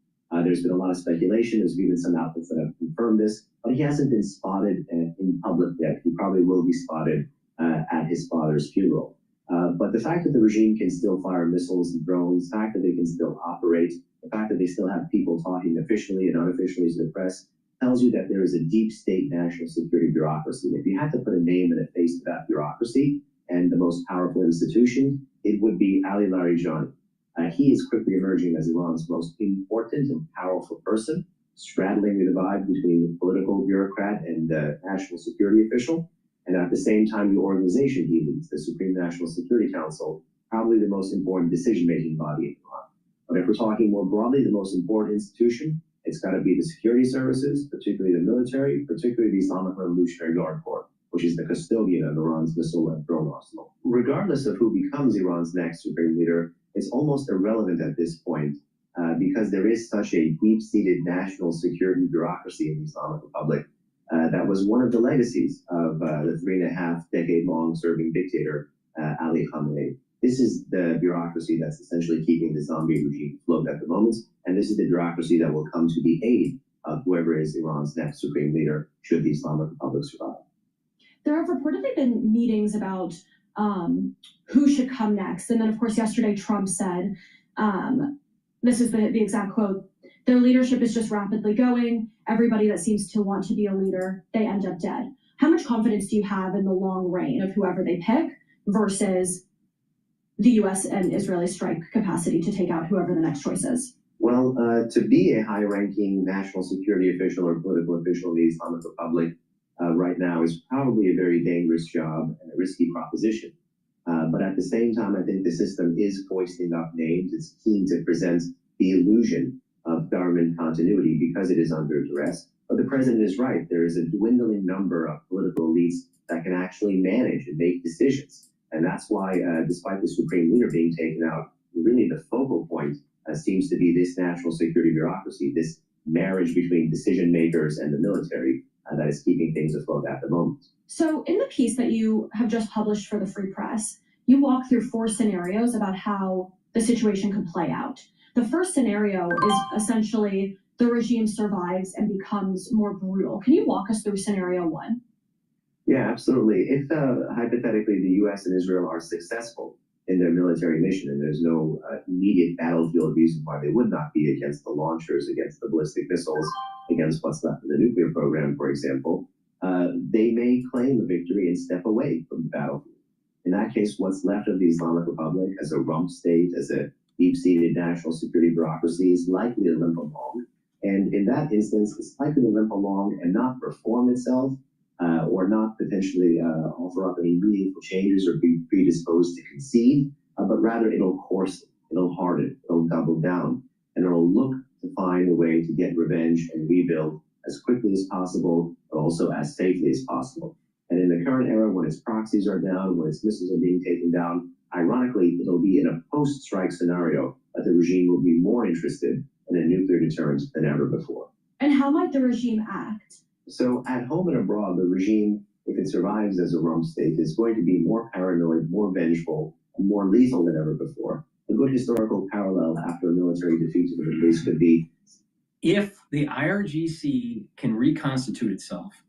[SPEAKER 18] There's been a lot of speculation. There's even some outlets that have confirmed this, but he hasn't been spotted in public yet. He probably will be spotted at his father's funeral. But the fact that the regime can still fire missiles and drones, the fact that they can still operate, the fact that they still have people talking officially and unofficially to the press, tells you that there is a deep state national security bureaucracy. And if you had to put a name and a face to that bureaucracy and the most powerful institution, it would be Ali Larijani. He is quickly emerging as Iran's most important and powerful person, straddling the divide between the political bureaucrat and the national security official. And at the same time, the organization he leads, the Supreme National Security Council, probably the most important decision-making body in Iran. But if we're talking more broadly, the most important institution, it's got to be the security services, particularly the military, particularly the Islamic Revolutionary Guard Corps, which is the custodian of Iran's missile and drone arsenal. Regardless of who becomes Iran's next supreme leader, it's almost irrelevant at this point because there is such a deep-seated national security bureaucracy in the Islamic Republic that was one of the legacies of the 3.5-decade-long serving dictator, Ali Khamenei. This is the bureaucracy that's essentially keeping the zombie regime afloat at the moment, and this is the bureaucracy that will come to the aid of whoever is Iran's next supreme leader should the Islamic Republic survive.
[SPEAKER 14] There have reportedly been meetings about who should come next. And then, of course, yesterday Trump said, this is the exact quote, "Their leadership is just rapidly going. Everybody that seems to want to be a leader, they end up dead." How much confidence do you have in the long reign of whoever they pick versus the U.S. and Israeli strike capacity to take out whoever the next choice is?
[SPEAKER 18] Well, to be a high-ranking national security official or political official in the Islamic Republic right now is probably a very dangerous job and a risky proposition. But at the same time, I think the system is foisting up names. It's keen to present the illusion of government continuity because it is under duress. But the president is right. There is a dwindling number of political elites that can actually manage and make decisions. And that's why, despite the supreme leader being taken out, really the focal point seems to be this national security bureaucracy, this marriage between decision makers and the military that is keeping things afloat at the moment.
[SPEAKER 14] So in the piece that you have just published for the Free Press, you walk through 4 scenarios about how the situation could play out. The first scenario is essentially the regime survives and becomes more brutal. Can you walk us through scenario 1?
[SPEAKER 18] Yeah, absolutely. If hypothetically the U.S. and Israel are successful in their military mission, and there's no immediate battlefield reason why they would not be against the launchers, against the ballistic missiles, against what's left of the nuclear program, for example, they may claim a victory and step away from the battlefield. In that case, what's left of the Islamic Republic as a rump state, as a deep-seated national security bureaucracy is likely to limp along. And in that instance, it's likely to limp along and not reform itself or not potentially offer up any meaningful changes or be predisposed to concede, but rather it'll coarsen, it'll harden, it'll double down, and it'll look to find a way to get revenge and rebuild as quickly as possible, but also as safely as possible. And in the current era, when its proxies are down, when its missiles are being taken down, ironically, it'll be in a post-strike scenario that the regime will be more interested in a nuclear deterrent than ever before.
[SPEAKER 14] And how might the regime act?
[SPEAKER 18] So at home and abroad, the regime, if it survives as a rump state, is going to be more paranoid, more vengeful, and more lethal than ever before. A good historical parallel after a military defeat in the Middle East could be
[SPEAKER 20] if the IRGC can reconstitute itself,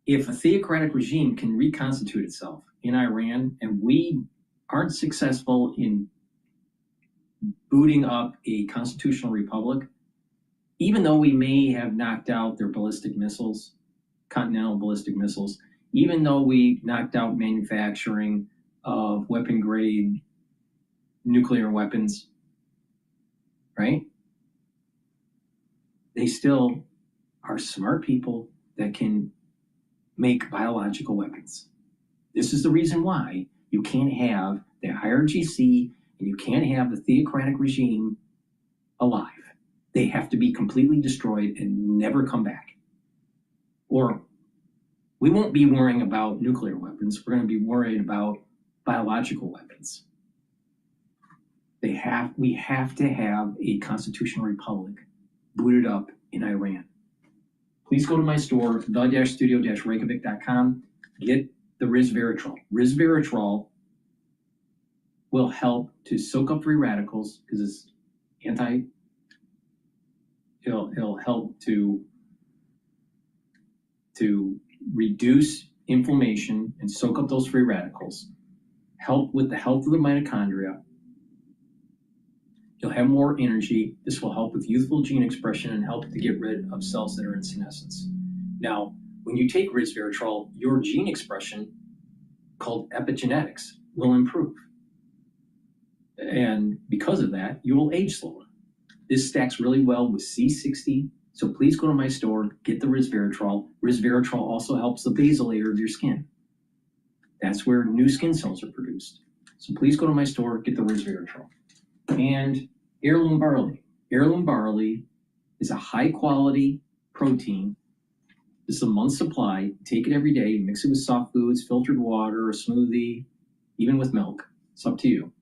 [SPEAKER 20] if a theocratic regime can reconstitute itself in Iran, and we aren't successful in booting up a constitutional republic, even though we may have knocked out their ballistic missiles, continental ballistic missiles, even though we knocked out manufacturing of weapon-grade nuclear weapons, right? They still are smart people that can make biological weapons. This is the reason why you can't have the IRGC and you can't have the theocratic regime alive. They have to be completely destroyed and never come back. Or we won't be worrying about nuclear weapons. We're going to be worried about biological weapons. We have to have a constitutional republic booted up in Iran. Please go to my store, the-studio-reykjavik.com. Get the resveratrol. Resveratrol will help to soak up free radicals because it's It'll help to reduce inflammation and soak up those free radicals, help with the health of the mitochondria. You'll have more energy. This will help with youthful gene expression and help to get rid of cells that are in senescence. Now, when you take resveratrol, your gene expression, called epigenetics, will improve. And because of that, you will age slower. This stacks really well with C60. So please go to my store, get the resveratrol. Resveratrol also helps the basal layer of your skin. That's where new skin cells are produced. So please go to my store, get the resveratrol. And heirloom barley. Heirloom barley is a high quality protein. This is a month's supply. Take it every day, mix it with soft foods, filtered water, a smoothie, even with milk. It's up to you.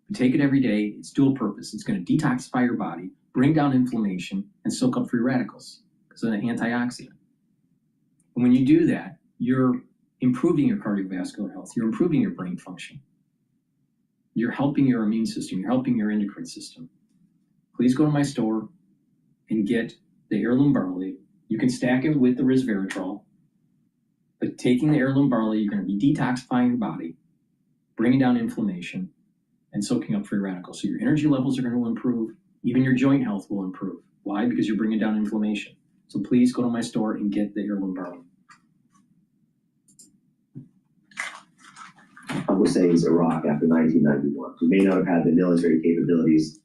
[SPEAKER 20] You take it every day, it's dual purpose. It's going to detoxify your body, bring down inflammation, and soak up free radicals because it's an antioxidant. And when you do that, you're improving your cardiovascular health, you're improving your brain function, you're helping your immune system, you're helping your endocrine system. Please go to my store and get the heirloom barley. You can stack it with the resveratrol, but taking the heirloom barley, you're going to be detoxifying your body, bringing down inflammation, and soaking up free radicals. So your energy levels are going to improve. Even your joint health will improve. Why? Because you're bringing down inflammation. So please go to my store and get the heirloom barley.
[SPEAKER 18] Uncle Hussein's Iraq after 1991, who may not have had the military capabilities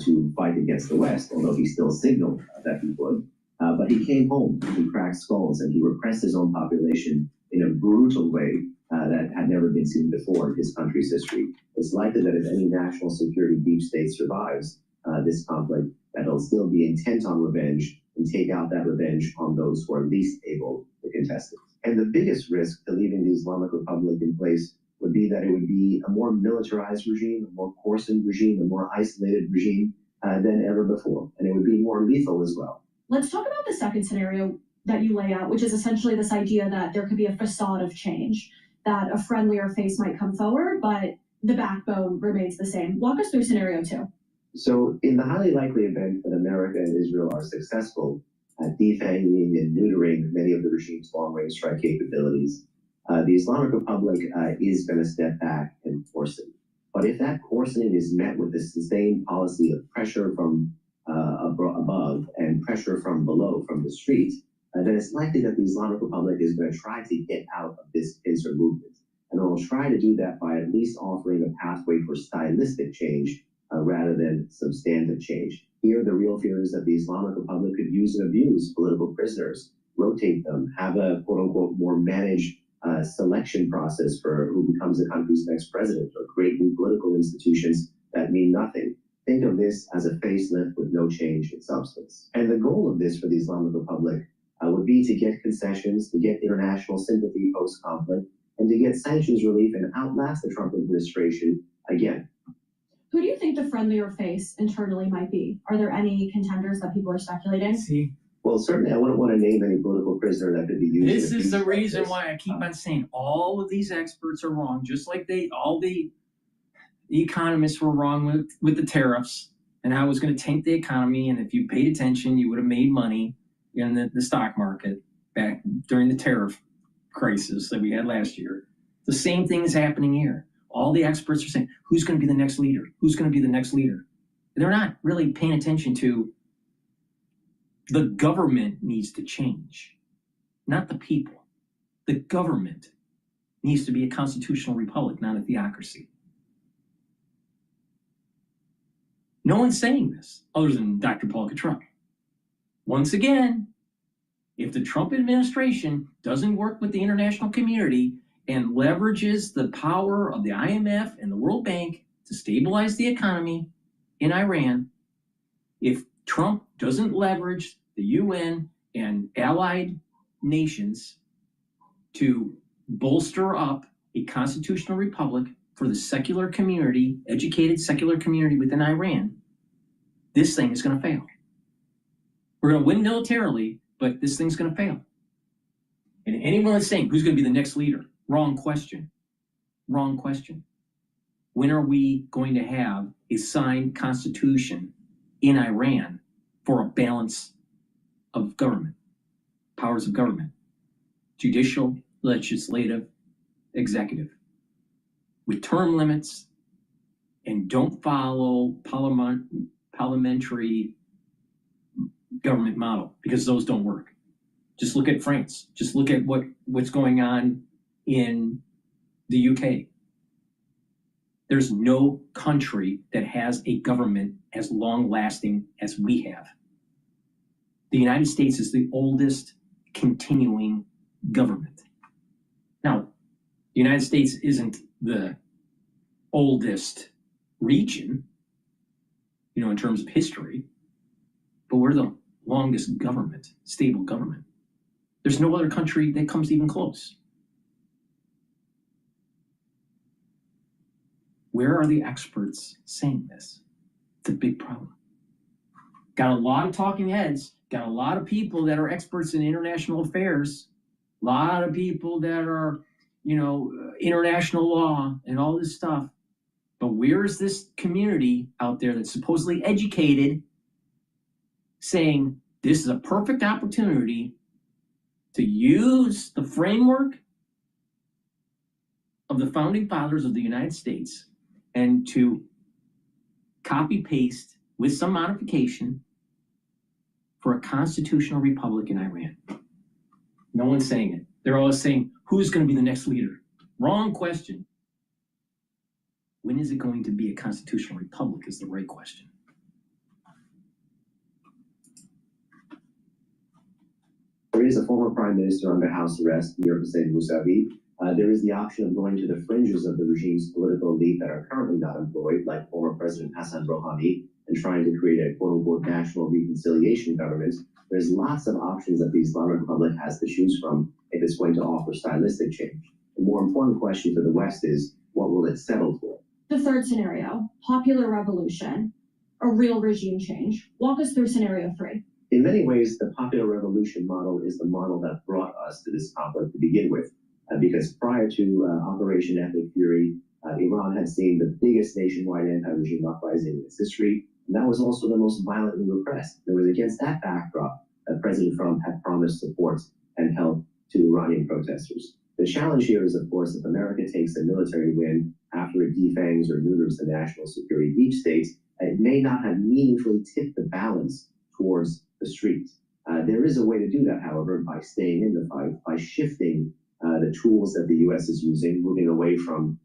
[SPEAKER 18] to fight against the West, although he still signaled that he would. But he came home, he cracked skulls, and he repressed his own population in a brutal way that had never been seen before in his country's history. It's likely that if any national security deep state survives this conflict, that it'll still be intent on revenge and take out that revenge on those who are least able to contest it. And the biggest risk to leaving the Islamic Republic in place would be that it would be a more militarized regime, a more coarsened regime, a more isolated regime than ever before. And it would be more lethal as well.
[SPEAKER 14] Let's talk about the second scenario that you lay out, which is essentially this idea that there could be a facade of change, that a friendlier face might come forward, but the backbone remains the same. Walk us through scenario 2.
[SPEAKER 18] So in the highly likely event that America and Israel are successful at defanging and neutering many of the regime's long-range strike capabilities, the Islamic Republic is going to step back and coarsen. But if that coarsening is met with a sustained policy of pressure from above and pressure from below, from the street, then it's likely that the Islamic Republic is going to try to get out of this pincer movement. And it will try to do that by at least offering a pathway for stylistic change rather than substantive change. Here, the real fear is that the Islamic Republic could use and abuse political prisoners, rotate them, have a quote-unquote more managed selection process for who becomes the country's next president, or create new political institutions that mean nothing. Think of this as a facelift with no change in substance. And the goal of this for the Islamic Republic would be to get concessions, to get international sympathy post-conflict, and to get sanctions relief and outlast the Trump administration again.
[SPEAKER 14] Who do you think the friendlier face internally might be? Are there any contenders that people are speculating?
[SPEAKER 20] See,
[SPEAKER 18] well, certainly I wouldn't want to name any political prisoner that could be used.
[SPEAKER 20] This is the reason why I keep on saying all of these experts are wrong, just like all the economists were wrong with the tariffs and how it was going to tank the economy. And if you paid attention, you would have made money in the stock market back during the tariff crisis that we had last year. The same thing is happening here. All the experts are saying, who's going to be the next leader? Who's going to be the next leader? And they're not really paying attention to the government needs to change, not the people. The government needs to be a constitutional republic, not a theocracy. No one's saying this other than DrPaulCottrell. Once again, if the Trump administration doesn't work with the international community and leverages the power of the IMF and the World Bank to stabilize the economy in Iran, if Trump doesn't leverage the UN and allied nations to bolster up a constitutional republic for the secular community, educated secular community within Iran, this thing is going to fail. We're going to win militarily, but this thing's going to fail. And anyone that's saying, who's going to be the next leader? Wrong question. Wrong question. When are we going to have a signed constitution in Iran for a balance of government, powers of government, judicial, legislative, executive, with term limits, and don't follow parliamentary government model, because those don't work. Just look at France. Just look at what's going on in the UK. There's no country that has a government as long lasting as we have. The United States is the oldest continuing government. Now, the United States isn't the oldest region, in terms of history, but we're the longest government, stable government. There's no other country that comes even close. Where are the experts saying this? It's a big problem. Got a lot of talking heads, got a lot of people that are experts in international affairs, a lot of people that are, international law and all this stuff. But where is this community out there that's supposedly educated saying this is a perfect opportunity to use the framework of the founding fathers of the United States and to copy paste with some modification for a constitutional republic in Iran? No one's saying it. They're always saying, who's going to be the next leader? Wrong question. When is it going to be a constitutional republic is the right question.
[SPEAKER 18] There is a former prime minister under house arrest, Mir Hossein Mousavi. There is the option of going to the fringes of the regime's political elite that are currently not employed, like former President Hassan Rouhani, and trying to create a quote-unquote national reconciliation government. There's lots of options that the Islamic Republic has to choose from if it's going to offer stylistic change. The more important question for the West is, what will it settle for?
[SPEAKER 14] The third scenario, popular revolution, a real regime change. Walk us through scenario 3.
[SPEAKER 18] In many ways, the popular revolution model is the model that brought us to this conflict to begin with. Because prior to Operation Ethnic Fury, Iran had seen the biggest nationwide anti-regime uprising in its history, and that was also the most violently repressed. It was against that backdrop that President Trump had promised support and help to Iranian protesters. The challenge here is, of course, if America takes a military win after it defangs or neuters the national security deep state, it may not have meaningfully tipped the balance towards the street. There is a way to do that, however, by staying in the fight, by shifting the tools that the U.S. is using, moving away from,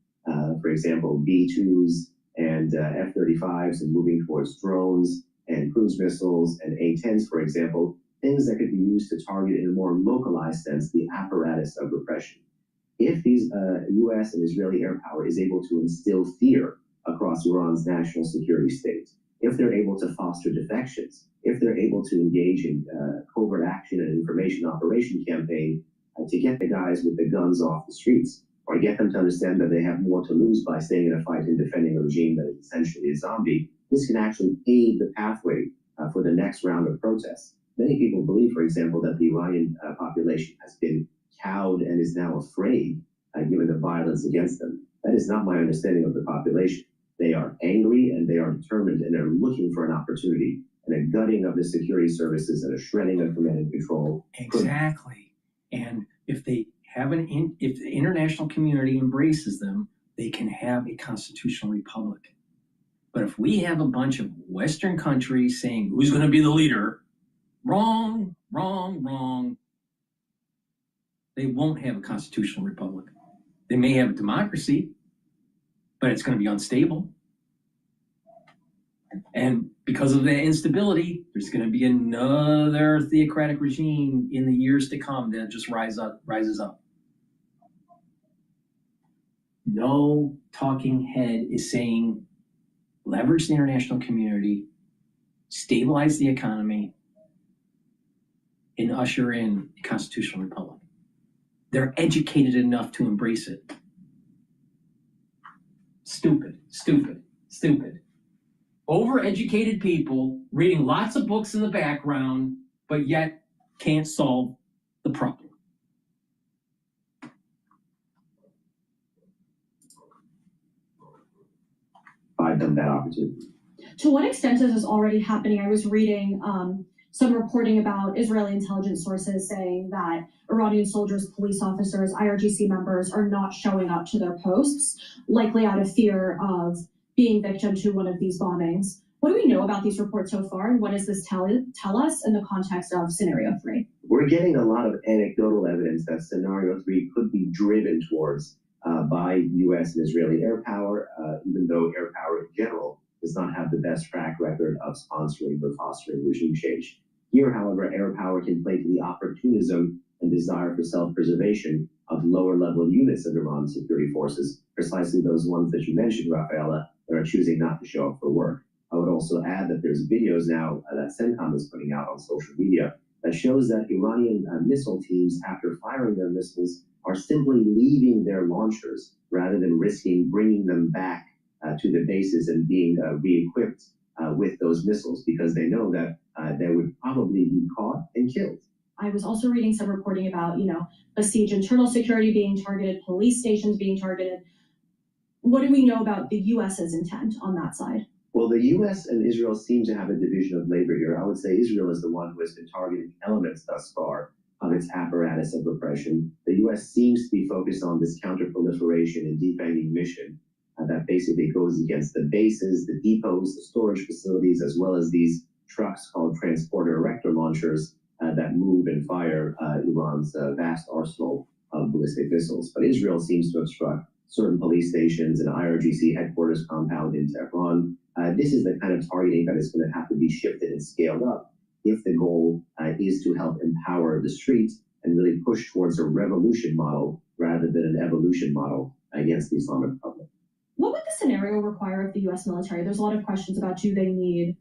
[SPEAKER 18] for example, B-2s and F-35s and moving towards drones and cruise missiles and A-10s, for example, things that could be used to target in a more localized sense the apparatus of repression. If these U.S. and Israeli air power is able to instill fear across Iran's national security state, if they're able to foster defections, if they're able to engage in covert action and information operation campaign to get the guys with the guns off the streets, or get them to understand that they have more to lose by staying in a fight and defending a regime that is essentially a zombie, this can actually pave the pathway for the next round of protests. Many people believe, for example, that the Iranian population has been cowed and is now afraid given the violence against them. That is not my understanding of the population. They are angry and they are determined and they're looking for an opportunity, and a gutting of the security services and a shredding of command and control.
[SPEAKER 20] Exactly. And if they have if the international community embraces them, they can have a constitutional republic. But if we have a bunch of Western countries saying who's going to be the leader, wrong, wrong, wrong, they won't have a constitutional republic. They may have a democracy, but it's going to be unstable. And because of that instability, there's going to be another theocratic regime in the years to come that just rises up. No talking head is saying leverage the international community, stabilize the economy, and usher in a constitutional republic. They're educated enough to embrace it. Stupid, stupid, stupid. Overeducated people reading lots of books in the background, but yet can't solve the problem.
[SPEAKER 18] Provide them that opportunity.
[SPEAKER 14] To what extent is this already happening? I was reading some reporting about Israeli intelligence sources saying that Iranian soldiers, police officers, IRGC members are not showing up to their posts, likely out of fear of being victim to one of these bombings. What do we know about these reports so far, and what does this tell us in the context of Scenario 3?
[SPEAKER 18] We're getting a lot of anecdotal evidence that Scenario 3 could be driven towards by U.S. and Israeli air power, even though air power in general does not have the best track record of sponsoring or fostering regime change. Here, however, air power can play to the opportunism and desire for self-preservation of lower-level units of Iran's security forces, precisely those ones that you mentioned, Rafaela, that are choosing not to show up for work. I would also add that there's videos now that CENTCOM is putting out on social media that shows that Iranian missile teams, after firing their missiles, are simply leaving their launchers rather than risking bringing them back to the bases and being re-equipped with those missiles, because they know that they would probably be caught and killed.
[SPEAKER 14] I was also reading some reporting about, besieged internal security being targeted, police stations being targeted. What do we know about the U.S.'s intent on that side?
[SPEAKER 18] Well, the U.S. and Israel seem to have a division of labor here. I would say Israel is the one who has been targeting elements thus far of its apparatus of repression. The U.S. seems to be focused on this counterproliferation and defanging mission that basically goes against the bases, the depots, the storage facilities, as well as these trucks called transporter erector launchers that move and fire Iran's vast arsenal of ballistic missiles. But Israel seems to have struck certain police stations and IRGC headquarters compound in Tehran. This is the kind of targeting that is going to have to be shifted and scaled up if the goal is to help empower the streets and really push towards a revolution model rather than an evolution model against the Islamic Republic.
[SPEAKER 14] What would the scenario require of the U.S. military? There's a lot of questions about, do they need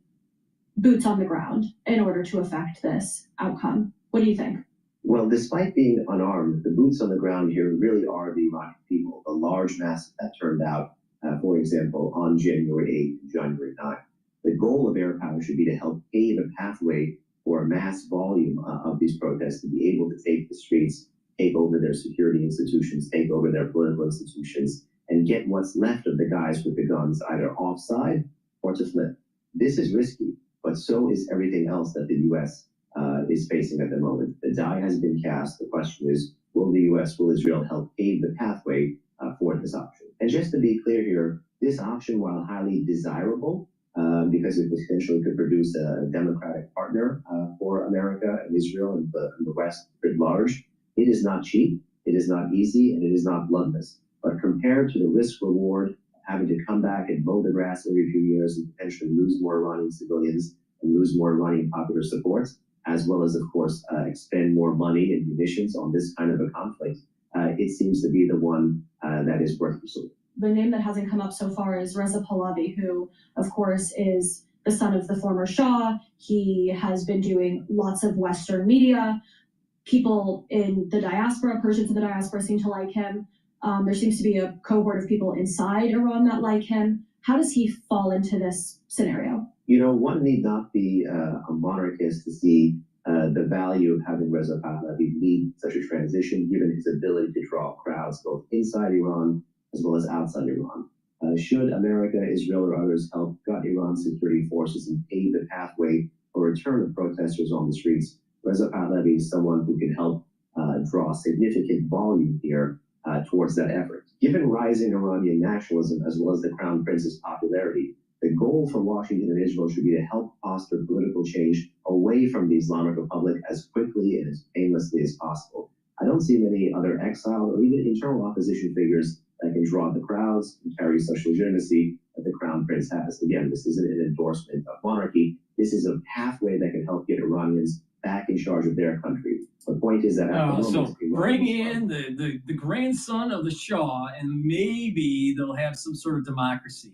[SPEAKER 14] boots on the ground in order to affect this outcome? What do you think?
[SPEAKER 18] Well, despite being unarmed, the boots on the ground here really are the Iraqi people, the large mass that turned out, for example, on January 8th, January 9th. The goal of air power should be to help pave a pathway for a mass volume of these protests to be able to take the streets, take over their security institutions, take over their political institutions, and get what's left of the guys with the guns either offside or to flip. This is risky, but so is everything else that the U.S. Is facing at the moment. The die has been cast. The question is, will the U.S., will Israel help pave the pathway for this option? And just to be clear here, this option, while highly desirable, because it potentially could produce a democratic partner for America and Israel and the West at large, it is not cheap, it is not easy, and it is not bloodless. But compared to the risk-reward, having to come back and mow the grass every few years and potentially lose more Iranian civilians and lose more Iranian popular support, as well as, of course, expend more money and munitions on this kind of a conflict, it seems to be the one that is worth pursuing.
[SPEAKER 14] The name that hasn't come up so far is Reza Pahlavi, who, of course, is the son of the former Shah. He has been doing lots of Western media. People in the diaspora, Persians in the diaspora, seem to like him. There seems to be a cohort of people inside Iran that like him. How does he fall into this scenario?
[SPEAKER 18] One need not be a monarchist to see the value of having Reza Pahlavi lead such a transition, given his ability to draw crowds both inside Iran as well as outside Iran. Should America, Israel, or others help gut Iran's security forces and pave the pathway for return of protesters on the streets, Reza Pahlavi is someone who can help draw significant volume here towards that effort. Given rising Iranian nationalism as well as the Crown Prince's popularity, the goal for Washington and Israel should be to help foster political change away from the Islamic Republic as quickly and as painlessly as possible. I don't see many other exiled or even internal opposition figures that can draw the crowds and carry such legitimacy that the Crown Prince has. Again, this isn't an endorsement of monarchy. This is a pathway that can help get Iranians back in charge of their country. The point is that
[SPEAKER 20] so bring in the grandson of the Shah, and maybe they'll have some sort of democracy.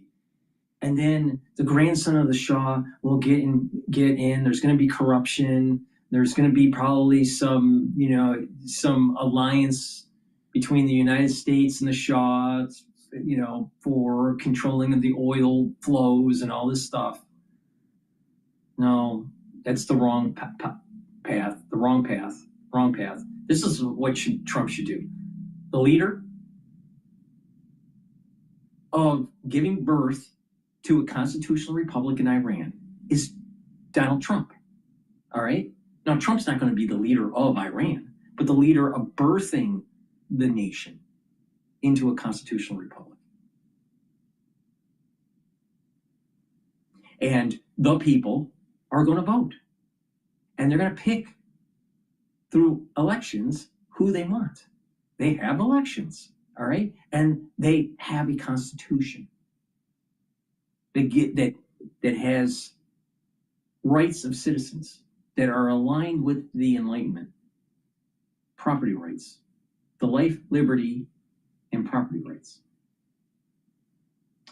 [SPEAKER 20] And then the grandson of the Shah will get in. There's going to be corruption. There's going to be probably some alliance between the United States and the Shah, for controlling of the oil flows and all this stuff. No, that's the wrong path. The wrong path. Wrong path. This is what Trump should do. The leader of giving birth to a constitutional republic in Iran is Donald Trump. All right? Now, Trump's not going to be the leader of Iran, but the leader of birthing the nation into a constitutional republic. And the people are going to vote. And they're going to pick through elections who they want. They have elections, all right? And they have a constitution that has rights of citizens that are aligned with the Enlightenment. Property rights, the life, liberty, and property rights.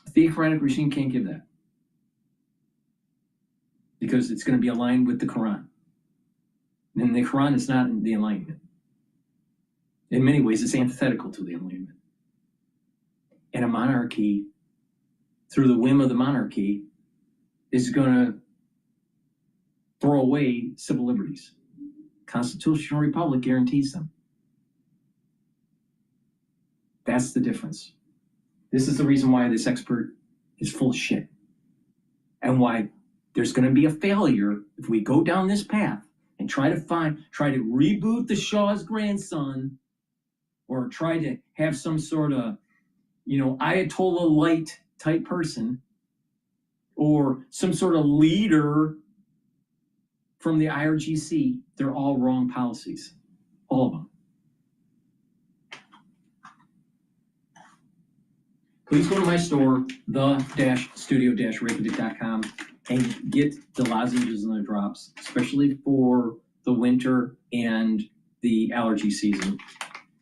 [SPEAKER 20] A theocratic regime can't give that because it's going to be aligned with the Quran. And the Quran is not in the Enlightenment. In many ways, it's antithetical to the Enlightenment. And a monarchy, through the whim of the monarchy, is going to throw away civil liberties. Constitutional republic guarantees them. That's the difference. This is the reason why this expert is full of shit. And why there's going to be a failure if we go down this path and try to reboot the Shah's grandson, or try to have some sort of, Ayatollah light type person, or some sort of leader from the IRGC. They're all wrong policies, all of them. Please go to my store, the-studio-reykjavik.com, and get the lozenges and the drops, especially for the winter and the allergy season.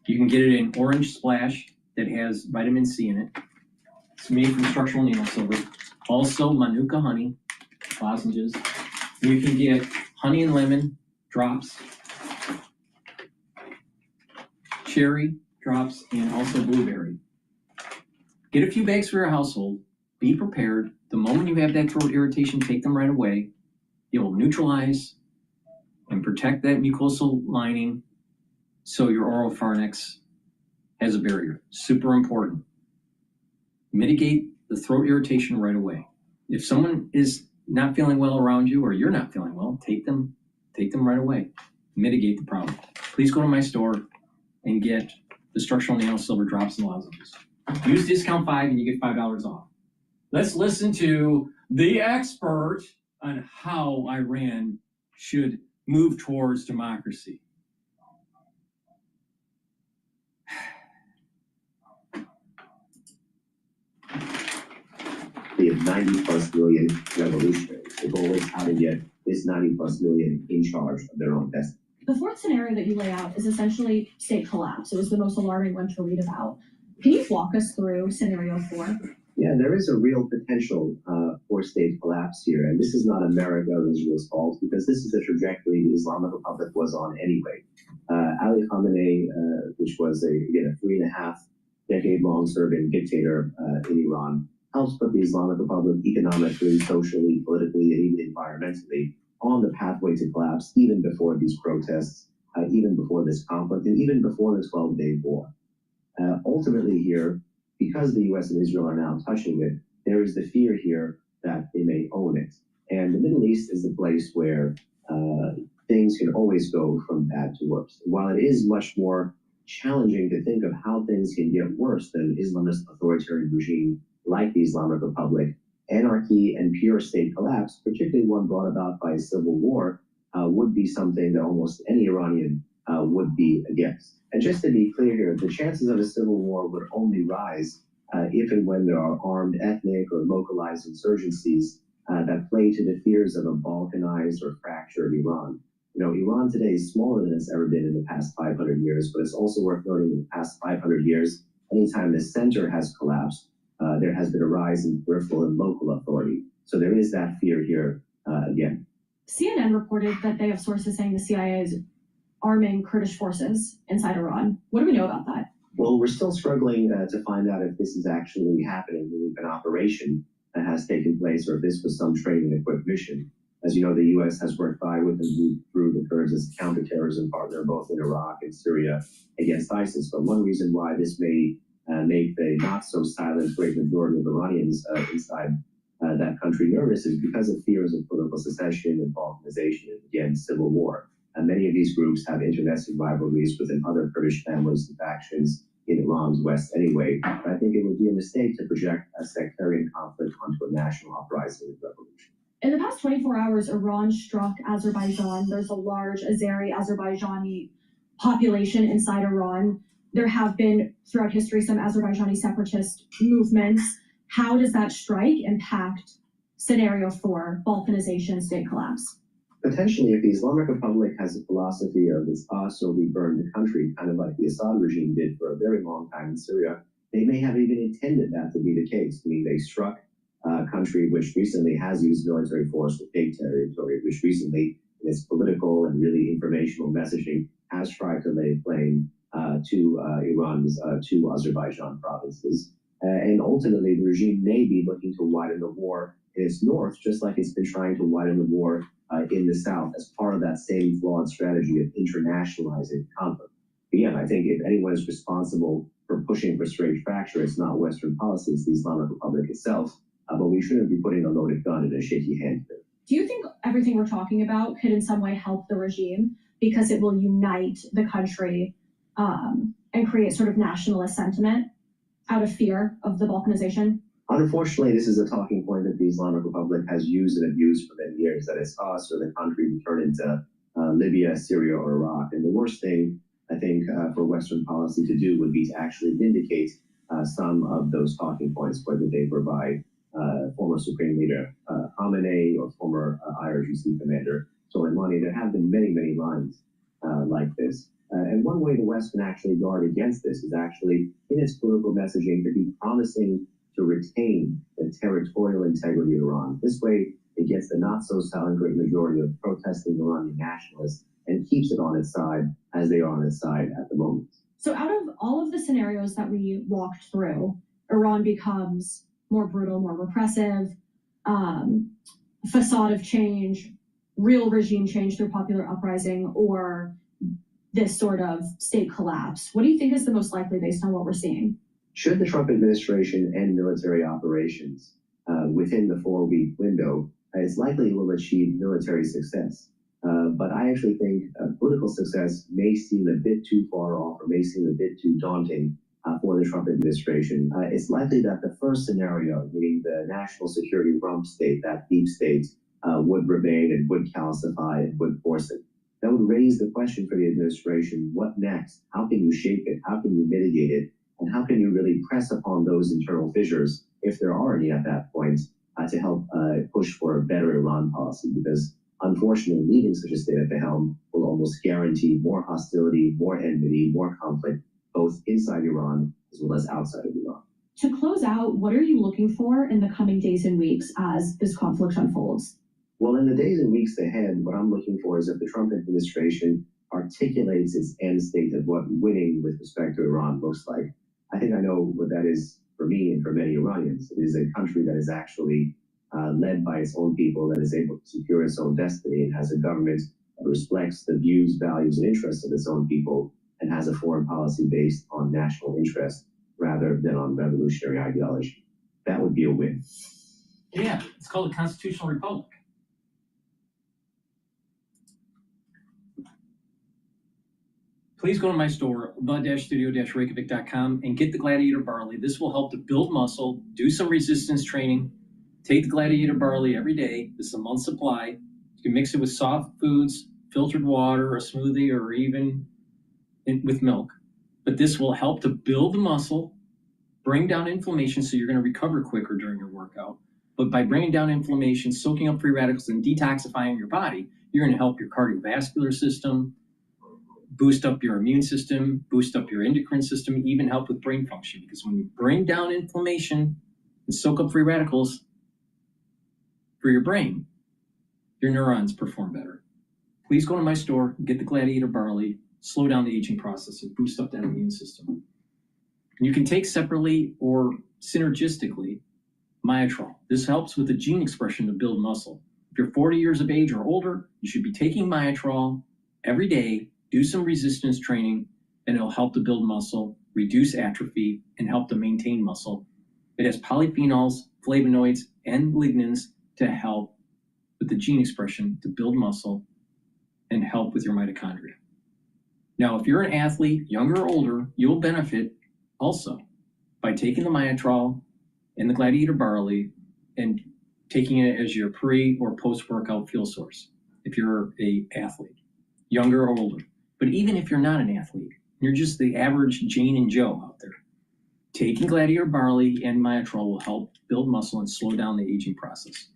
[SPEAKER 20] You can get it in orange splash that has vitamin C in it. It's made from structural needle silver. Also, Manuka honey lozenges. You can get honey and lemon drops, cherry drops, and also blueberry. Get a few bags for your household. Be prepared. The moment you have that throat irritation, take them right away. It will neutralize and protect that mucosal lining so your oropharynx has a barrier. Super important. Mitigate the throat irritation right away. If someone is not feeling well around you, or you're not feeling well, take them right away. Mitigate the problem. Please go to my store and get the structural nano silver drops and lozenges. Use discount 5 and you get $5 off. Let's listen to the expert on how Iran should move towards democracy.
[SPEAKER 18] We have 90+ million revolutionaries. The goal is how to get this 90+ million in charge of their own destiny.
[SPEAKER 14] The fourth scenario that you lay out is essentially state collapse. It was the most alarming one to read about. Can you walk us through scenario 4?
[SPEAKER 18] Yeah, there is a real potential for state collapse here. And this is not America or Israel's fault, because this is the trajectory the Islamic Republic was on anyway. Ali Khamenei, which was a 3.5-decade-long serving dictator in Iran, helps put the Islamic Republic economically, socially, politically, and even environmentally on the pathway to collapse, even before these protests, even before this conflict, and even before the 12-day war. Ultimately here, because the U.S. and Israel are now touching it, there is the fear here that they may own it. And the Middle East is the place where things can always go from bad to worse. While it is much more challenging to think of how things can get worse than an Islamist authoritarian regime like the Islamic Republic, anarchy and pure state collapse, particularly one brought about by a civil war, would be something that almost any Iranian would be against. And just to be clear here, the chances of a civil war would only rise if and when there are armed ethnic or localized insurgencies that play to the fears of a balkanized or fractured Iran. Iran today is smaller than it's ever been in the past 500 years, but it's also worth noting in the past 500 years, anytime the center has collapsed, there has been a rise in peripheral and local authority. So there is that fear here again.
[SPEAKER 14] CNN reported that they have sources saying the CIA is arming Kurdish forces inside Iran. What do we know about that?
[SPEAKER 18] Well, we're still struggling to find out if this is actually happening, if an operation has taken place, or if this was some training equipped mission. As you know, the U.S. has worked by with and moved through the Kurds as a counterterrorism partner, both in Iraq and Syria, against ISIS. But one reason why this may make the not-so-silent great majority of Iranians inside that country nervous is because of fears of political secession and balkanization and, again, civil war. And many of these groups have internecine rivalries within other Kurdish families and factions in Iran's west anyway. But I think it would be a mistake to project a sectarian conflict onto a national uprising and revolution.
[SPEAKER 14] In the past 24 hours, Iran struck Azerbaijan. There's a large Azeri Azerbaijani population inside Iran. There have been, throughout history, some Azerbaijani separatist movements. How does that strike impact scenario for balkanization, state collapse?
[SPEAKER 18] Potentially, if the Islamic Republic has a philosophy of it's us or we burn the country, kind of like the Assad regime did for a very long time in Syria, they may have even intended that to be the case. I mean, they struck a country which recently has used military force to take territory, which recently, in its political and really informational messaging, has tried to lay claim to Iran's two Azerbaijan provinces. And ultimately, the regime may be looking to widen the war in its north, just like it's been trying to widen the war in the south as part of that same flawed strategy of internationalizing conflict. Again, I think if anyone is responsible for pushing for straight fracture, it's not Western policy, it's the Islamic Republic itself. But we shouldn't be putting a loaded gun in a shaky hand there.
[SPEAKER 14] Do you think everything we're talking about could in some way help the regime because it will unite the country and create sort of nationalist sentiment out of fear of the balkanization?
[SPEAKER 18] Unfortunately, this is a talking point that the Islamic Republic has used and abused for many years, that it's us or the country we turn into Libya, Syria, or Iraq. And the worst thing, I think, for Western policy to do would be to actually vindicate some of those talking points, whether they were by former Supreme Leader Khamenei or former IRGC Commander Soleimani. There have been many, many lines like this. And one way the West can actually guard against this is actually, in its political messaging, to be promising to retain the territorial integrity of Iran. This way, it gets the not-so-silent great majority of protesting Iranian nationalists and keeps it on its side as they are on its side at the moment.
[SPEAKER 14] So out of all of the scenarios that we walked through, Iran becomes more brutal, more repressive, facade of change, real regime change through popular uprising, or this sort of state collapse. What do you think is the most likely based on what we're seeing?
[SPEAKER 18] Should the Trump administration end military operations within the 4-week window, it's likely it will achieve military success. But I actually think political success may seem a bit too far off or may seem a bit too daunting for the Trump administration. It's likely that the first scenario, meaning the national security rump state, that deep state, would remain and would calcify and would force it. That would raise the question for the administration, what next? How can you shape it? How can you mitigate it? And how can you really press upon those internal fissures, if there are any at that point, to help push for a better Iran policy? Because unfortunately, leaving such a state at the helm will almost guarantee more hostility, more enmity, more conflict, both inside Iran as well as outside of Iran.
[SPEAKER 14] To close out, what are you looking for in the coming days and weeks as this conflict unfolds?
[SPEAKER 18] Well, in the days and weeks ahead, what I'm looking for is if the Trump administration articulates its end state of what winning with respect to Iran looks like. I think I know what that is for me and for many Iranians. It is a country that is actually led by its own people, that is able to secure its own destiny, and has a government that reflects the views, values, and interests of its own people, and has a foreign policy based on national interest rather than on revolutionary ideology. That would be a win.
[SPEAKER 20] Yeah, it's called a constitutional republic. Please go to my store, the-studio-reykjavik.com, and get the Gladiator Barley. This will help to build muscle, do some resistance training. Take the Gladiator Barley every day. This is a month's supply. You can mix it with soft foods, filtered water, a smoothie, or even with milk. But this will help to build the muscle, bring down inflammation, so you're going to recover quicker during your workout. But by bringing down inflammation, soaking up free radicals, and detoxifying your body, you're going to help your cardiovascular system, boost up your immune system, boost up your endocrine system, even help with brain function. Because when you bring down inflammation and soak up free radicals for your brain, your neurons perform better. Please go to my store, get the Gladiator Barley, slow down the aging process, and boost up that immune system. You can take separately or synergistically Myotrol. This helps with the gene expression to build muscle. If you're 40 years of age or older, you should be taking Myotrol every day. Do some resistance training, and it'll help to build muscle, reduce atrophy, and help to maintain muscle. It has polyphenols, flavonoids, and lignins to help with the gene expression to build muscle and help with your mitochondria. Now, if you're an athlete, younger or older, you'll benefit also by taking the Myotrol and the Gladiator barley and taking it as your pre or post-workout fuel source if you're an athlete, younger or older. But even if you're not an athlete, you're just the average Jane and Joe out there, taking Gladiator barley and Myotrol will help build muscle and slow down the aging process.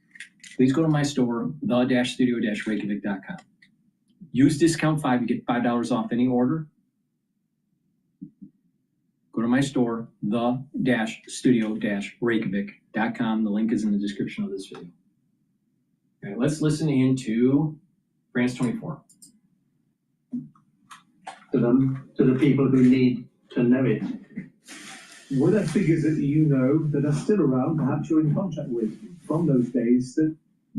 [SPEAKER 20] Please go to my store, the-studio-reykjavik.com. Use discount 5, you get $5 off any order. Go to my store, the-studio-reykjavik.com. The link is in the description of this video. Okay, let's listen into France 24.
[SPEAKER 13] To them, to the people who need to know it.
[SPEAKER 22] Were there figures that you know that are still around, perhaps you're in contact with, from those days that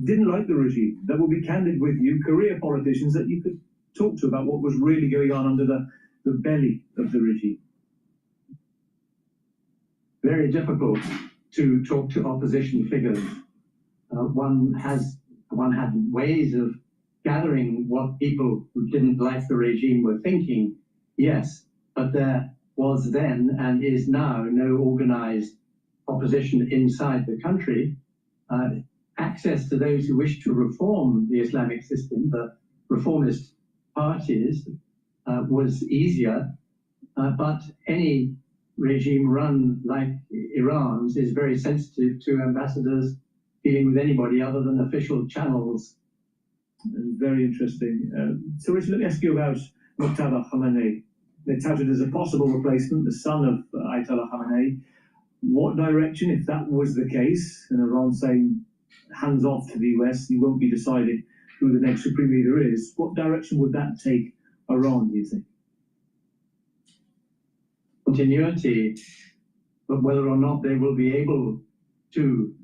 [SPEAKER 22] didn't like the regime, that will be candid with you, career politicians that you could talk to about what was really going on under the belly of the regime?
[SPEAKER 13] Very difficult to talk to opposition figures. One had ways of gathering what people who didn't like the regime were thinking, yes, but there was then and is now no organized opposition inside the country. Access to those who wish to reform the Islamic system, the reformist parties, was easier, but any regime run like Iran's is very sensitive to ambassadors dealing with anybody other than official channels.
[SPEAKER 22] Very interesting. So Richard, let me ask you about Muqtada Khamenei. They're touted as a possible replacement, the son of Ayatollah Khamenei. What direction, if that was the case, and Iran saying hands off to the US, you won't be deciding who the next supreme leader is, what direction would that take Iran, do you think?
[SPEAKER 13] Continuity, but whether or not they will be able to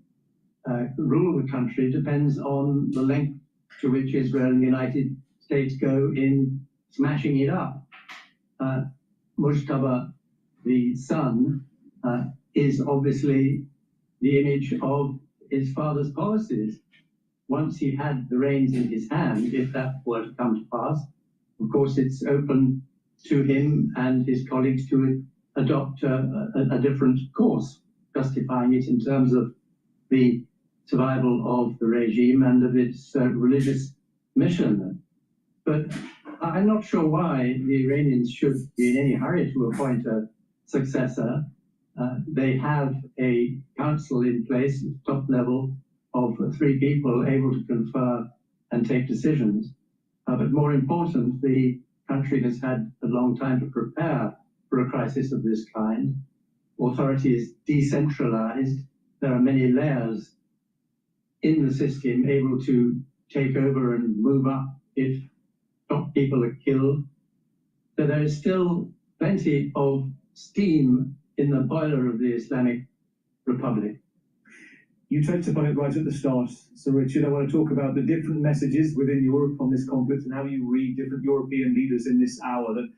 [SPEAKER 13] rule the country depends on the length to which Israel and the United States go in smashing it up. Mujtaba, the son, is obviously the image of his father's policies. Once he had the reins in his hand, if that were to come to pass, of course it's open to him and his colleagues to adopt a different course, justifying it in terms of the survival of the regime and of its religious mission. But I'm not sure why the Iranians should be in any hurry to appoint a successor. They have a council in place at top level of 3 people able to confer and take decisions. But more important, the country has had a long time to prepare for a crisis of this kind. Authority is decentralized. There are many layers in the system able to take over and move up if top people are killed. So there is still plenty of steam in the boiler of the Islamic Republic.
[SPEAKER 22] You touched upon it right at the start, Sir Richard. I want to talk about the different messages within Europe on this conflict and how you read different European leaders in this hour, that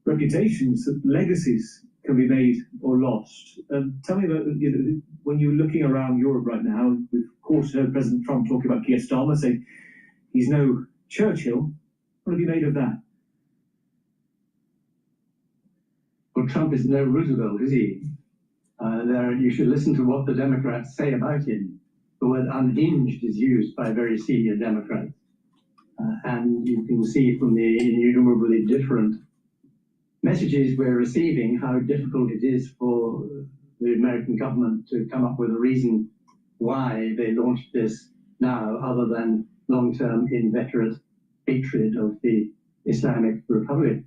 [SPEAKER 22] reputations, that legacies can be made or lost. Tell me about, when you're looking around Europe right now, we've of course heard President Trump talking about Keir Starmer, saying he's no Churchill. What have you made of that?
[SPEAKER 13] Well, Trump is no Roosevelt, is he? You should listen to what the Democrats say about him. The word unhinged is used by very senior Democrats. And you can see from the innumerably different messages we're receiving how difficult it is for the American government to come up with a reason why they launched this now, other than long-term inveterate hatred of the Islamic Republic.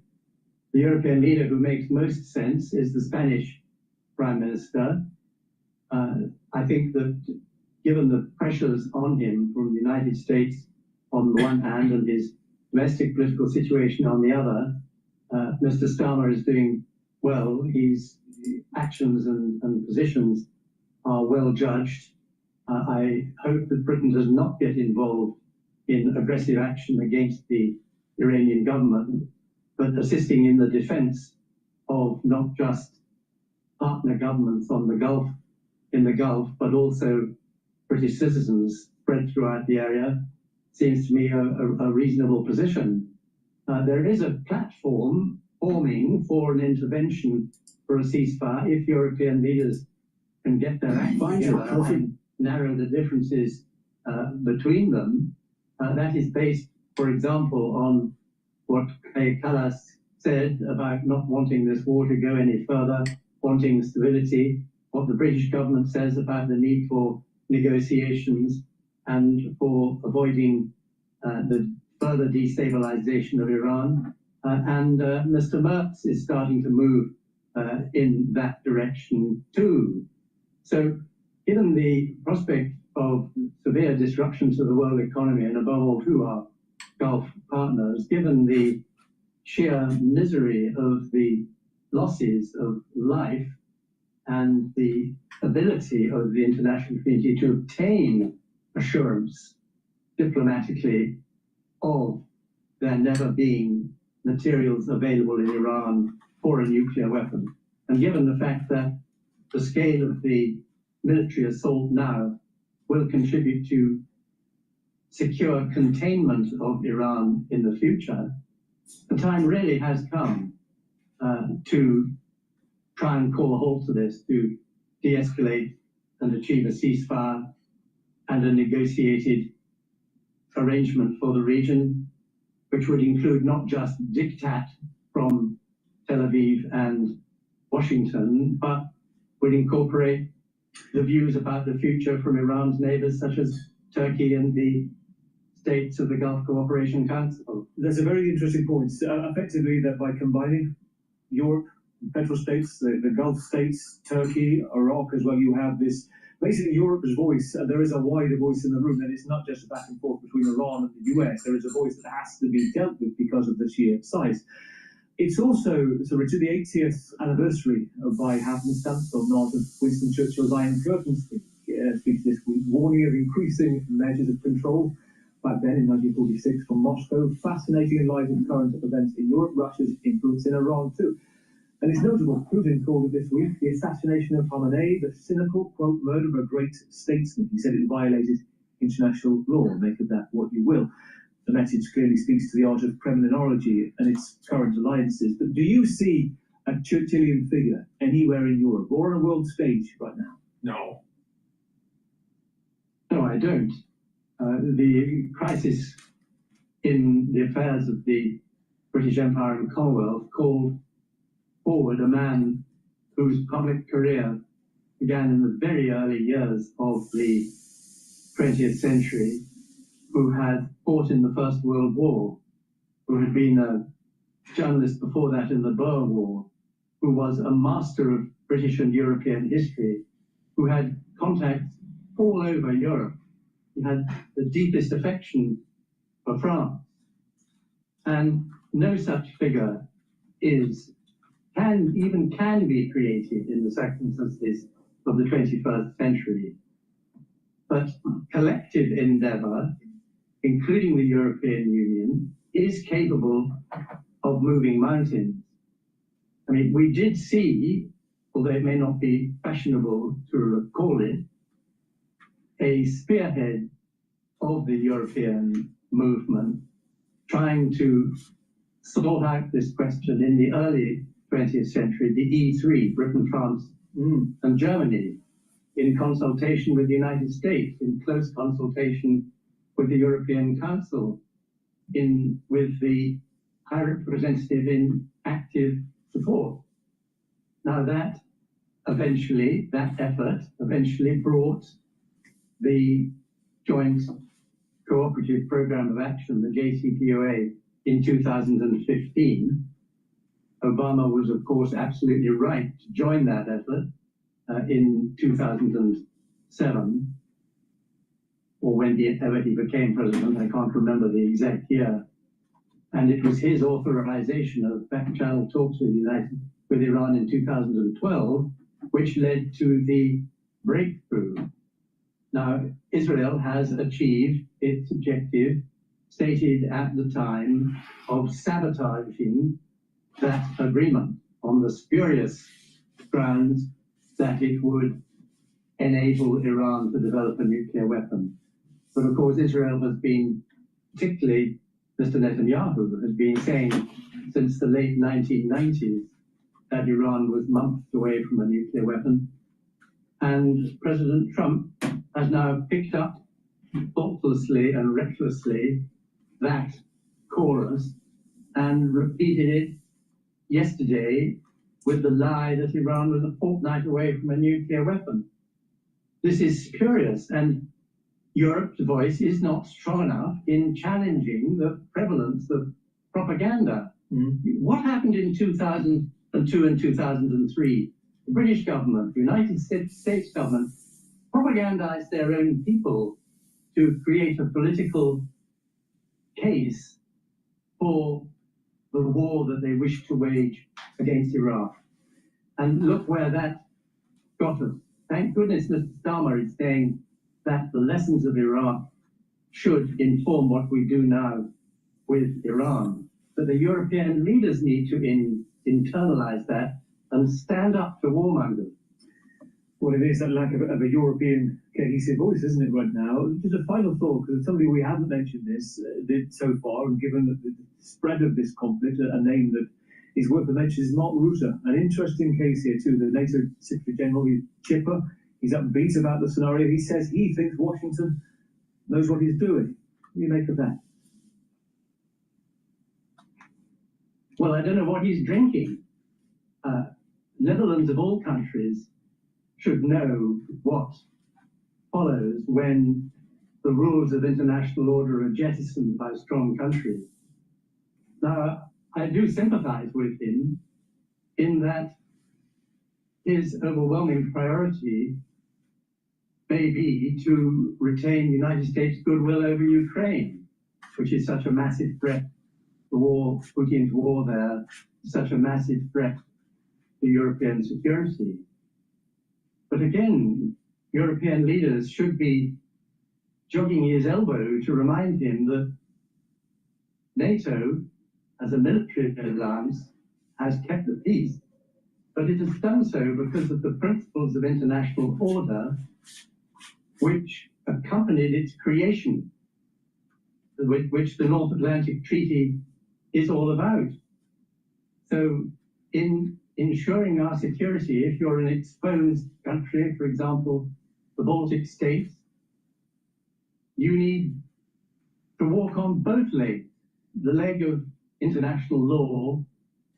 [SPEAKER 13] The European leader who makes most sense is the Spanish Prime Minister. I think that given the pressures on him from the United States on the one hand and his domestic political situation on the other, Mr. Starmer is doing well. His actions and positions are well judged. I hope that Britain does not get involved in aggressive action against the Iranian government, but assisting in the defense of not just partner governments on the Gulf, in the Gulf, but also British citizens spread throughout the area seems to me a reasonable position. There is a platform forming for an intervention for a ceasefire if European leaders can get their act together and narrow the differences between them. That is based, for example, on what Kay Callas said about not wanting this war to go any further, wanting stability, what the British government says about the need for negotiations and for avoiding the further destabilization of Iran. And Mr. Merz is starting to move in that direction too. So given the prospect of severe disruption to the world economy and above all to our Gulf partners, given the sheer misery of the losses of life and the ability of the international community to obtain assurance diplomatically of there never being materials available in Iran for a nuclear weapon. And given the fact that the scale of the military assault now will contribute to secure containment of Iran in the future, the time really has come to try and call a halt to this, to de-escalate and achieve a ceasefire and a negotiated arrangement for the region, which would include not just diktat from Tel Aviv and Washington, but would incorporate the views about the future from Iran's neighbors, such as Turkey and the states of the Gulf Cooperation Council.
[SPEAKER 22] That's a very interesting point. Effectively, that by combining Europe, petrostates, the Gulf states, Turkey, Iraq as well, you have this, basically Europe's voice. There is a wider voice in the room, and it's not just a back and forth between Iran and the US. There is a voice that has to be dealt with because of the sheer size. It's also, so Richard, the 80th anniversary by happenstance or not of Winston Churchill's Iron Curtain speech this week, warning of increasing measures of control back then in 1946 from Moscow. Fascinating in light of current events in Europe, Russia's influence in Iran too. And it's notable, Putin called it this week, the assassination of Khamenei, the cynical, quote, murder of a great statesman. He said it violated international law. Make of that what you will. The message clearly speaks to the art of Kremlinology and its current alliances. But do you see a Churchillian figure anywhere in Europe or on a world stage right now?
[SPEAKER 4] No.
[SPEAKER 13] No, I don't. The crisis in the affairs of the British Empire and Commonwealth called forward a man whose public career began in the very early years of the 20th century, who had fought in the First World War, who had been a journalist before that in the Boer War, who was a master of British and European history, who had contacts all over Europe. He had the deepest affection for France. And no such figure can be created in the circumstances of the 21st century. But collective endeavor, including the European Union, is capable of moving mountains. I mean, we did see, although it may not be fashionable to recall it, a spearhead of the European movement trying to sort out this question in the early 20th century, the E3, Britain, France, and Germany, in consultation with the United States, in close consultation with the European Council, with the High Representative in active support. Now that effort eventually brought the Joint Cooperative Program of Action, the JCPOA, in 2015. Obama was, of course, absolutely right to join that effort in 2007, or whenever he became president. I can't remember the exact year. And it was his authorization of back-channel talks with Iran in 2012, which led to the breakthrough. Now, Israel has achieved its objective, stated at the time, of sabotaging that agreement on the spurious grounds that it would enable Iran to develop a nuclear weapon. But of course, Israel has been, particularly Mr. Netanyahu, has been saying since the late 1990s that Iran was months away from a nuclear weapon. And President Trump has now picked up thoughtlessly and recklessly that chorus and repeated it yesterday with the lie that Iran was a fortnight away from a nuclear weapon. This is spurious, and Europe's voice is not strong enough in challenging the prevalence of propaganda. What happened in 2002 and 2003? The British government, the United States government, propagandized their own people to create a political case for the war that they wished to wage against Iraq. And look where that got us. Thank goodness Mr. Starmer is saying that the lessons of Iraq should inform what we do now with Iran. But the European leaders need to internalize that and stand up to warmongers.
[SPEAKER 22] Well, it is that lack of a European cohesive voice, isn't it, right now? Just a final thought, because somebody we haven't mentioned this so far, and given the spread of this conflict, a name that is worth a mention is Mark Rutte. An interesting case here, too. The NATO Secretary General, he's chipper, he's upbeat about the scenario. He says he thinks Washington knows what he's doing. What do you make of that?
[SPEAKER 13] Well, I don't know what he's drinking. Netherlands, of all countries, should know what follows when the rules of international order are jettisoned by strong countries. Now, I do sympathize with him in that his overwhelming priority may be to retain United States goodwill over Ukraine, which is such a massive threat. The war, Putin's war there, is such a massive threat to European security. But again, European leaders should be jogging his elbow to remind him that NATO, as a military alliance, has kept the peace, but it has done so because of the principles of international order which accompanied its creation, which the North Atlantic Treaty is all about. So in ensuring our security, if you're an exposed country, for example, the Baltic states, you need to walk on both legs, the leg of international law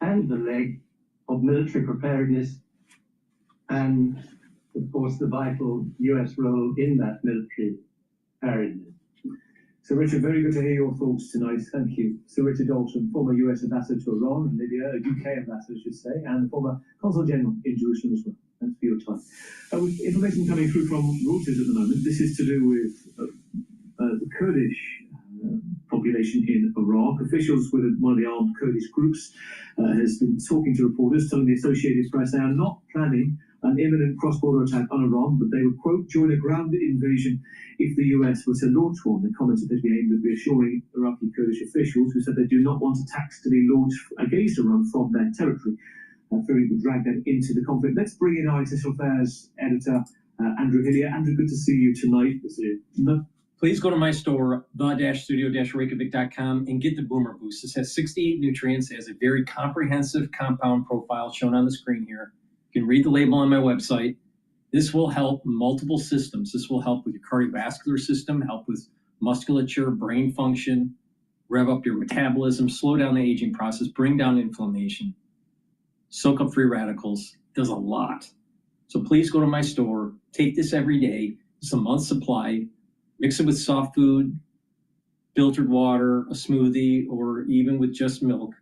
[SPEAKER 13] and the leg of military preparedness, and of course the vital US role in that military preparedness.
[SPEAKER 22] So Richard, very good to hear your thoughts tonight. Thank you. Sir Richard Dalton, former US ambassador to Iran and Libya, a UK ambassador, I should say, and former Consul General in Jerusalem as well. Thanks for your time. With information coming through from Reuters at the moment, this is to do with the Kurdish population in Iraq. Officials with one of the armed Kurdish groups has been talking to reporters, telling the Associated Press they are not planning an imminent cross-border attack on Iran, but they would, quote, join a ground invasion if the US were to launch one. The comments appear to be aimed at reassuring Iraqi Kurdish officials who said they do not want attacks to be launched against Iran from their territory. Fearing would drag them into the conflict. Let's bring in our international affairs editor, Andrew Hillier. Andrew, good to see you tonight.
[SPEAKER 20] Please go to my store, the-studio-reykjavik.com, and get the Boomer Boost. This has 68 nutrients. It has a very comprehensive compound profile shown on the screen here. You can read the label on my website. This will help multiple systems. This will help with your cardiovascular system, help with musculature, brain function, rev up your metabolism, slow down the aging process, bring down inflammation, soak up free radicals. It does a lot. So please go to my store. Take this every day. It's a month's supply. Mix it with soft food, filtered water, a smoothie, or even with just milk.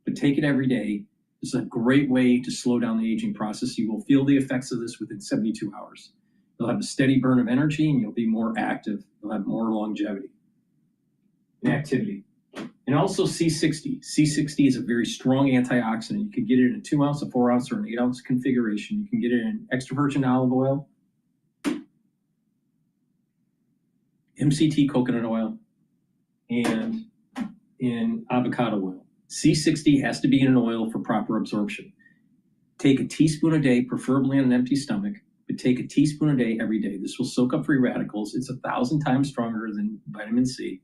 [SPEAKER 20] But take it every day. It's a great way to slow down the aging process. You will feel the effects of this within 72 hours. You'll have a steady burn of energy, and you'll be more active. You'll have more longevity and activity. And also C60. C60 is a very strong antioxidant. You can get it in a 2 ounce, a 4 ounce, or an 8 ounce configuration. You can get it in extra virgin olive oil, MCT coconut oil, and in avocado oil. C60 has to be in an oil for proper absorption. Take a teaspoon a day, preferably on an empty stomach, but take a teaspoon a day every day. This will soak up free radicals. It's 1,000 times stronger than vitamin C.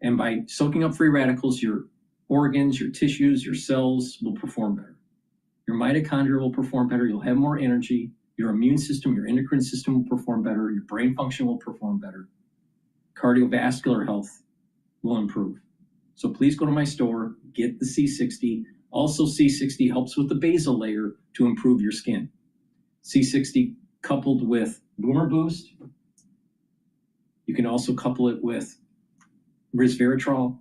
[SPEAKER 20] And by soaking up free radicals, your organs, your tissues, your cells will perform better. Your mitochondria will perform better. You'll have more energy. Your immune system, your endocrine system will perform better. Your brain function will perform better. Cardiovascular health will improve. So please go to my store, get the C60. Also, C60 helps with the basal layer to improve your skin. C60 coupled with Boomer Boost. You can also couple it with resveratrol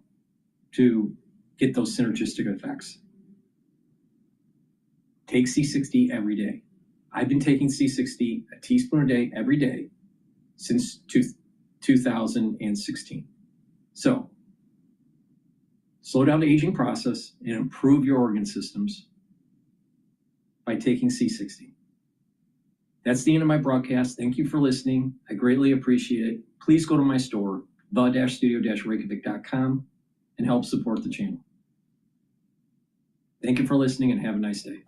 [SPEAKER 20] to get those synergistic effects. Take C60 every day. I've been taking C60, a teaspoon a day, every day since 2016. So, slow down the aging process and improve your organ systems by taking C60. That's the end of my broadcast. Thank you for listening. I greatly appreciate it. Please go to my store, the-studio-reykjavik.com, and help support the channel. Thank you for listening and have a nice day.